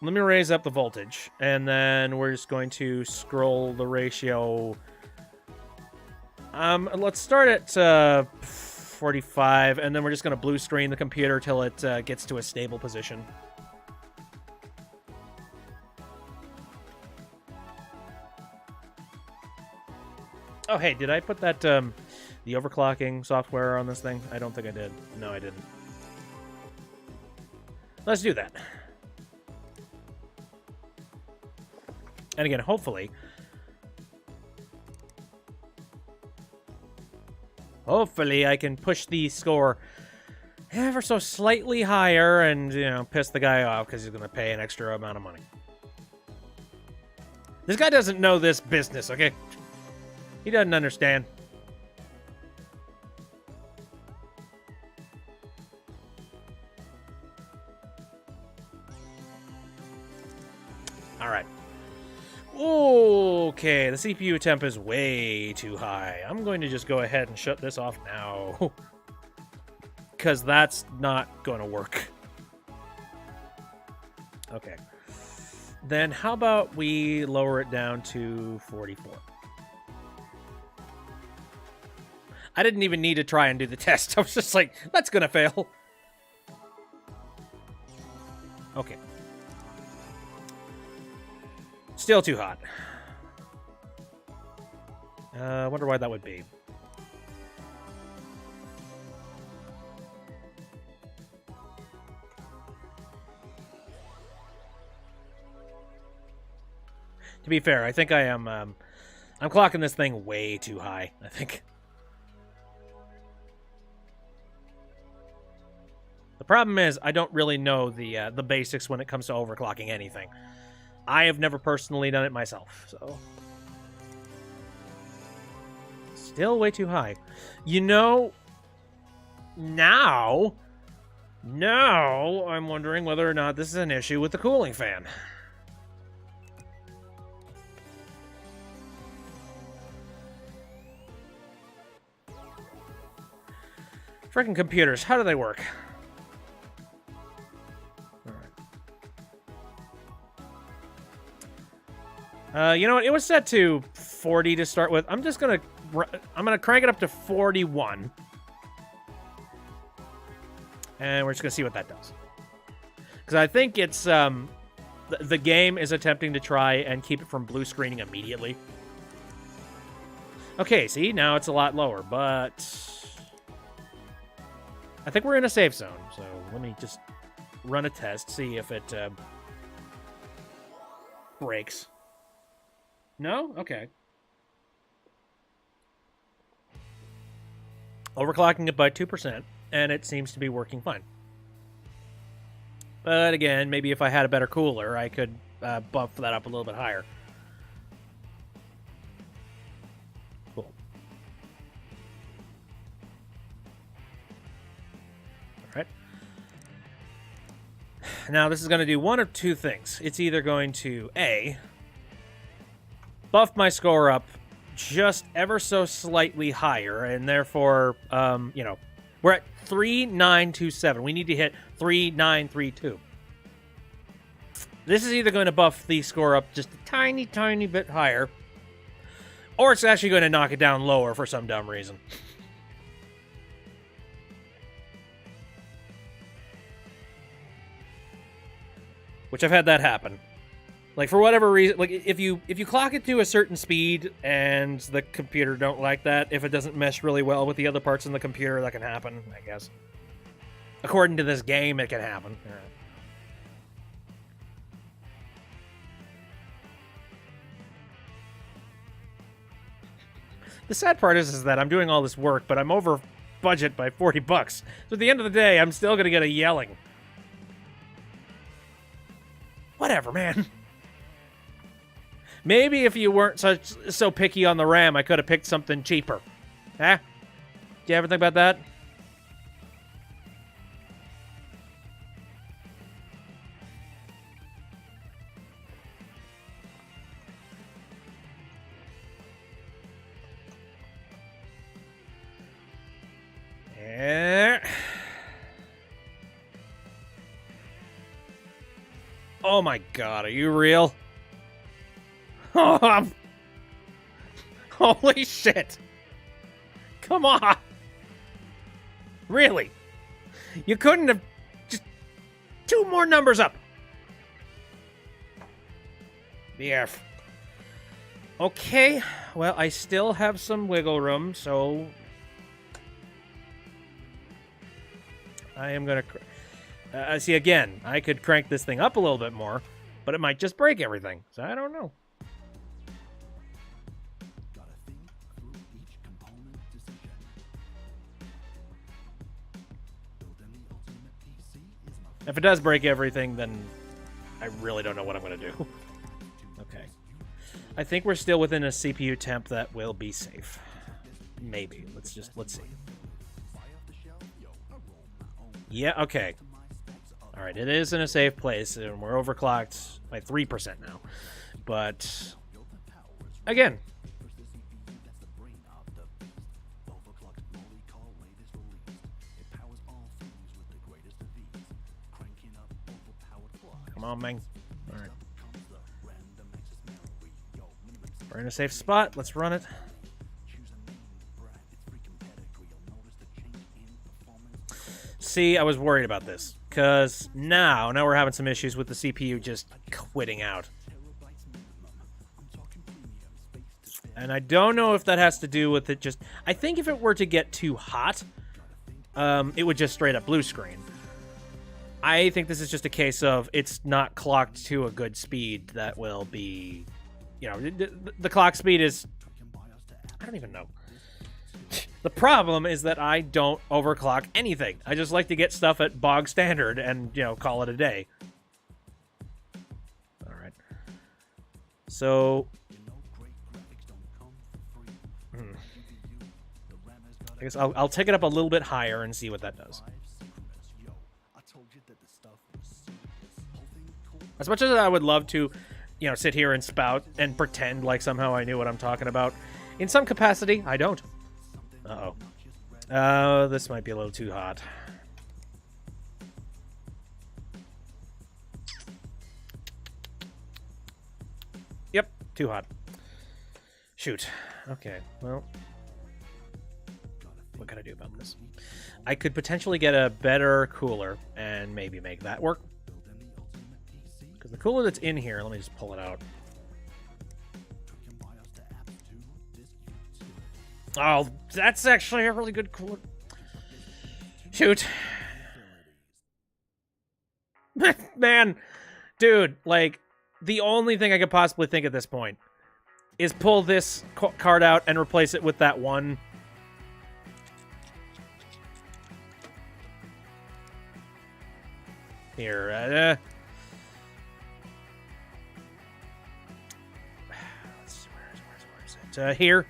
let me raise up the voltage, and then we're just going to scroll the ratio. Let's start at 45, and then we're just going to blue screen the computer till it gets to a stable position. Oh, hey, did I put that, the overclocking software on this thing? I don't think I did. No, I didn't. Let's do that. And again, hopefully I can push the score ever so slightly higher and, you know, piss the guy off because he's going to pay an extra amount of money. This guy doesn't know this business, okay? He doesn't understand. All right. Okay, the CPU temp is way too high. I'm going to just go ahead and shut this off now. Because that's not going to work. Okay. Then how about we lower it down to 44? I didn't even need to try and do the test. I was just like, that's going to fail. Okay. Still too hot. I wonder why that would be. To be fair, I think I am, I'm clocking this thing way too high, I think. The problem is, I don't really know the basics when it comes to overclocking anything. I have never personally done it myself, so... Still way too high. You know, now I'm wondering whether or not this is an issue with the cooling fan. Frickin' computers, how do they work? You know what? It was set to 40 to start with. I'm gonna crank it up to 41, and we're just gonna see what that does. Because I think it's the game is attempting to try and keep it from blue screening immediately. Okay, see, now it's a lot lower, but I think we're in a safe zone. So let me just run a test, see if it breaks. No? Okay. Overclocking it by 2%, and it seems to be working fine. But again, maybe if I had a better cooler, I could buff that up a little bit higher. Cool. Alright. Now, this is going to do one of two things. It's either going to, A, buff my score up just ever so slightly higher, and therefore, you know, we're at 3927. We need to hit 3932. This is either going to buff the score up just a tiny, tiny bit higher, or it's actually going to knock it down lower for some dumb reason. which I've had that happen. Like, for whatever reason, like, if you clock it to a certain speed and the computer don't like that, if it doesn't mesh really well with the other parts in the computer, that can happen, I guess. According to this game, it can happen. All right. The sad part is that I'm doing all this work, but I'm over budget by $40. So at the end of the day, I'm still gonna get a yelling. Whatever, man. Maybe if you weren't so picky on the RAM, I could have picked something cheaper. Huh? Do you ever think about that? Oh my god, are you real? Oh, holy shit! Come on! Really? You couldn't have just 2 more numbers up? The F. Okay, well, I still have some wiggle room, so I am gonna... see, again, I could crank this thing up a little bit more, but it might just break everything, so I don't know. If it does break everything, then I really don't know what I'm going to do. Okay. I think we're still within a CPU temp that will be safe. Maybe. Let's see. Yeah, okay. Alright, it is in a safe place, and we're overclocked by 3% now. But, again, come on, man. Alright. We're in a safe spot. Let's run it. See, I was worried about this. Because now we're having some issues with the CPU just quitting out. And I don't know if that has to do with it just... I think if it were to get too hot, it would just straight up blue screen. I think this is just a case of it's not clocked to a good speed that will be... You know, the clock speed is... I don't even know. The problem is that I don't overclock anything. I just like to get stuff at bog standard and, you know, call it a day. Alright. So... I guess I'll take it up a little bit higher and see what that does. As much as I would love to, you know, sit here and spout and pretend like somehow I knew what I'm talking about, in some capacity, I don't. Uh-oh. This might be a little too hot. Yep, too hot. Shoot. Okay, well... What can I do about this? I could potentially get a better cooler and maybe make that work. Because the cooler that's in here, let me just pull it out. Oh, that's actually a really good cooler. Shoot. Man, dude, like, the only thing I could possibly think at this point is pull this card out and replace it with that one. Here, let's see, where is it? Here.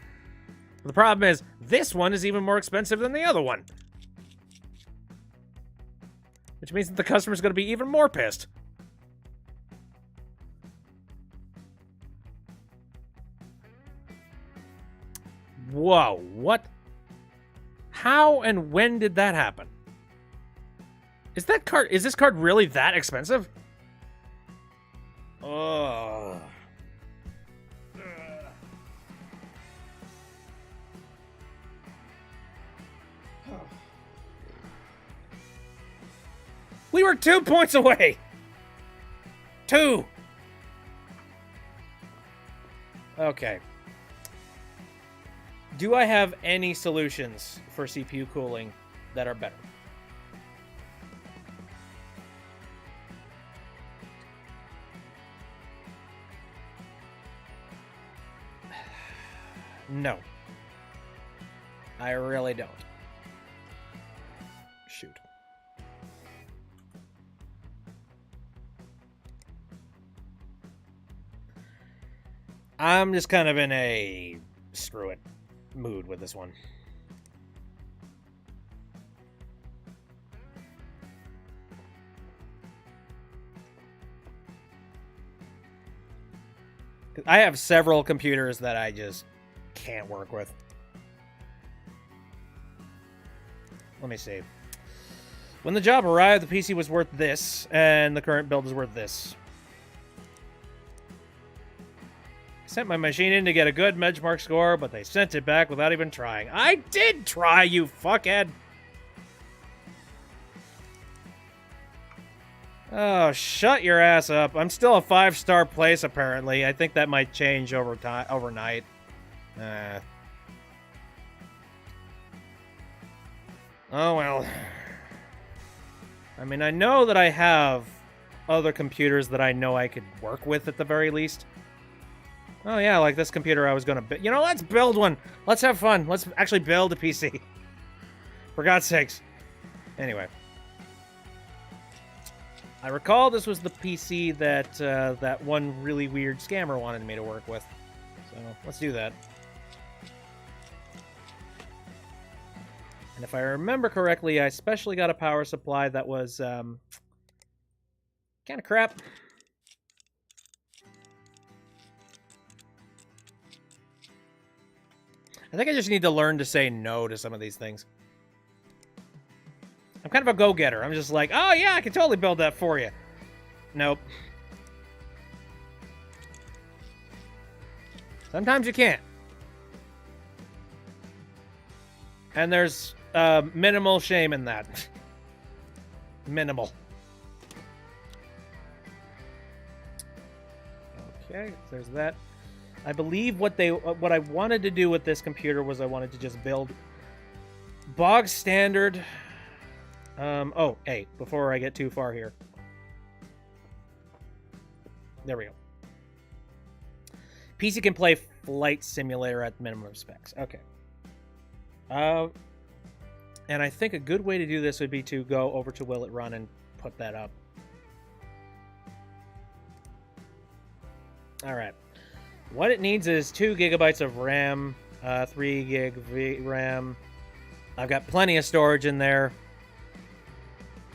The problem is, this one is even more expensive than the other one. Which means that the customer's going to be even more pissed. Whoa, what? How and when did that happen? Is this card really that expensive? Ugh. We were 2 points away. 2! Okay. Do I have any solutions for CPU cooling that are better? No. I really don't. Shoot. I'm just kind of in a screw it mood with this one. I have several computers that I just can't work with. Let me see. When the job arrived, the PC was worth this, and the current build is worth this. I sent my machine in to get a good benchmark score, but they sent it back without even trying. I did try, you fuckhead! Oh, shut your ass up. I'm still a 5-star place, apparently. I think that might change overnight. Oh, well. I mean, I know that I have other computers that I know I could work with at the very least. Oh, yeah, like this computer I was going to build. You know, let's build one. Let's have fun. Let's actually build a PC. For God's sakes. Anyway. I recall this was the PC that that one really weird scammer wanted me to work with. So, let's do that. And if I remember correctly, I especially got a power supply that was kind of crap. I think I just need to learn to say no to some of these things. I'm kind of a go-getter. I'm just like, oh yeah, I can totally build that for you. Nope. Sometimes you can't. And there's minimal shame in that. Minimal. Okay, there's that. I believe what I wanted to do with this computer was I wanted to just build bog standard. Oh, hey, before I get too far here. There we go. PC can play Flight Simulator at minimum specs. Okay. And I think a good way to do this would be to go over to Will It Run and put that up. Alright. What it needs is 2 gigabytes of RAM, 3 gig VRAM. I've got plenty of storage in there.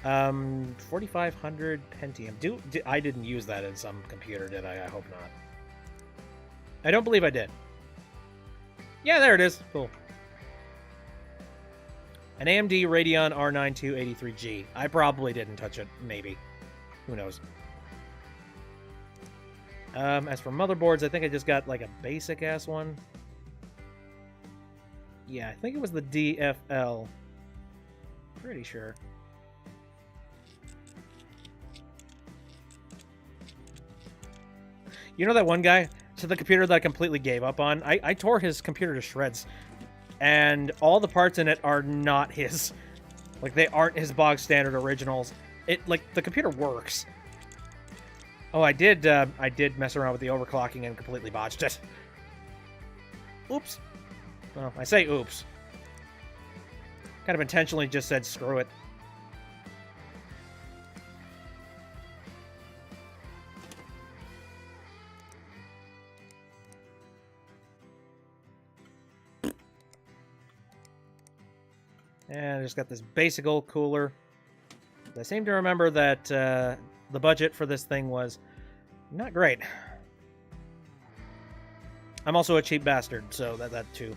4500 Pentium. I didn't use that in some computer, did I? I hope not. I don't believe I did. Yeah, there it is. Cool. An AMD Radeon R9 283G. I probably didn't touch it. Maybe. Who knows? As for motherboards, I think I just got like a basic-ass one. Yeah, I think it was the DFL. Pretty sure. You know that one guy? So the computer that I completely gave up on? I tore his computer to shreds. And all the parts in it are not his. Like, they aren't his bog standard originals. The computer works. Oh, I did mess around with the overclocking and completely botched it. Oops. Well, I say oops. Kind of intentionally just said screw it. And I just got this basic old cooler. I seem to remember that the budget for this thing was not great. I'm also a cheap bastard, so that too.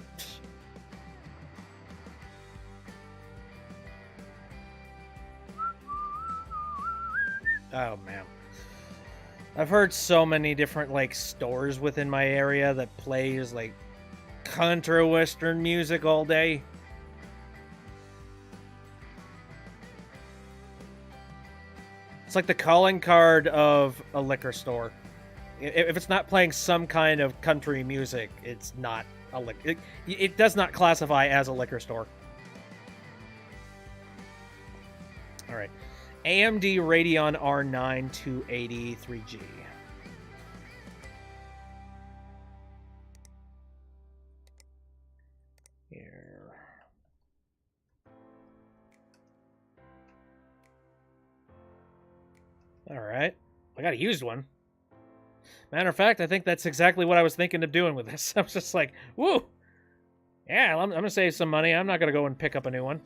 Oh, man. I've heard so many different, like, stores within my area that plays, like, country western music all day. It's like the calling card of a liquor store. If it's not playing some kind of country music, it's not a liquor. It does not classify as a liquor store. All right. AMD Radeon R9 280 3G. Here. All right. I got a used one. Matter of fact, I think that's exactly what I was thinking of doing with this. I was just like, woo! Yeah, I'm going to save some money. I'm not going to go and pick up a new one.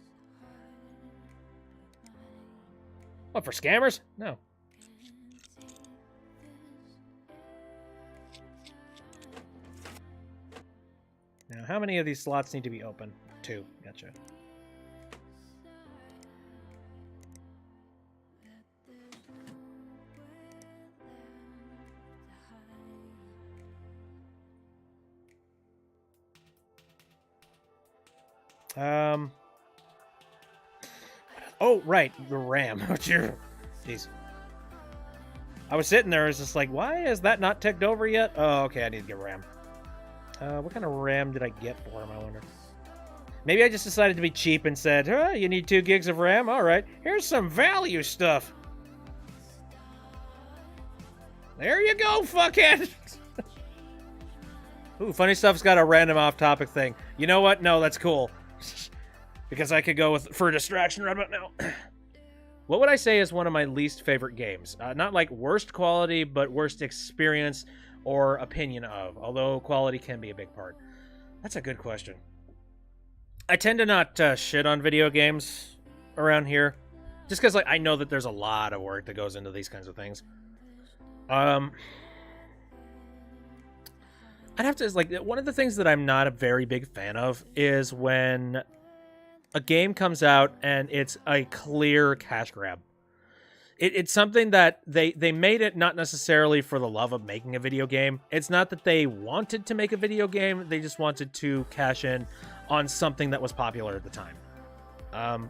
What, for scammers? No. Now, how many of these slots need to be open? 2. Gotcha. Oh, right, the RAM. Jeez. I was sitting there, I was just like, why is that not ticked over yet? Oh, okay, I need to get RAM. What kind of RAM did I get for him, I wonder? Maybe I just decided to be cheap and said, you need 2 gigs of RAM? All right, here's some value stuff. There you go, fuckhead! Ooh, Funny Stuff's got a random off-topic thing. You know what? No, that's cool. Because I could go for a distraction right about now. What would I say is one of my least favorite games? Not like worst quality, but worst experience or opinion of, although quality can be a big part. That's a good question. I tend to not shit on video games around here, just because like I know that there's a lot of work that goes into these kinds of things. I'd have to, like, one of the things that I'm not a very big fan of is when a game comes out and it's a clear cash grab. It's something that they made it not necessarily for the love of making a video game. It's not that they wanted to make a video game. They just wanted to cash in on something that was popular at the time.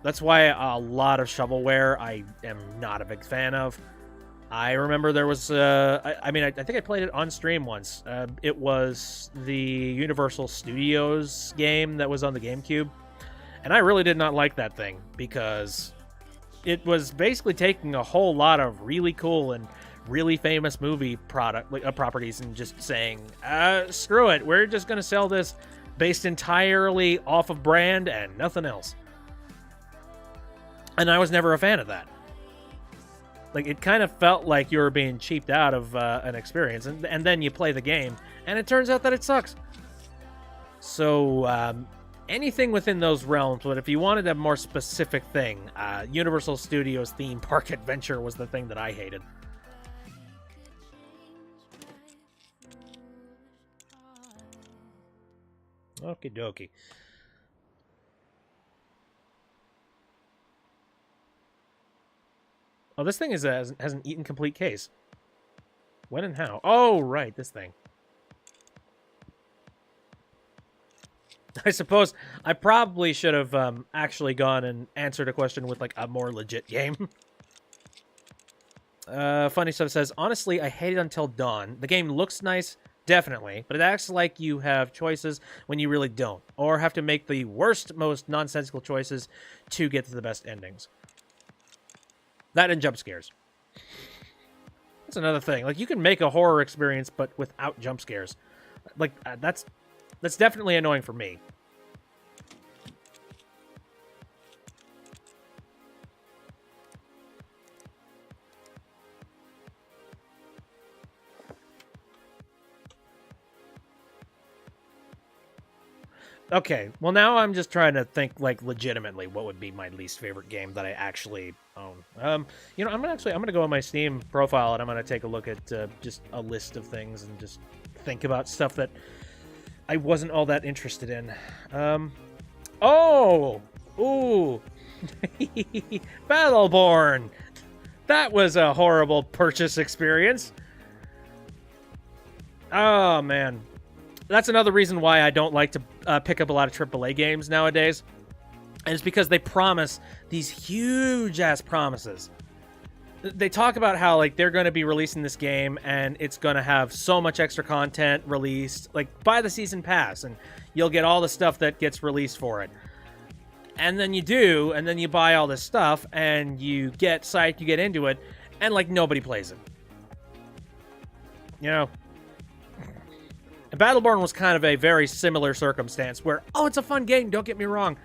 That's why a lot of shovelware I am not a big fan of. I remember there was, I think I played it on stream once. It was the Universal Studios game that was on the GameCube. And I really did not like that thing because it was basically taking a whole lot of really cool and really famous movie properties and just saying, screw it, we're just going to sell this based entirely off of brand and nothing else. And I was never a fan of that. Like, it kind of felt like you were being cheaped out of an experience, and then you play the game, and it turns out that it sucks. So, anything within those realms, but if you wanted a more specific thing, Universal Studios Theme Park Adventure was the thing that I hated. Okie dokie. Oh, this thing has an eaten complete case. When and how? Oh, right, this thing. I suppose I probably should have actually gone and answered a question with, like, a more legit game. Funny Stuff says, honestly, I hate it Until Dawn. The game looks nice, definitely, but it acts like you have choices when you really don't, or have to make the worst, most nonsensical choices to get to the best endings. That and jump scares. That's another thing. Like, you can make a horror experience, but without jump scares. Like, that's definitely annoying for me. Okay, well now I'm just trying to think, like, legitimately what would be my least favorite game that I actually own. You know, I'm gonna go on my Steam profile and I'm gonna take a look at just a list of things and just think about stuff that I wasn't all that interested in. Oh! Ooh! Battleborn! That was a horrible purchase experience. Oh, man. That's another reason why I don't like to pick up a lot of AAA games nowadays. And it's because they promise these huge-ass promises. they talk about how like they're going to be releasing this game and it's going to have so much extra content released, like buy the season pass and you'll get all the stuff that gets released for it. And then you do, and then you buy all this stuff and you get psyched, you get into it, and like nobody plays it. You know, and Battleborn was kind of a very similar circumstance where, oh, it's a fun game, don't get me wrong,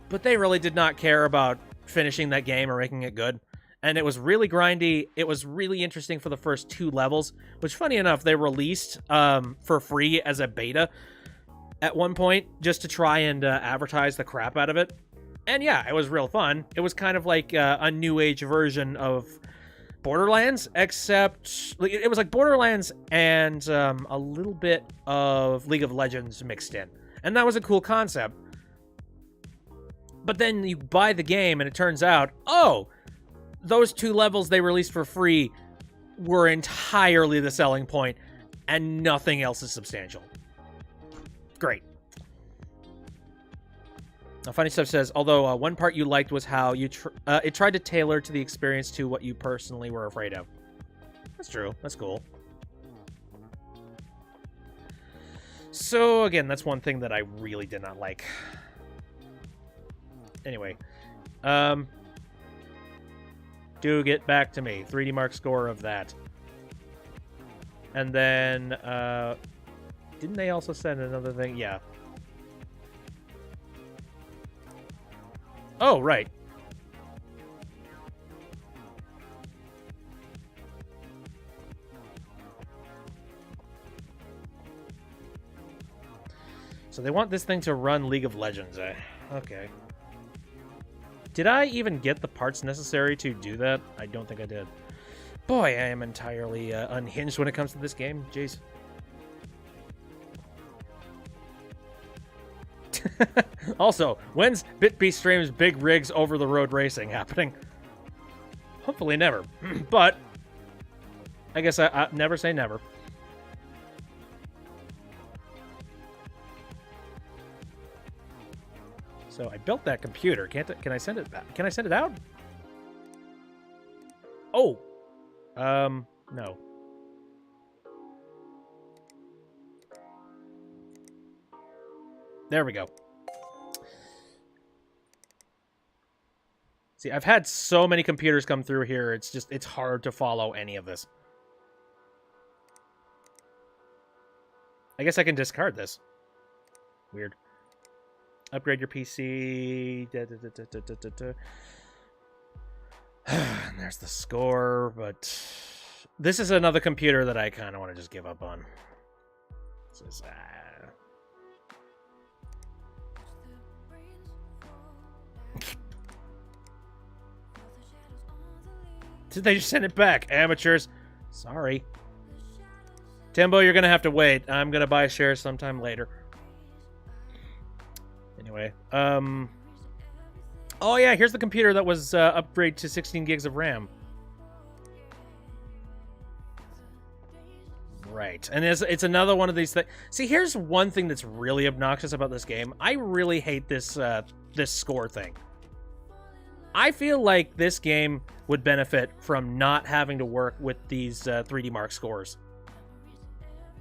but they really did not care about finishing that game or making it good. And it was really grindy. It was really interesting for the first 2 levels, which, funny enough, they released for free as a beta at one point just to try and advertise the crap out of it. And yeah, it was real fun. It was kind of like a new age version of Borderlands, except it was like Borderlands and a little bit of League of Legends mixed in. And that was a cool concept. But then you buy the game and it turns out, oh, those 2 levels they released for free were entirely the selling point, and nothing else is substantial. Great. Now, Funny Stuff says, although one part you liked was how you it tried to tailor to the experience to what you personally were afraid of. That's true. That's cool. So, again, that's one thing that I really did not like. Anyway. Do get back to me. 3D Mark score of that. And then, didn't they also send another thing? Yeah. Oh, right. So they want this thing to run League of Legends, eh? Okay. Did I even get the parts necessary to do that? I don't think I did. Boy, I am entirely unhinged when it comes to this game. Jeez. Also, when's BitBeast streams big rigs over the road racing happening? Hopefully never. But I guess I never say never. So I built that computer. Can I send it back? Can I send it out? Oh. No. There we go. See, I've had so many computers come through here, it's hard to follow any of this. I guess I can discard this. Weird. Upgrade your PC. And there's the score, but this is another computer that I kind of want to just give up on. This is, Did they just send it back? Amateurs. Sorry. Timbo, you're going to have to wait. I'm going to buy shares sometime later. Anyway. Oh, yeah, here's the computer that was upgraded to 16 gigs of RAM. Right. And it's another one of these things. See, here's one thing that's really obnoxious about this game. I really hate this this score thing. I feel like this game would benefit from not having to work with these 3D Mark scores.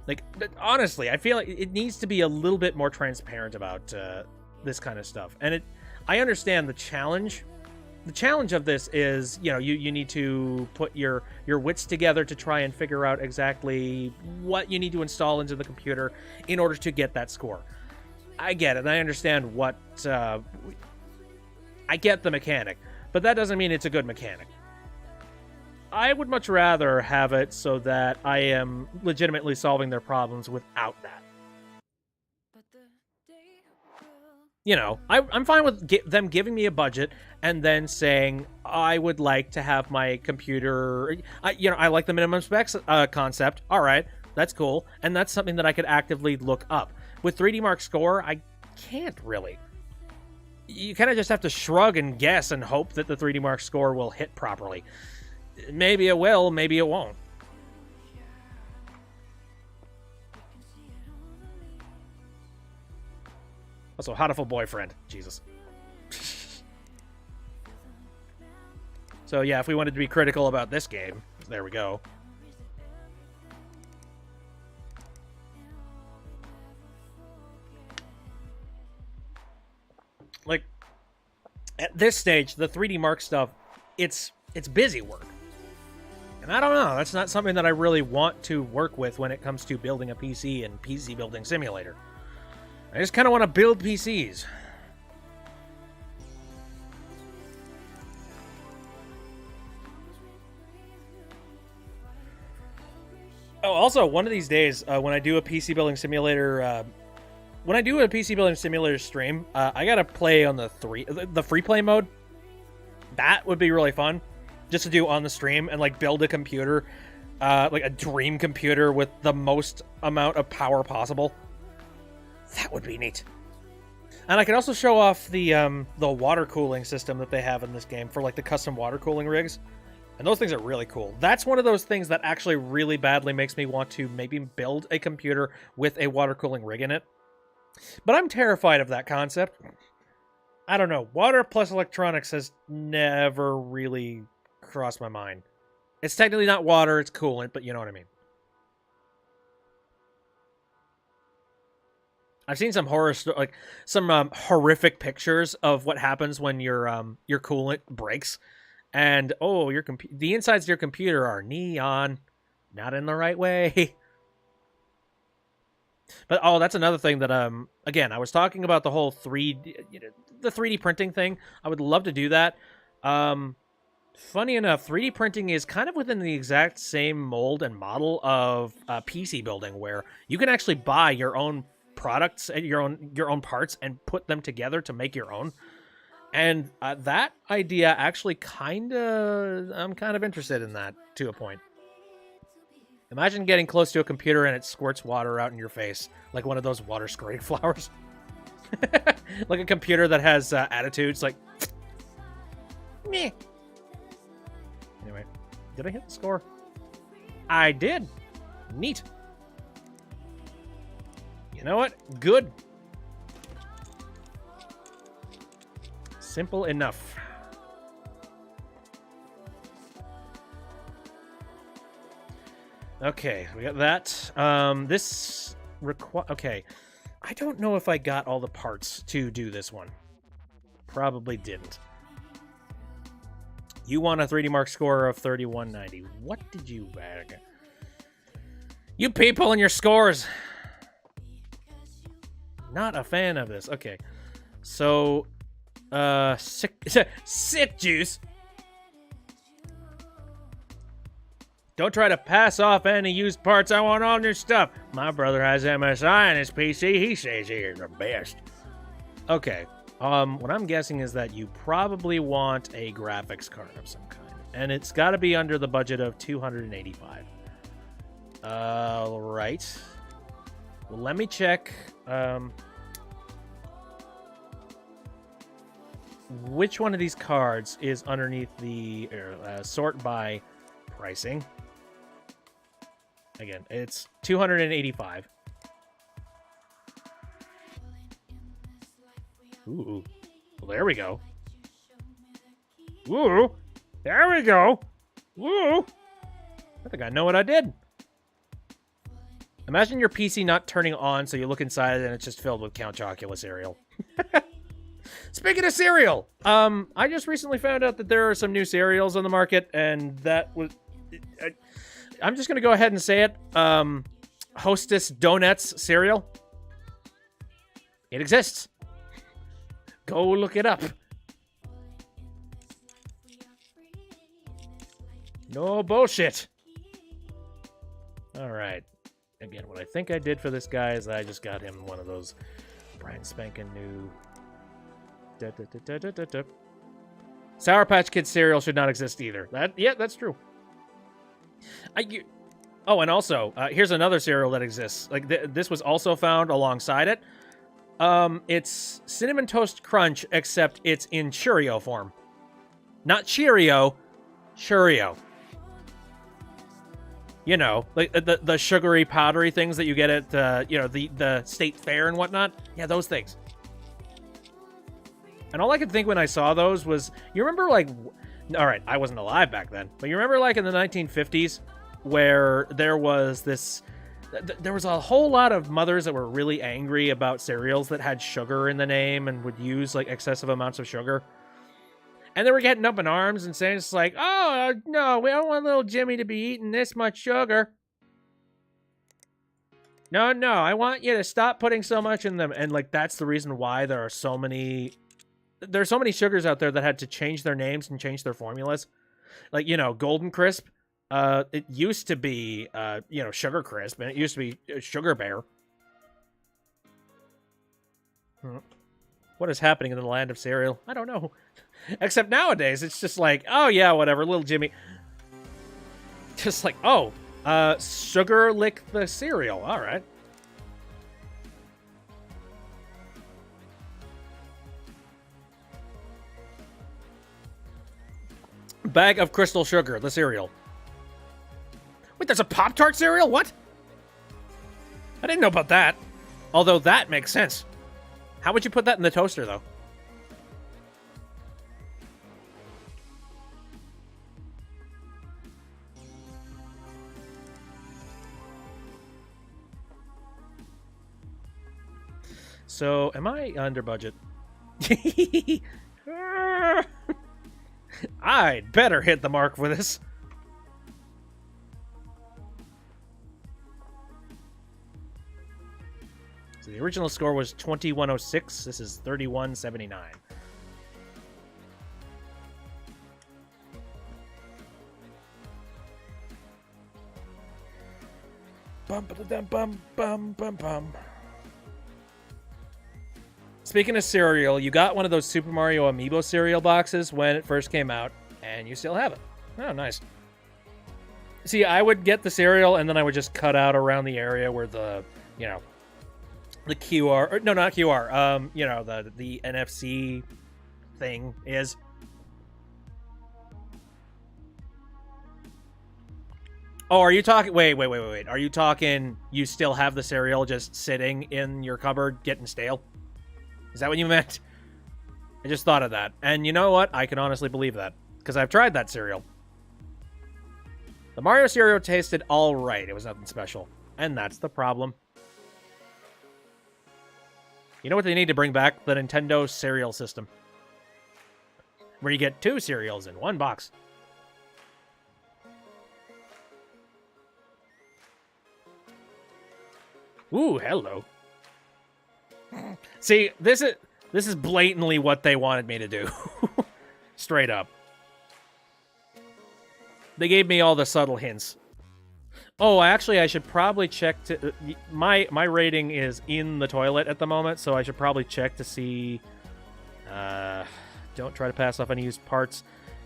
Like, honestly, I feel like it needs to be a little bit more transparent about this kind of stuff. And I understand the challenge. The challenge of this is, you know, you need to put your wits together to try and figure out exactly what you need to install into the computer in order to get that score. I get it. I understand what... I get the mechanic, but that doesn't mean it's a good mechanic. I would much rather have it so that I am legitimately solving their problems without that. You know, I'm fine with them giving me a budget and then saying, I would like to have my computer... you know, I like the minimum specs concept. All right, that's cool. And that's something that I could actively look up. With 3D Mark Score, I can't really. You kind of just have to shrug and guess and hope that the 3D Mark Score will hit properly. Maybe it will, maybe it won't. Also, Hatoful boyfriend. Jesus. So yeah, if we wanted to be critical about this game, there we go. Like, at this stage, the 3D Mark stuff, it's busy work. And I don't know, that's not something that I really want to work with when it comes to building a PC and PC building simulator. I just kind of want to build PCs. Oh, also, one of these days, when I do a PC building simulator, stream, I gotta play on the free play mode. That would be really fun, just to do on the stream and like build a computer, like a dream computer with the most amount of power possible. That would be neat. And I can also show off the water cooling system that they have in this game for like the custom water cooling rigs. And those things are really cool. That's one of those things that actually really badly makes me want to maybe build a computer with a water cooling rig in it. But I'm terrified of that concept. I don't know. Water plus electronics has never really crossed my mind. It's technically not water, it's coolant, but you know what I mean. I've seen some horrific pictures of what happens when your coolant breaks. And, oh, the insides of your computer are neon. Not in the right way. But, oh, that's another thing that, again, I was talking about the whole 3D printing thing. I would love to do that. Funny enough, 3D printing is kind of within the exact same mold and model of PC building, where you can actually buy your own products, your own parts, and put them together to make your own. And that idea actually I'm kind of interested in that to a point. Imagine getting close to a computer and it squirts water out in your face, like one of those water squirting flowers. Like a computer that has attitudes, like, meh. Anyway, did I hit the score? I did. Neat. You know what? Good. Simple enough. Okay, we got that. Okay. I don't know if I got all the parts to do this one. Probably didn't. You want a 3D Mark score of 3190. What did you bag? You people and your scores. Not a fan of this. Okay. So, sick juice. Don't try to pass off any used parts. I want all new stuff. My brother has MSI on his PC. He says he is the best. Okay. What I'm guessing is that you probably want a graphics card of some kind. And it's got to be under the budget of $285. All right. Well, let me check. Which one of these cards is underneath the sort by pricing? Again, it's $285. Ooh. Well, there we go. Ooh. There we go. Ooh. I think I know what I did. Imagine your PC not turning on, so you look inside and it's just filled with Count Chocula cereal. Speaking of cereal, I just recently found out that there are some new cereals on the market, and that was... I'm just going to go ahead and say it. Hostess Donuts cereal. It exists. Go look it up. No bullshit. All right. Again, what I think I did for this guy is I just got him one of those brand spanking new... Sour Patch Kids cereal should not exist either. That's true. Oh, and also, here's another cereal that exists. Like this was also found alongside it. It's Cinnamon Toast Crunch, except it's in Cheerio form. Not Cheerio, Cheerio. You know, like the sugary, powdery things that you get at the state fair and whatnot. Yeah, those things. And all I could think when I saw those was, you remember like All right, I wasn't alive back then, but you remember like in the 1950s where there was this there was a whole lot of mothers that were really angry about cereals that had sugar in the name and would use like excessive amounts of sugar. And they were getting up in arms and saying it's like, "Oh, no, we don't want little Jimmy to be eating this much sugar. No, I want you to stop putting so much in them." And like that's the reason why there's so many sugars out there that had to change their names and change their formulas. Like, you know, Golden Crisp, it used to be you know, Sugar Crisp, and it used to be Sugar Bear. What is happening in the land of cereal? I don't know. Except nowadays, it's just like, oh yeah, whatever, little Jimmy. Just like, oh, sugar lick the cereal. All right. Bag of crystal sugar, the cereal. Wait, there's a Pop-Tart cereal? What? I didn't know about that. Although that makes sense. How would you put that in the toaster, though? So, am I under budget? I'd better hit the mark for this. So the original score was 2106. This is 3179. Bum ba bum bum bum bum. Speaking of cereal, you got one of those Super Mario Amiibo cereal boxes when it first came out, and you still have it. Oh, nice. See, I would get the cereal, and then I would just cut out around the area where the, you know, the QR, or no, not QR, you know, the NFC thing is. Oh, are you talking, wait. Are you talking you still have the cereal just sitting in your cupboard getting stale? Is that what you meant? I just thought of that. And you know what? I can honestly believe that. Because I've tried that cereal. The Mario cereal tasted alright. It was nothing special. And that's the problem. You know what they need to bring back? The Nintendo cereal system. Where you get 2 cereals in one box. Ooh, hello. See, this is blatantly what they wanted me to do. Straight up. They gave me all the subtle hints. Oh, actually, I should probably check to... My rating is in the toilet at the moment, so I should probably check to see... don't try to pass off unused parts.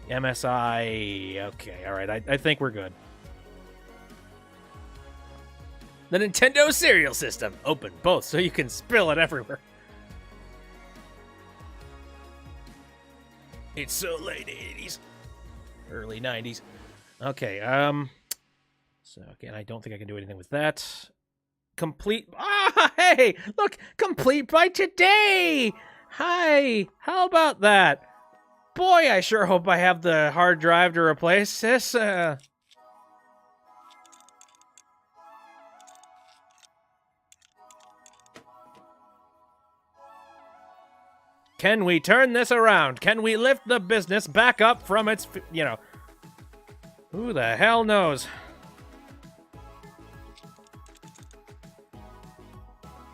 MSI... Okay, alright, I think we're good. The Nintendo cereal system. Open both so you can spill it everywhere. It's so late 80s. Early 90s. Okay, so again, I don't think I can do anything with that. Complete... Ah, hey! Look! Complete by today! Hi! How about that? Boy, I sure hope I have the hard drive to replace this. Can we turn this around? Can we lift the business back up from its, you know... Who the hell knows?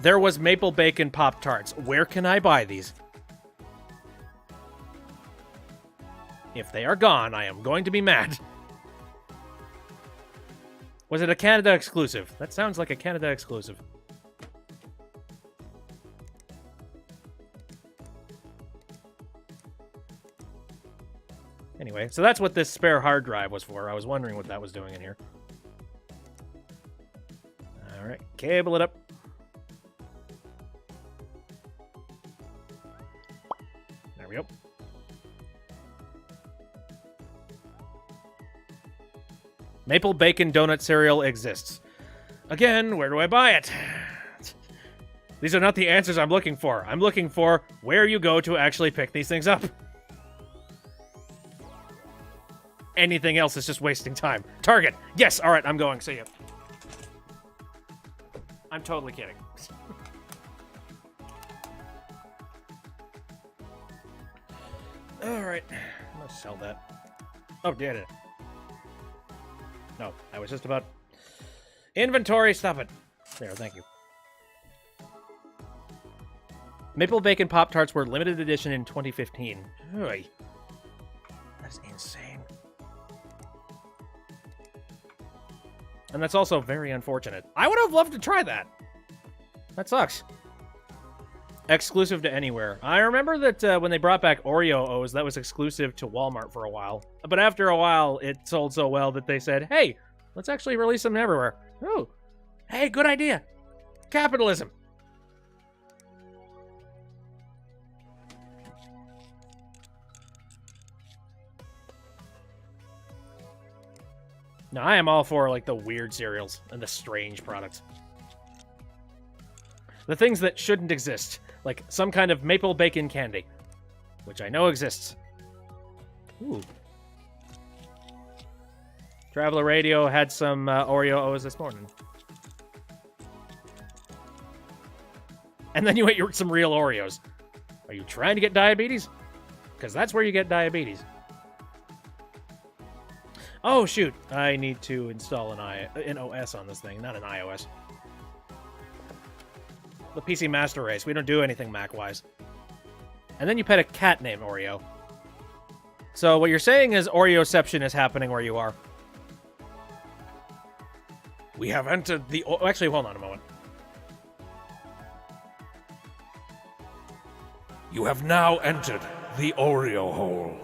There was Maple Bacon Pop-Tarts. Where can I buy these? If they are gone, I am going to be mad. Was it a Canada exclusive? That sounds like a Canada exclusive. Anyway, so that's what this spare hard drive was for. I was wondering what that was doing in here. Alright, cable it up. There we go. Maple Bacon Donut Cereal exists. Again, where do I buy it? These are not the answers I'm looking for. I'm looking for where you go to actually pick these things up. Anything else is just wasting time. Target! Yes! Alright, I'm going. See ya. I'm totally kidding. Alright. I'm gonna sell that. Oh, did it? No, I was just about... Inventory, stop it. There, thank you. Maple Bacon Pop-Tarts were limited edition in 2015. Oy. That's insane. And that's also very unfortunate. I would have loved to try that. That sucks. Exclusive to anywhere. I remember that when they brought back Oreo O's, that was exclusive to Walmart for a while. But after a while, it sold so well that they said, hey, let's actually release them everywhere. Oh, hey, good idea. Capitalism. No, I am all for, like, the weird cereals and the strange products. The things that shouldn't exist. Like some kind of maple bacon candy. Which I know exists. Ooh. Traveler Radio had some Oreo O's this morning. And then you ate some real Oreos. Are you trying to get diabetes? Because that's where you get diabetes. Oh, shoot. I need to install an OS on this thing, not an iOS. The PC Master Race. We don't do anything Mac-wise. And then you pet a cat named Oreo. So what you're saying is Oreoception is happening where you are. We have entered the... Actually, hold on a moment. You have now entered the Oreo hole.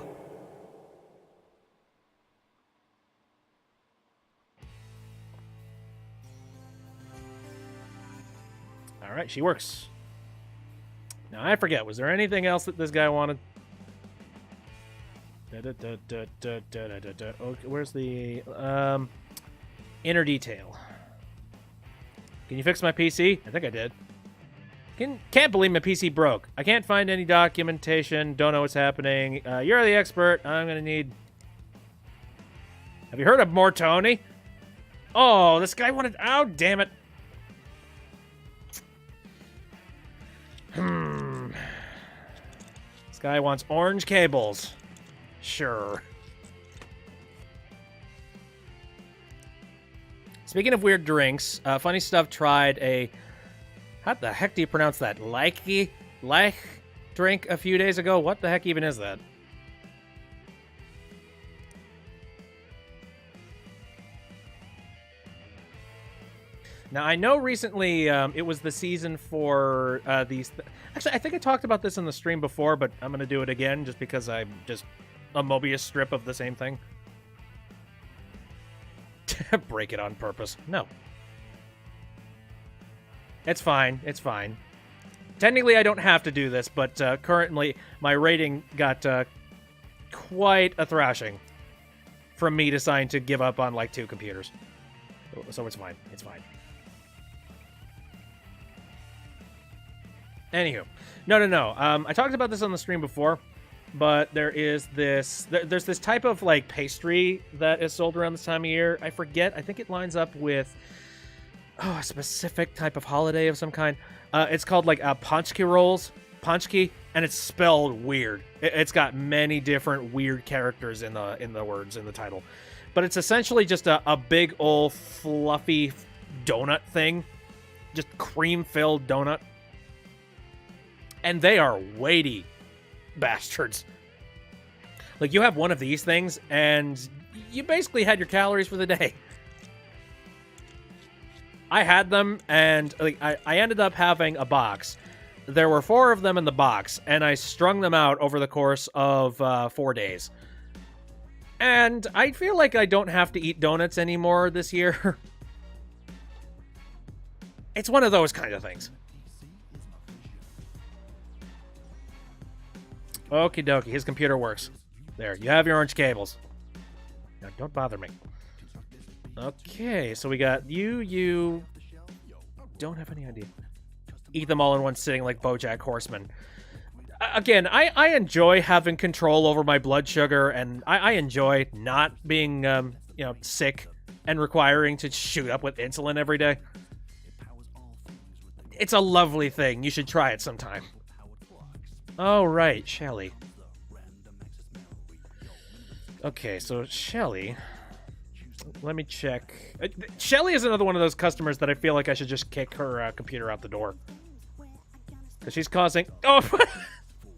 All right, she works. Now, I forget. Was there anything else that this guy wanted? Okay, where's the... inner detail. Can you fix my PC? I think I did. Can't believe my PC broke. I can't find any documentation. Don't know what's happening. You're the expert. I'm going to need... Have you heard of Mortoni? Oh, this guy wanted... Oh, damn it. This guy wants orange cables. Sure. Speaking of weird drinks, Funny Stuff tried a... How the heck do you pronounce that? Like drink a few days ago? What the heck even is that? Now, I know recently it was the season for these... Actually, I think I talked about this in the stream before, but I'm going to do it again just because I'm just a Mobius strip of the same thing. Break it on purpose. No. It's fine. It's fine. Technically, I don't have to do this, but currently my rating got quite a thrashing from me deciding to give up on, like, 2 computers. So it's fine. It's fine. Anywho. No. I talked about this on the stream before, but there is this... There's this type of, like, pastry that is sold around this time of year. I forget. I think it lines up with... a specific type of holiday of some kind. It's called, like, Paczki rolls. Paczki, and it's spelled weird. It's got many different weird characters in the words in the title. But it's essentially just a big old fluffy donut thing. Just cream-filled donut. And they are weighty bastards. Like, you have one of these things, and you basically had your calories for the day. I had them, and like, I ended up having a box. There were 4 of them in the box, and I strung them out over the course of 4 days. And I feel like I don't have to eat donuts anymore this year. It's one of those kind of things. Okie dokie, his computer works. There, you have your orange cables. Now, don't bother me. Okay, so we got you don't have any idea. Eat them all in one sitting like BoJack Horseman. again, I enjoy having control over my blood sugar, and I enjoy not being, sick and requiring to shoot up with insulin every day. It's a lovely thing. You should try it sometime. Oh, right, Shelly. Okay, so Shelly... Let me check. Shelly is another one of those customers that I feel like I should just kick her computer out the door. Because she's causing... Oh!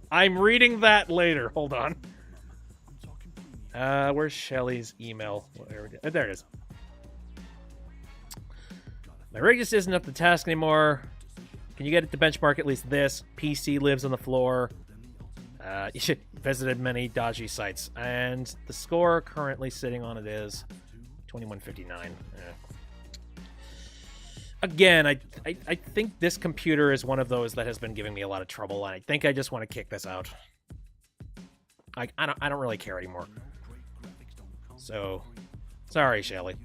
I'm reading that later. Hold on. Where's Shelly's email? There it is. My rig just isn't up to task anymore. Can you get it to benchmark at least this? PC lives on the floor. You visited many dodgy sites. And the score currently sitting on it is 2159. Again, I think this computer is one of those that has been giving me a lot of trouble, and I think I just want to kick this out. I don't really care anymore. So, sorry, Shelly.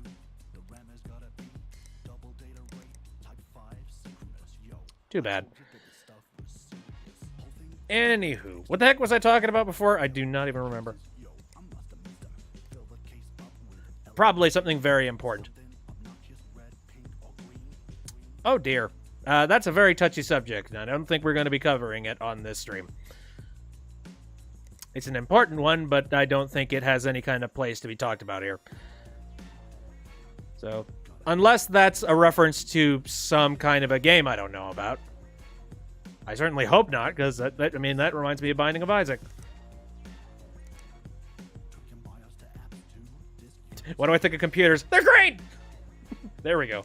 Too bad. Anywho, what the heck was I talking about before? I do not even remember. Probably something very important. Oh dear. That's a very touchy subject, and I don't think we're going to be covering it on this stream. It's an important one, but I don't think it has any kind of place to be talked about here. So, unless that's a reference to some kind of a game I don't know about. I certainly hope not, because that reminds me of Binding of Isaac. What do I think of computers? They're great! There we go.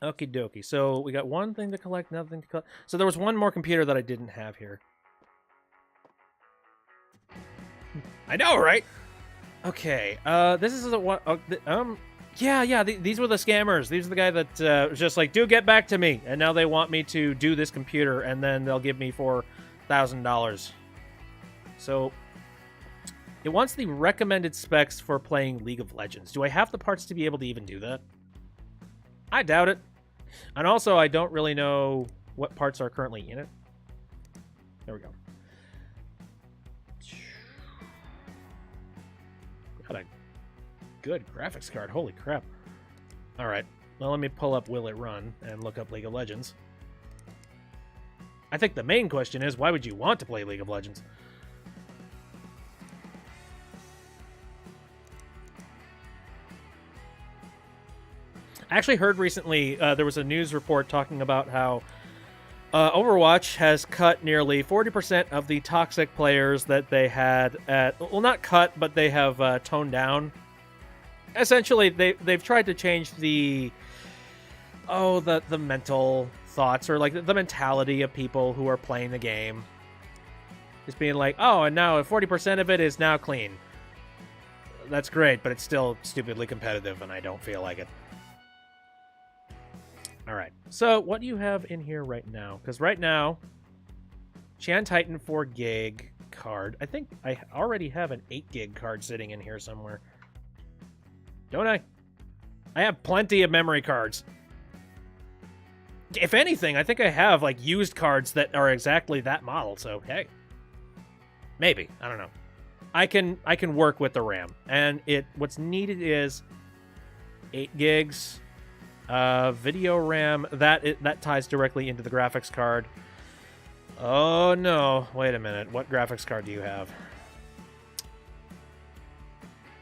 Okie dokie. So we got one thing to collect, another thing to collect. So there was one more computer that I didn't have here. I know, right? Okay. This is a one. Yeah. These were the scammers. These are the guy that was just like, "Dude, get back to me," and now they want me to do this computer, and then they'll give me $4,000. So it wants the recommended specs for playing League of Legends. Do I have the parts to be able to even do that? I doubt it. And also, I don't really know what parts are currently in it. There we go. Got a good graphics card. Holy crap. All right. Well, let me pull up Will It Run and look up League of Legends. I think the main question is, why would you want to play League of Legends? I actually heard recently there was a news report talking about how Overwatch has cut nearly 40% of the toxic players that they had at... Well, not cut, but they have toned down. Essentially, they've tried to change the mental thoughts, or like the mentality of people who are playing the game. Just being like, oh, and now 40% of it is now clean. That's great, but it's still stupidly competitive, and I don't feel like it. All right, so what do you have in here right now? Because right now, Chan Titan 4 gig card. I think I already have an 8 gig card sitting in here somewhere. Don't I? I have plenty of memory cards. If anything, I think I have like used cards that are exactly that model, so hey. Maybe, I don't know. I can work with the RAM. And what's needed is 8 gigs. Video RAM, that ties directly into the graphics card. Oh no, wait a minute. What graphics card do you have?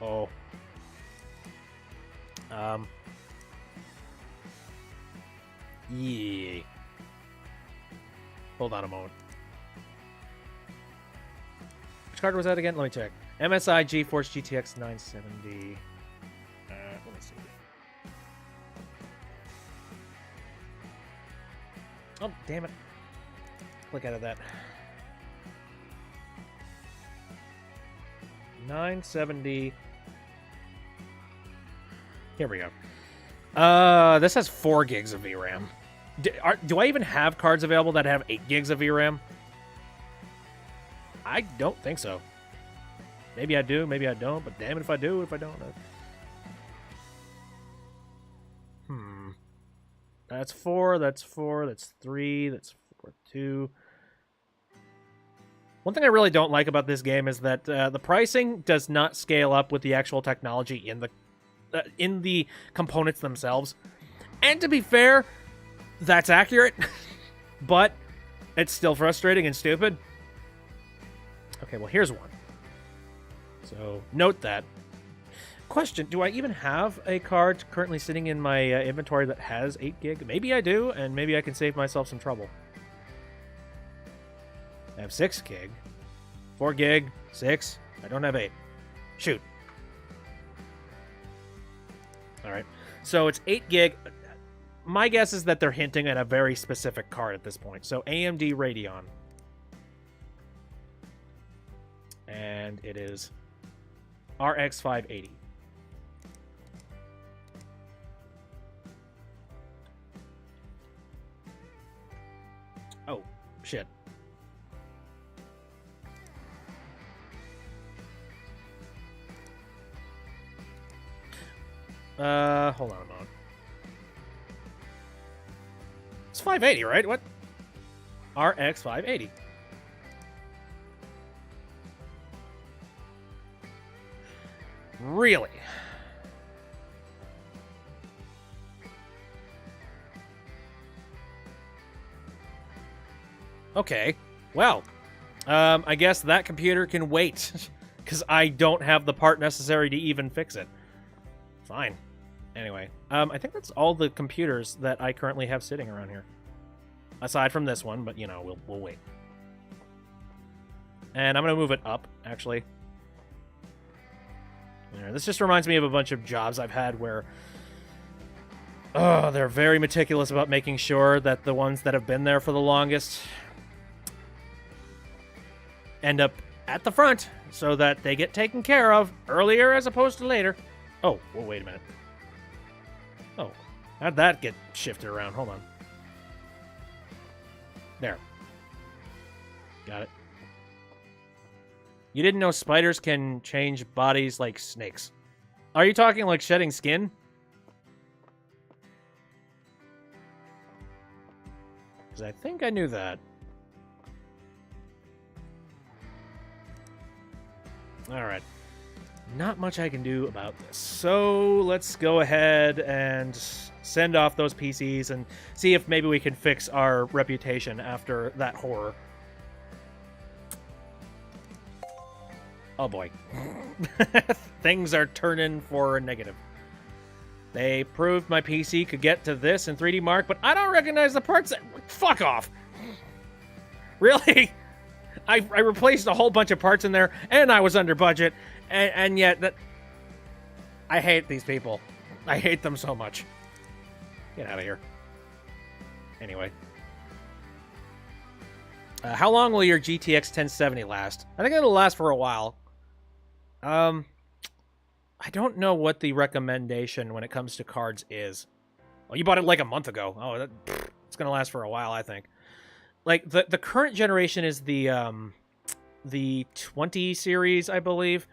Oh. Yeah. Hold on a moment. Which card was that again? Let me check. MSI GeForce GTX 970. Let me see. Oh, damn it. Click out of that. 970. Here we go. This has 4 gigs of VRAM. Do I even have cards available that have 8 gigs of VRAM? I don't think so. Maybe I do, maybe I don't, but damn it if I do, if I don't. That's 4, that's 4, that's 3, that's 4, 2. One thing I really don't like about this game is that the pricing does not scale up with the actual technology in the components themselves. And to be fair, that's accurate, but it's still frustrating and stupid. Okay, well, here's one. So, note that. Question, do I even have a card currently sitting in my inventory that has 8 gig? Maybe I do, and maybe I can save myself some trouble. I have 6 gig. 4 gig, 6. I don't have 8. Shoot. Alright, so it's 8 gig. My guess is that they're hinting at a very specific card at this point. So AMD Radeon. And it is RX 580. Oh, shit. Hold on a moment. It's 580, right? What? RX 580. Really? Okay. Well, I guess that computer can wait, because I don't have the part necessary to even fix it. Fine. Anyway, I think that's all the computers that I currently have sitting around here. Aside from this one, but, you know, we'll wait. And I'm going to move it up, actually. This just reminds me of a bunch of jobs I've had where... Oh, they're very meticulous about making sure that the ones that have been there for the longest end up at the front so that they get taken care of earlier as opposed to later. Oh, well, wait a minute. Oh, how'd that get shifted around? Hold on. There. Got it. You didn't know spiders can change bodies like snakes. Are you talking like shedding skin? Because I think I knew that. Alright. Not much I can do about this. So let's go ahead and send off those PCs and see if maybe we can fix our reputation after that horror. Oh boy. Things are turning for a negative. They proved my PC could get to this in 3D Mark, but I don't recognize the parts. Fuck off. Really? I replaced a whole bunch of parts in there, and I was under budget, and yet that... I hate these people. I hate them so much. Get out of here. Anyway. How long will your GTX 1070 last? I think it'll last for a while. I don't know what the recommendation when it comes to cards is. Well, you bought it like a month ago. Oh, it's gonna last for a while, I think. Like, the current generation is the 20 series, I believe.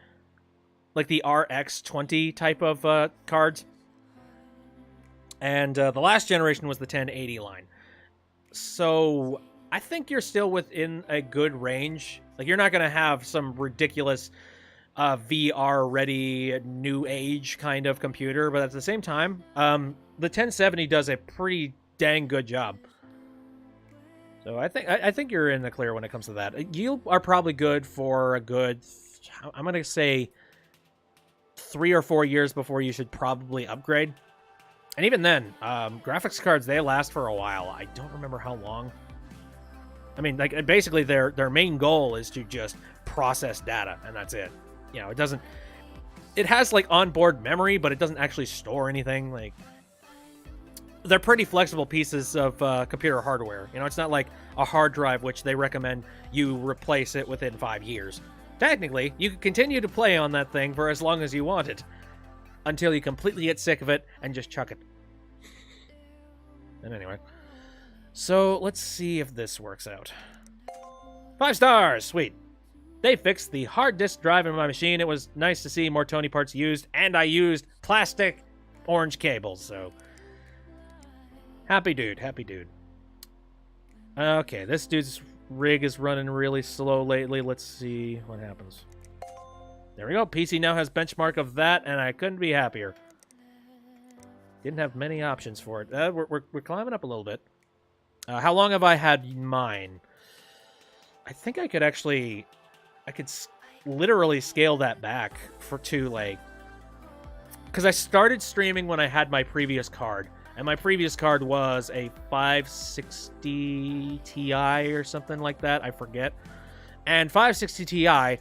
Like the RX 20 type of cards. And the last generation was the 1080 line. So I think you're still within a good range. Like, you're not going to have some ridiculous VR-ready, new age kind of computer. But at the same time, the 1070 does a pretty dang good job. So I think you're in the clear when it comes to that. You are probably good for a good, I'm going to say, 3 or 4 years before you should probably upgrade. And even then, graphics cards, they last for a while. I don't remember how long. I mean, like, basically their main goal is to just process data, and that's it. You know, it has like onboard memory, but it doesn't actually store anything. Like, they're pretty flexible pieces of computer hardware. You know, it's not like a hard drive, which they recommend you replace it within 5 years. Technically, you can continue to play on that thing for as long as you want it, until you completely get sick of it and just chuck it. And anyway, so let's see if this works out. 5 stars! Sweet. They fixed the hard disk drive in my machine. It was nice to see more Tony parts used, and I used plastic orange cables, so... Happy dude, happy dude. Okay, this dude's rig is running really slow lately. Let's see what happens. There we go. PC now has benchmark of that, and I couldn't be happier. Didn't have many options for it. We're climbing up a little bit. How long have I had mine? I think I could actually... I could literally scale that back to, like... Because I started streaming when I had my previous card. And my previous card was a 560 Ti or something like that. I forget. And 560 Ti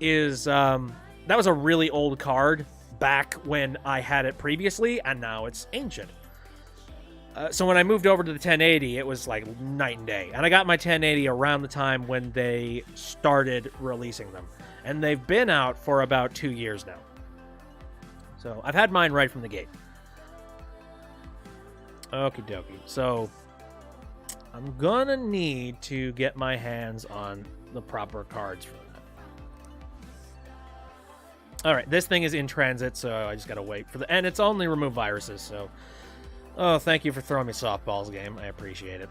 is... that was a really old card back when I had it previously, and now it's ancient. So when I moved over to the 1080, it was like night and day. And I got my 1080 around the time when they started releasing them. And they've been out for about 2 years now. So I've had mine right from the gate. Okie dokie. So I'm gonna need to get my hands on the proper cards for that. Alright, this thing is in transit, so I just gotta wait for the... And it's only remove viruses, so... Oh, thank you for throwing me softballs, game. I appreciate it.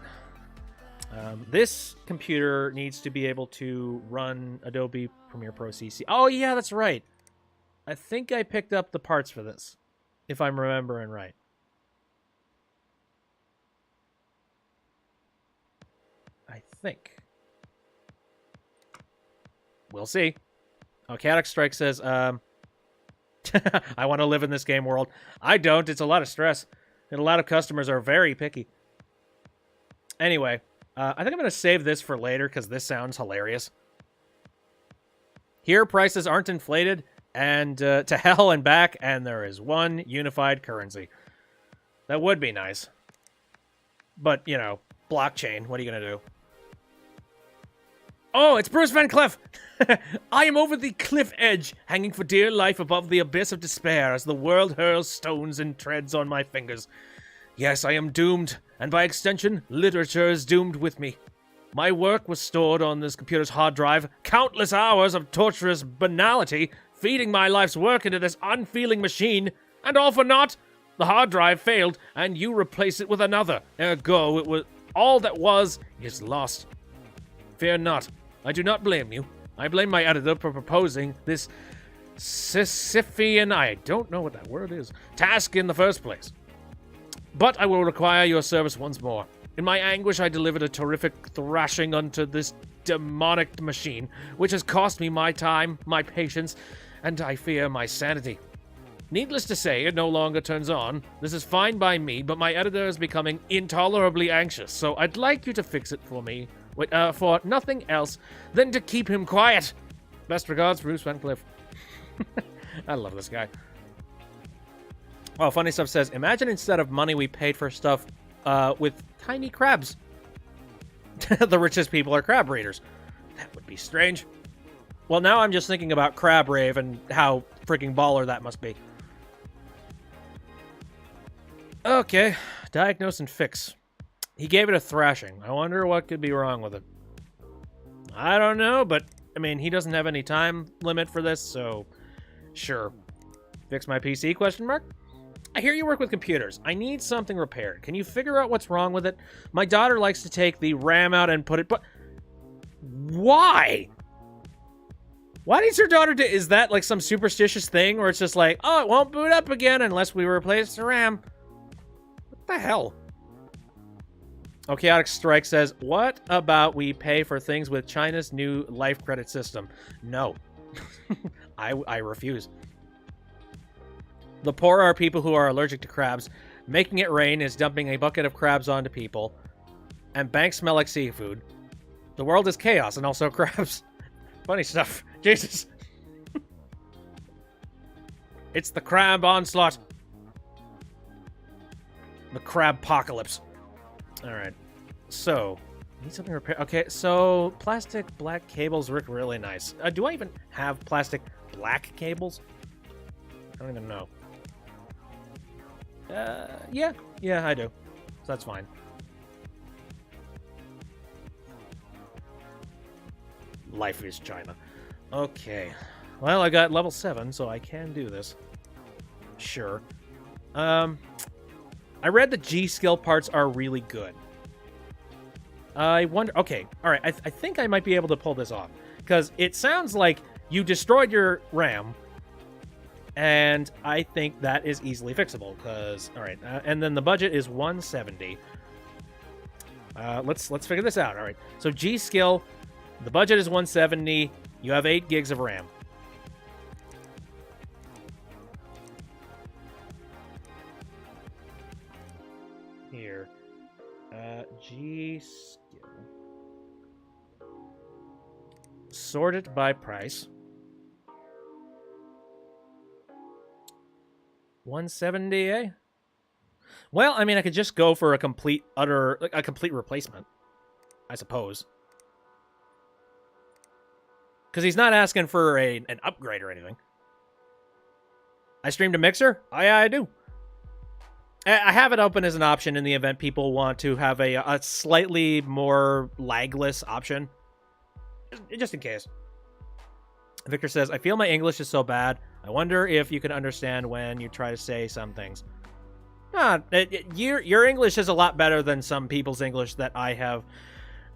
This computer needs to be able to run Adobe Premiere Pro CC. Oh, yeah, that's right. I think I picked up the parts for this, if I'm remembering right. I think. We'll see. Oh, Chaotic Strike says, I want to live in this game world. I don't. It's a lot of stress. And a lot of customers are very picky. Anyway, I think I'm going to save this for later because this sounds hilarious. Here, prices aren't inflated, and to hell and back, and there is one unified currency. That would be nice. But, you know, blockchain, what are you going to do? Oh, it's Bruce Van Cleef! I am over the cliff edge, hanging for dear life above the abyss of despair as the world hurls stones and treads on my fingers. Yes, I am doomed, and by extension, literature is doomed with me. My work was stored on this computer's hard drive, countless hours of torturous banality, feeding my life's work into this unfeeling machine, and all for naught? The hard drive failed, and you replace it with another. Ergo, it was all that was is lost. Fear not. I do not blame you. I blame my editor for proposing this Sisyphean, I don't know what that word is, task in the first place. But I will require your service once more. In my anguish, I delivered a terrific thrashing unto this demonic machine, which has cost me my time, my patience, and I fear my sanity. Needless to say, it no longer turns on. This is fine by me, but my editor is becoming intolerably anxious, so I'd like you to fix it for me. For nothing else than to keep him quiet. Best regards, Bruce Van Cleef. I love this guy. Oh, Funny Stuff says, imagine instead of money we paid for stuff with tiny crabs. The richest people are crab raiders. That would be strange. Well, now I'm just thinking about Crab Rave and how freaking baller that must be. Okay, diagnose and fix. He gave it a thrashing. I wonder what could be wrong with it. I don't know, but, I mean, he doesn't have any time limit for this, so sure. Fix my PC, question mark? I hear you work with computers. I need something repaired. Can you figure out what's wrong with it? My daughter likes to take the RAM out and put it, but why? Why needs your daughter to, is that like some superstitious thing where it's just like, oh, it won't boot up again unless we replace the RAM? What the hell? Oh, Chaotic Strike says, what about we pay for things with China's new life credit system? No. I refuse. The poor are people who are allergic to crabs. Making it rain is dumping a bucket of crabs onto people. And banks smell like seafood. The world is chaos and also crabs. Funny stuff. Jesus. It's the crab onslaught. The crab apocalypse. Alright, so, need something repaired. Okay, so, plastic black cables work really nice. Do I even have plastic black cables? I don't even know. Yeah, I do. So that's fine. Life is China. Okay. Well, I got level 7, so I can do this. Sure. I read the G skill parts are really good. I wonder... Okay, all right. I think I might be able to pull this off. Because it sounds like you destroyed your RAM. And I think that is easily fixable. Because, all right. And then the budget is 170. Let's figure this out. All right. So G skill, the budget is 170. You have 8 gigs of RAM. Here. G skill. Sort it by price. 170, eh? Well, I mean, I could just go for a complete replacement, I suppose. Because he's not asking for an upgrade or anything. I streamed a mixer? Yeah, I do. I have it open as an option in the event people want to have a slightly more lagless option. Just in case. Victor says, I feel my English is so bad. I wonder if you can understand when you try to say some things. Your English is a lot better than some people's English that I have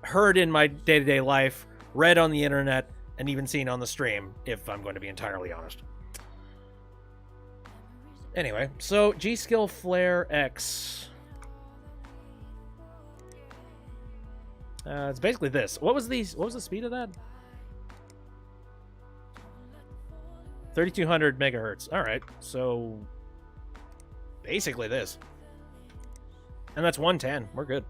heard in my day-to-day life, read on the internet, and even seen on the stream, if I'm going to be entirely honest. Anyway, so G-Skill Flare X. It's basically this. What was the speed of that? 3200 megahertz. All right, so basically this. And that's 110. We're good.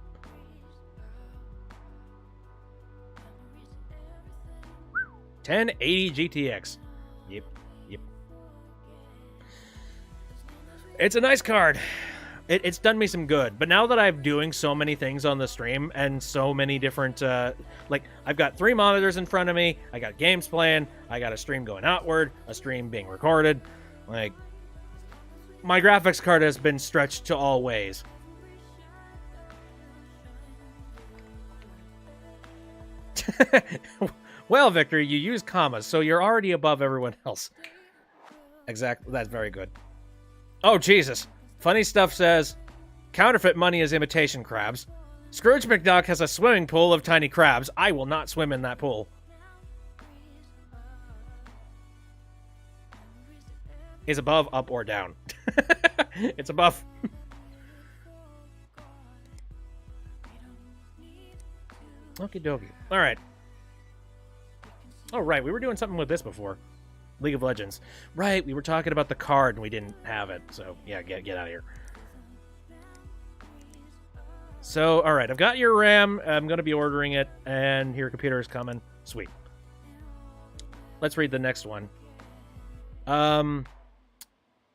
$1080 GTX. Yep. It's a nice card. It's done me some good. But now that I'm doing so many things on the stream and so many different, like, I've got 3 monitors in front of me. I got games playing. I got a stream going outward. A stream being recorded. Like, my graphics card has been stretched to all ways. Well, Victor, you use commas, so you're already above everyone else. Exactly. That's very good. Oh, Jesus. Funny Stuff says, counterfeit money is imitation crabs. Scrooge McDuck has a swimming pool of tiny crabs. I will not swim in that pool. Is above, up, or down? It's above. Okie dokie. All right. Oh, right. We were doing something with this before. League of Legends. Right, we were talking about the card and we didn't have it. So, yeah, get out of here. So, all right. I've got your RAM. I'm going to be ordering it. And your computer is coming. Sweet. Let's read the next one.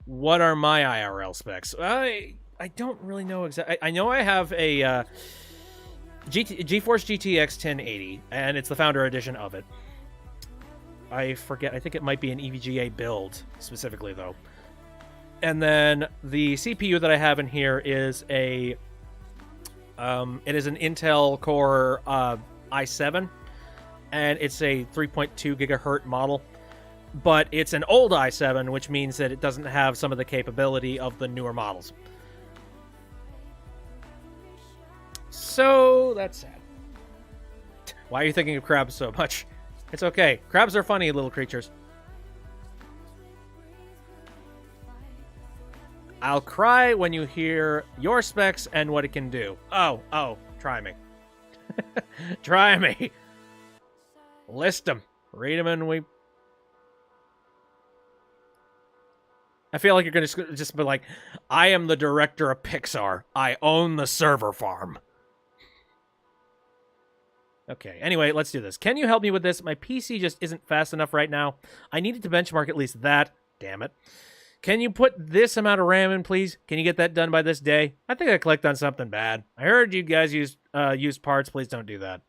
What are my IRL specs? I don't really know exactly. I know I have a GeForce GTX 1080, and it's the Founder Edition of it. I forget. I think it might be an EVGA build, specifically, though. And then the CPU that I have in here is a... it is an Intel Core i7, and it's a 3.2 gigahertz model. But it's an old i7, which means that it doesn't have some of the capability of the newer models. So, that's sad. Why are you thinking of crabs so much? It's okay. Crabs are funny little creatures. I'll cry when you hear your specs and what it can do. Oh, try me. Try me. List them. Read them and weep. I feel like you're going to just be like, I am the director of Pixar. I own the server farm. Okay, anyway, let's do this. Can you help me with this? My PC just isn't fast enough right now. I needed to benchmark at least that. Damn it. Can you put this amount of RAM in, please? Can you get that done by this day? I think I clicked on something bad. I heard you guys use parts. Please don't do that.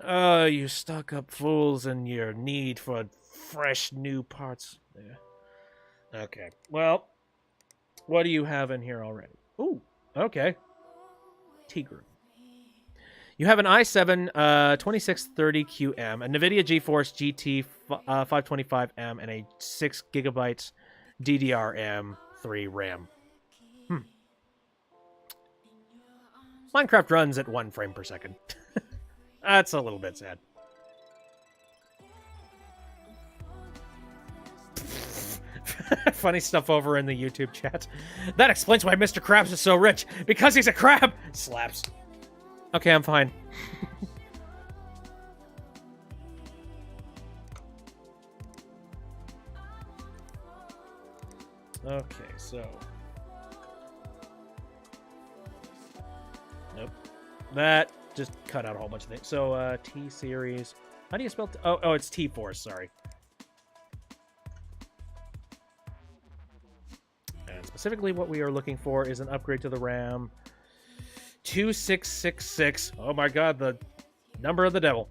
Oh, you stuck-up fools and your need for fresh new parts. Yeah. Okay, well, what do you have in here already? Ooh, okay. Tigre. You have an i7 2630QM, a NVIDIA GeForce GT 525M, and a 6GB DDR3 RAM. Minecraft runs at 1 frame per second. That's a little bit sad. Funny stuff over in the YouTube chat. That explains why Mr. Krabs is so rich. Because he's a crab! Slaps. Okay, I'm fine. Okay, so... Nope. That just cut out a whole bunch of things. So, T-Series... How do you spell... Oh, it's T-Force, sorry. And specifically what we are looking for is an upgrade to the RAM. 2666. Oh my god, the number of the devil.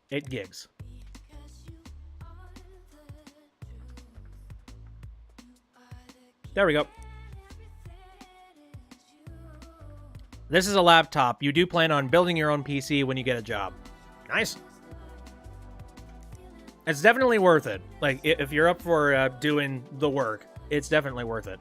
8 gigs. There we go. This is a laptop. You do plan on building your own PC when you get a job. Nice. It's definitely worth it. Like, if you're up for doing the work, it's definitely worth it.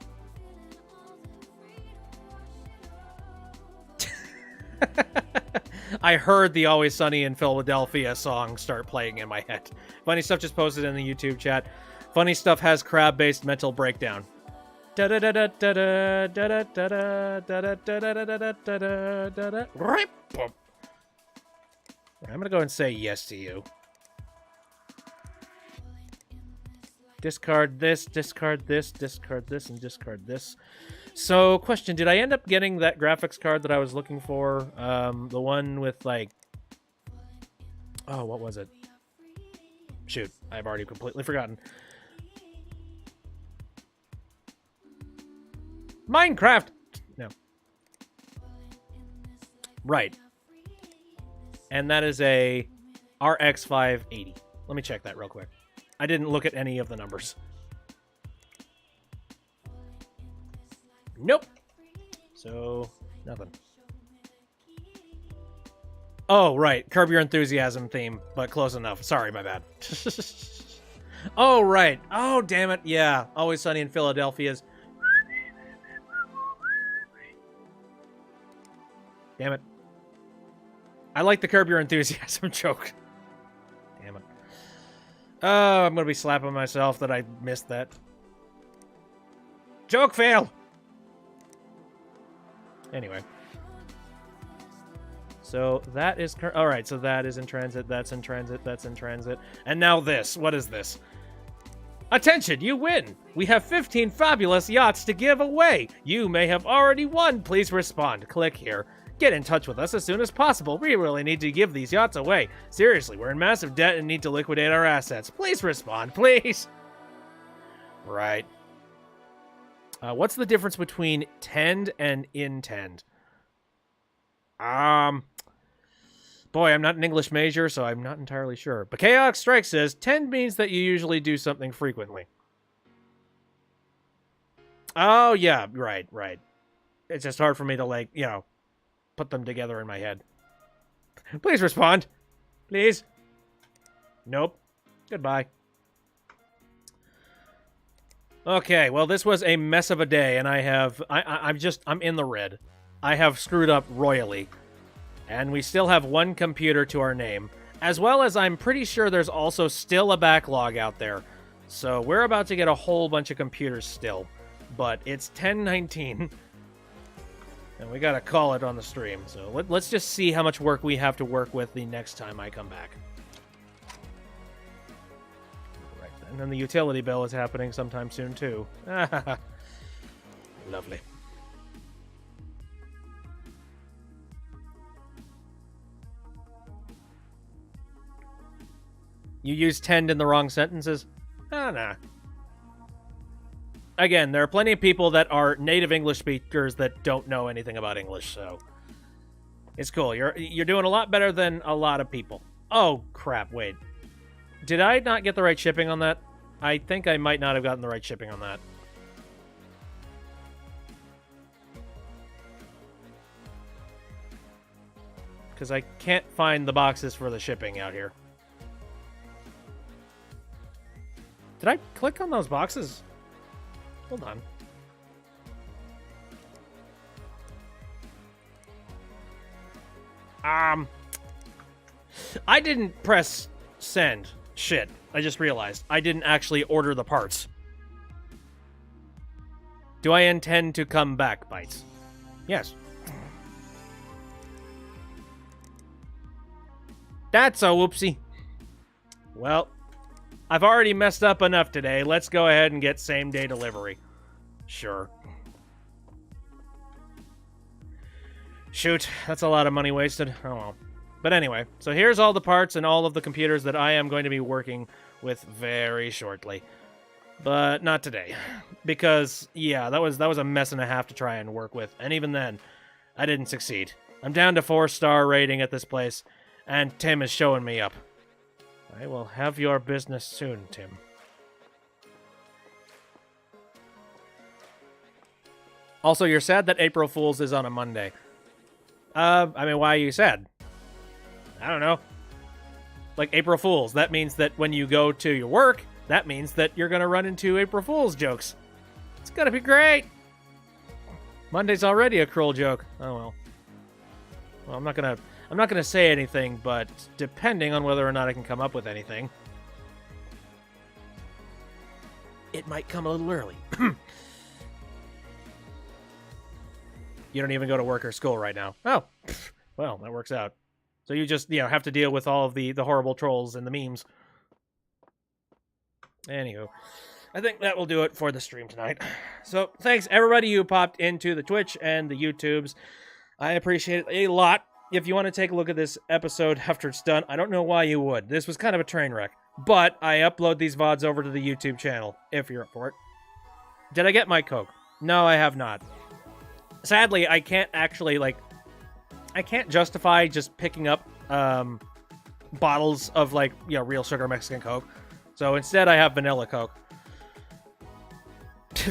I heard the Always Sunny in Philadelphia song start playing in my head. Funny Stuff just posted in the YouTube chat. Funny Stuff has crab-based mental breakdown. I'm gonna go and say yes to you. Discard this, discard this, discard this, and discard this. So, question, did I end up getting that graphics card that I was looking for? The one with, like... Oh, what was it? Shoot, I've already completely forgotten. Minecraft! No. Right. And that is a RX 580. Let me check that real quick. I didn't look at any of the numbers. Nope. So, nothing. Oh, right. Curb Your Enthusiasm theme, but close enough. Sorry, my bad. Oh, right. Oh, damn it. Yeah. Always Sunny in Philadelphia's. Damn it. I like the Curb Your Enthusiasm joke. Damn it. Oh, I'm going to be slapping myself that I missed that. Joke fail! Anyway. So that is... Alright, so that is in transit, that's in transit, that's in transit. And now this. What is this? Attention, you win! We have 15 fabulous yachts to give away! You may have already won. Please respond. Click here. Get in touch with us as soon as possible. We really need to give these yachts away. Seriously, we're in massive debt and need to liquidate our assets. Please respond, please. Right. What's the difference between tend and intend? Boy, I'm not an English major, so I'm not entirely sure. But Chaotic Strike says, tend means that you usually do something frequently. Oh, yeah, right. It's just hard for me to, like, you know, put them together in my head. Please respond. Please. Nope. Goodbye. Okay, well, this was a mess of a day, and I'm in the red. I have screwed up royally. And we still have one computer to our name. As well as I'm pretty sure there's also still a backlog out there. So we're about to get a whole bunch of computers still. But it's 10:19. And we gotta call it on the stream. So let's just see how much work we have to work with the next time I come back. Right, and then the utility bill is happening sometime soon, too. Lovely. You use tend in the wrong sentences? Nah. Again, there are plenty of people that are native English speakers that don't know anything about English, so it's cool. You're doing a lot better than a lot of people. Oh, crap, wait. Did I not get the right shipping on that? I think I might not have gotten the right shipping on that. Because I can't find the boxes for the shipping out here. Did I click on those boxes? Hold on. I didn't press send. Shit. I just realized. I didn't actually order the parts. Do I intend to come back, Bites? Yes. That's a whoopsie. Well, I've already messed up enough today. Let's go ahead and get same-day delivery. Sure. Shoot, that's a lot of money wasted. Oh well. But anyway, so here's all the parts and all of the computers that I am going to be working with very shortly. But not today. Because, yeah, that was a mess and a half to try and work with. And even then, I didn't succeed. I'm down to 4-star rating at this place, and Tim is showing me up. I will have your business soon, Tim. Also, you're sad that April Fool's is on a Monday. I mean, why are you sad? I don't know. Like April Fool's, that means that when you go to your work, that means that you're going to run into April Fool's jokes. It's going to be great. Monday's already a cruel joke. Oh well. Well, I'm not going to say anything, but depending on whether or not I can come up with anything, it might come a little early. You don't even go to work or school right now. Oh, well, that works out. So you just, have to deal with all of the horrible trolls and the memes. Anywho, I think that will do it for the stream tonight. So thanks everybody who popped into the Twitch and the YouTubes. I appreciate it a lot. If you want to take a look at this episode after it's done, I don't know why you would. This was kind of a train wreck. But I upload these VODs over to the YouTube channel, if you're up for it. Did I get my Coke? No, I have not. Sadly, I can't actually, I can't justify just picking up bottles of, real sugar Mexican Coke. So instead, I have vanilla Coke.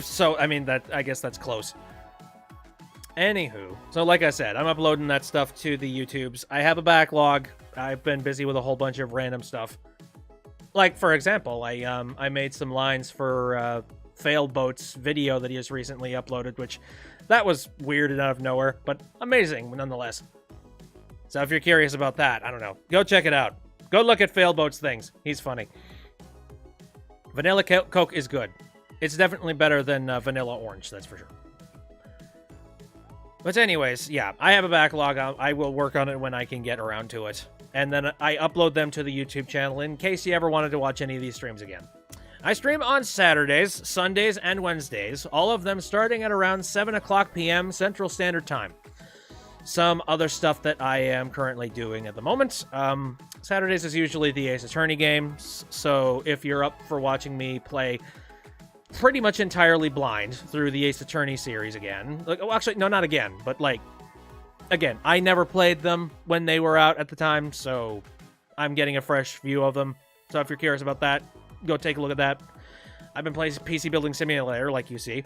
So, I mean, I guess that's close. Anywho, so like I said, I'm uploading that stuff to the YouTubes. I have a backlog. I've been busy with a whole bunch of random stuff. Like, for example, I made some lines for Failed Boat's video that he has recently uploaded, which that was weird and out of nowhere, but amazing nonetheless. So if you're curious about that, I don't know, go check it out. Go look at Failed Boat's things. He's funny. Vanilla Coke is good. It's definitely better than vanilla orange, that's for sure. But anyways, yeah, I have a backlog. I will work on it when I can get around to it. And then I upload them to the YouTube channel in case you ever wanted to watch any of these streams again. I stream on Saturdays, Sundays, and Wednesdays, all of them starting at around 7 o'clock p.m. Central Standard Time. Some other stuff that I am currently doing at the moment. Saturdays is usually the Ace Attorney games, so if you're up for watching me play pretty much entirely blind through the Ace Attorney series again. Well, actually, no, not again, but again, I never played them when they were out at the time, so I'm getting a fresh view of them. So if you're curious about that, go take a look at that. I've been playing PC Building Simulator, like you see.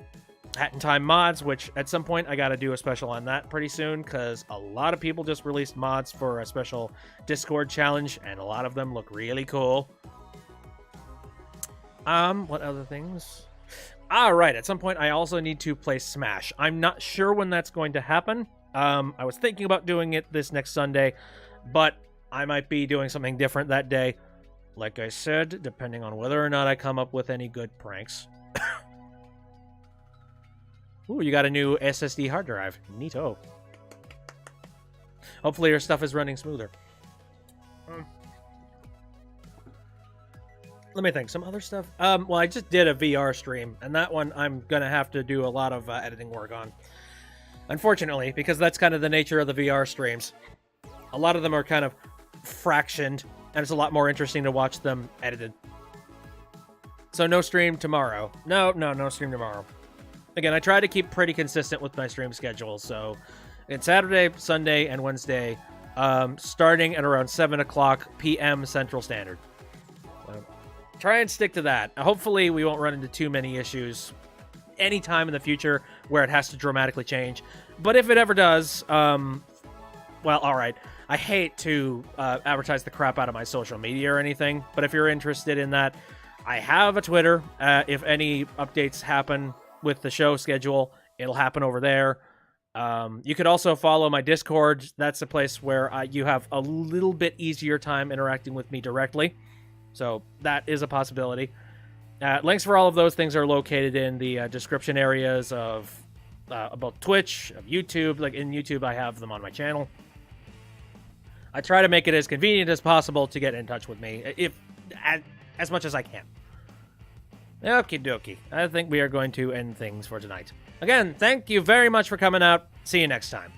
Hat in Time mods, which at some point I gotta do a special on that pretty soon, because a lot of people just released mods for a special Discord challenge, and a lot of them look really cool. What other things? Alright, at some point I also need to play Smash. I'm not sure when that's going to happen. I was thinking about doing it this next Sunday, but I might be doing something different that day. Like I said, depending on whether or not I come up with any good pranks. Ooh, you got a new SSD hard drive. Neato. Hopefully your stuff is running smoother. Let me think. Some other stuff? Well, I just did a VR stream, and that one I'm going to have to do a lot of editing work on. Unfortunately, because that's kind of the nature of the VR streams. A lot of them are kind of fractioned, and it's a lot more interesting to watch them edited. So no stream tomorrow. No stream tomorrow. Again, I try to keep pretty consistent with my stream schedule, so it's Saturday, Sunday, and Wednesday, starting at around 7 o'clock p.m. Central Standard. So try and stick to that. Hopefully we won't run into too many issues anytime in the future where it has to dramatically change. But if it ever does, well, alright. I hate to advertise the crap out of my social media or anything, but if you're interested in that, I have a Twitter. If any updates happen with the show schedule, it'll happen over there. You could also follow my Discord. That's a place where you have a little bit easier time interacting with me directly. So that is a possibility. Links for all of those things are located in the description areas of about Twitch, of YouTube. Like in YouTube, I have them on my channel. I try to make it as convenient as possible to get in touch with me, as much as I can. Okie dokie. I think we are going to end things for tonight. Again, thank you very much for coming out. See you next time.